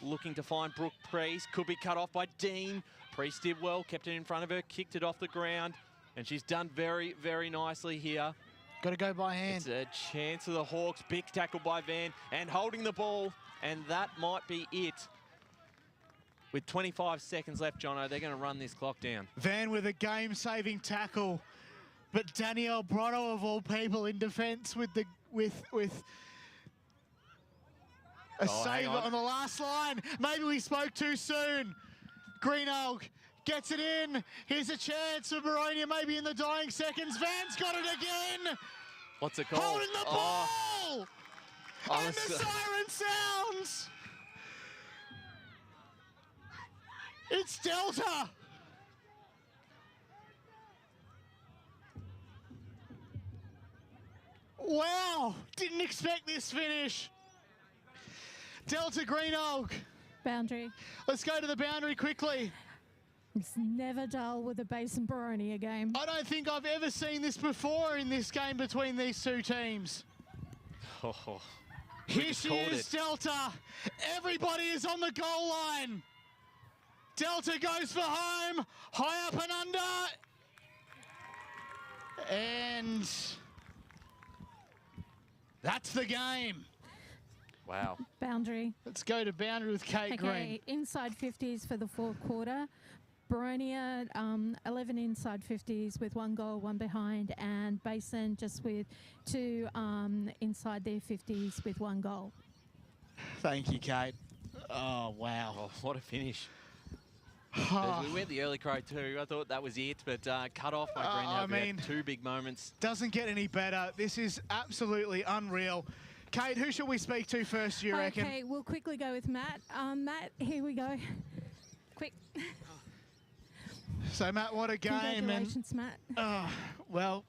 looking to find Brooke Priest. Could be cut off by Dean. Priest did well, kept it in front of her, kicked it off the ground, and she's done very, very nicely here. Got to go by hand. It's a chance of the Hawks. Big tackle by Van, and holding the ball, and that might be it. With 25 seconds left, Jono, they're going to run this clock down. Van with a game-saving tackle, but Danielle Brotto of all people in defence with a save on the last line. Maybe we spoke too soon. Greenalg gets it in. Here's a chance for Boronia, maybe in the dying seconds. Van's got it again. What's it called? Holding the ball! And the siren sounds! It's Delta! Wow! Didn't expect this finish. Delta Greenalg. Boundary. Let's go to the boundary quickly. It's never dull with a Basin Boronia game. I don't think I've ever seen this before in this game between these two teams. Oh, here she is, Delta. Everybody is on the goal line. Delta goes for home. High up and under. And that's the game. Wow. Boundary. Let's go to boundary with Kate Green. Inside 50s for the fourth quarter. Boronia, 11 inside 50s with 1 goal, 1 behind, and Basin just with 2 inside their 50s with 1 goal. Thank you, Kate. Oh, wow. Oh, what a finish. We went the early crow too. I thought that was it, but cut off by Green. I mean, 2 big moments. Doesn't get any better. This is absolutely unreal. Kate, who should we speak to first, you reckon? Okay, we'll quickly go with Matt. Matt, here we go. Quick. So, Matt, what a game. Congratulations, Matt. Well,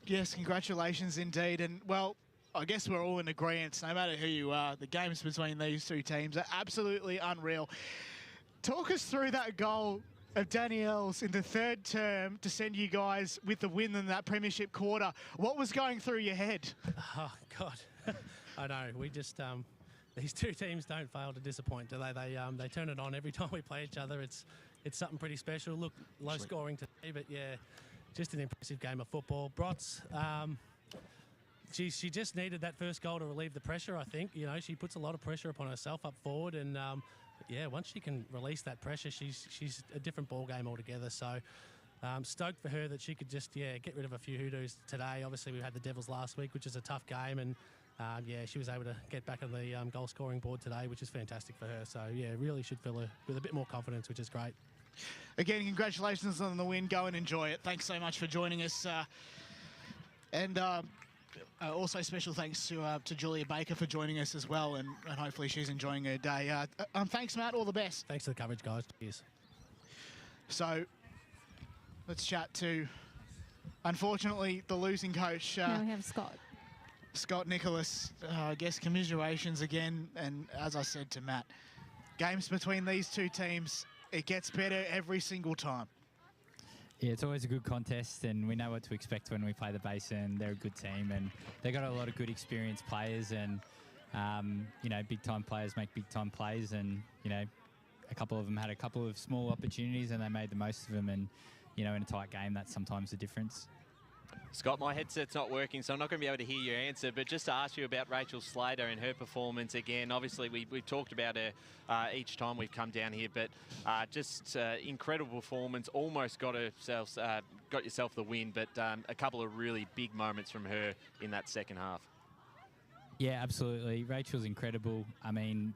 yes, congratulations indeed. And, well, I guess we're all in agreement, no matter who you are. The games between these two teams are absolutely unreal. Talk us through that goal of Danielle's in the third term to send you guys with the win in that premiership quarter. What was going through your head? Oh, God. I know. We just... these two teams don't fail to disappoint, do they? They turn it on every time we play each other. It's something pretty special. Look, low scoring today, but yeah, just an impressive game of football. Brotz, she just needed that first goal to relieve the pressure, I think. You know, she puts a lot of pressure upon herself up forward, and yeah, once she can release that pressure, she's a different ball game altogether. So stoked for her that she could just, get rid of a few hoodoos today. Obviously, we had the Devils last week, which is a tough game, and she was able to get back on the goal scoring board today, which is fantastic for her. So yeah, really should fill her with a bit more confidence, which is great. Again, congratulations on the win. Go and enjoy it. Thanks so much for joining us. Also special thanks to Julia Baker for joining us as well, and hopefully she's enjoying her day. Thanks, Matt. All the best. Thanks for the coverage, guys. Cheers. So let's chat to, unfortunately, the losing coach. Now we have Scott. Scott Nicholas. I guess commiserations again. And as I said to Matt, games between these two teams, it gets better every single time. Yeah, it's always a good contest, and we know what to expect when we play the Basin. They're a good team, and they've got a lot of good experienced players, and, you know, big-time players make big-time plays, and, you know, a couple of them had a couple of small opportunities, and they made the most of them, and, you know, in a tight game, that's sometimes the difference. Scott, my headset's not working, so I'm not going to be able to hear your answer, but just to ask you about Rachel Slater and her performance again. Obviously, we've talked about her each time we've come down here, but just incredible performance. Almost got yourself the win, but a couple of really big moments from her in that second half. Yeah, absolutely. Rachel's incredible. I mean,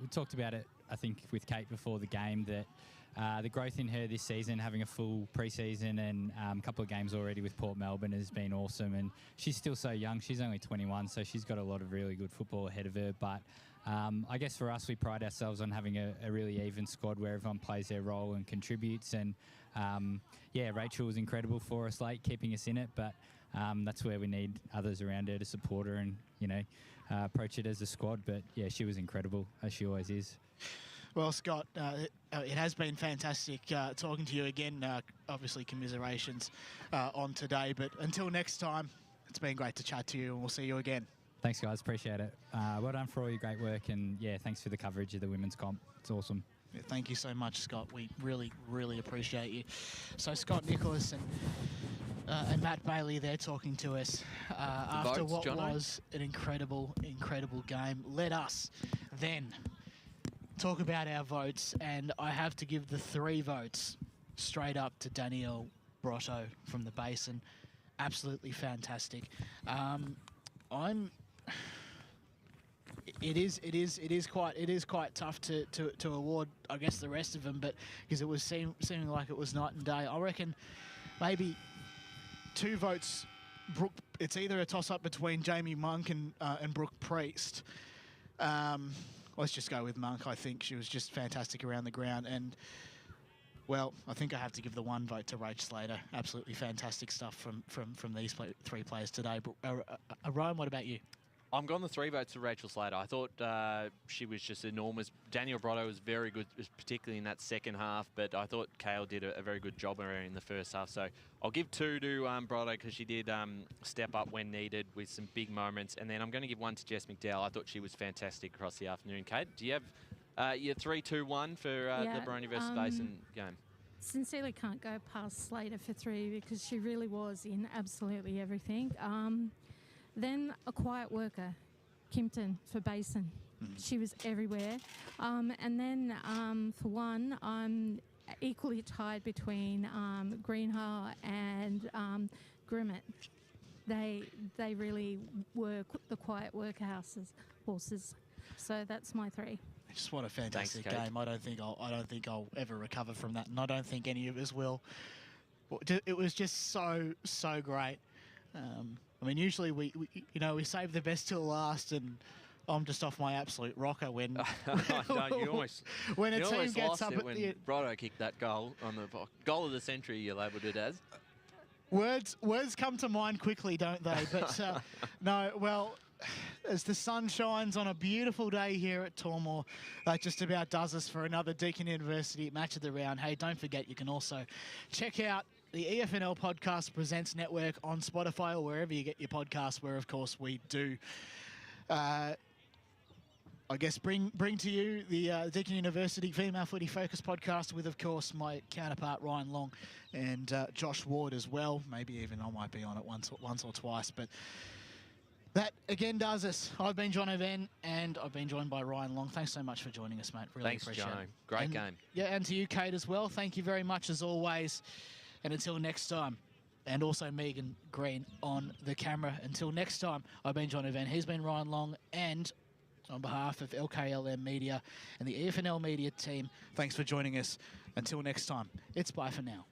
we talked about it, I think, with Kate before the game, that the growth in her this season, having a full pre-season and a couple of games already with Port Melbourne, has been awesome. And she's still so young. She's only 21, so she's got a lot of really good football ahead of her. But I guess for us, we pride ourselves on having a really even squad where everyone plays their role and contributes. And, yeah, Rachel was incredible for us late, keeping us in it. But that's where we need others around her to support her and, you know, approach it as a squad. But, yeah, she was incredible, as she always is. Well, Scott, it has been fantastic talking to you again. Obviously, commiserations on today. But until next time, it's been great to chat to you, and we'll see you again. Thanks, guys. Appreciate it. Well done for all your great work. And, yeah, thanks for the coverage of the women's comp. It's awesome. Yeah, thank you so much, Scott. We really, really appreciate you. So, Scott Nicholas and Matt Bailey there talking to us after what was an incredible, incredible game. Let us then talk about our votes, and I have to give the 3 votes straight up to Danielle Brotto from the Basin. Absolutely fantastic. It is quite tough to award, I guess, the rest of them, but because it was seeming like it was night and day. I reckon maybe 2 votes. Brooke. It's either a toss-up between Jamie Monk and Brooke Priest. Let's just go with Monk. I think she was just fantastic around the ground. And, well, I think I have to give the 1 vote to Rach Slater. Absolutely fantastic stuff from these 3 players today. But, Ryan, what about you? I'm going the 3 votes to Rachel Slater. I thought she was just enormous. Daniel Brotto was very good, particularly in that second half, but I thought Kale did a very good job in the first half. So I'll give 2 to Brotto because she did step up when needed with some big moments. And then I'm going to give 1 to Jess McDowell. I thought she was fantastic across the afternoon. Kate, do you have your 3-2-1 for the Boronia versus Basin game? Sincerely can't go past Slater for 3 because she really was in absolutely everything. Then a quiet worker, Kimpton for Basin. She was everywhere. And then for 1, I'm equally tied between Greenhaw and Grimmett. They really were the quiet worker horses. So that's my 3. Just what a fantastic game. I don't think I'll ever recover from that, and I don't think any of us will. It was just so great. I mean, usually we save the best till last, and I'm just off my absolute rocker when when a team gets up at the Brotto kicked that goal on the goal of the century. You labelled it as. Words come to mind quickly, don't they? But no, well, as the sun shines on a beautiful day here at Tormore, that just about does us for another Deakin University Match of the Round. Hey, don't forget you can also check out the EFNL Podcast Presents Network on Spotify or wherever you get your podcasts, where, of course, we do, I guess, bring to you the Deakin University Female Footy Focus podcast with, of course, my counterpart, Ryan Long, and Josh Ward as well. Maybe even I might be on it once or twice. But that, again, does us. I've been John O'Ven, and I've been joined by Ryan Long. Thanks so much for joining us, mate. Really appreciate it. Great game. Yeah, and to you, Kate, as well. Thank you very much, as always. And until next time, and also Megan Green on the camera. Until next time, I've been John O'Ven. He's been Ryan Long, and On behalf of LKLM Media and the EFNL Media team, thanks for joining us. Until next time, it's bye for now.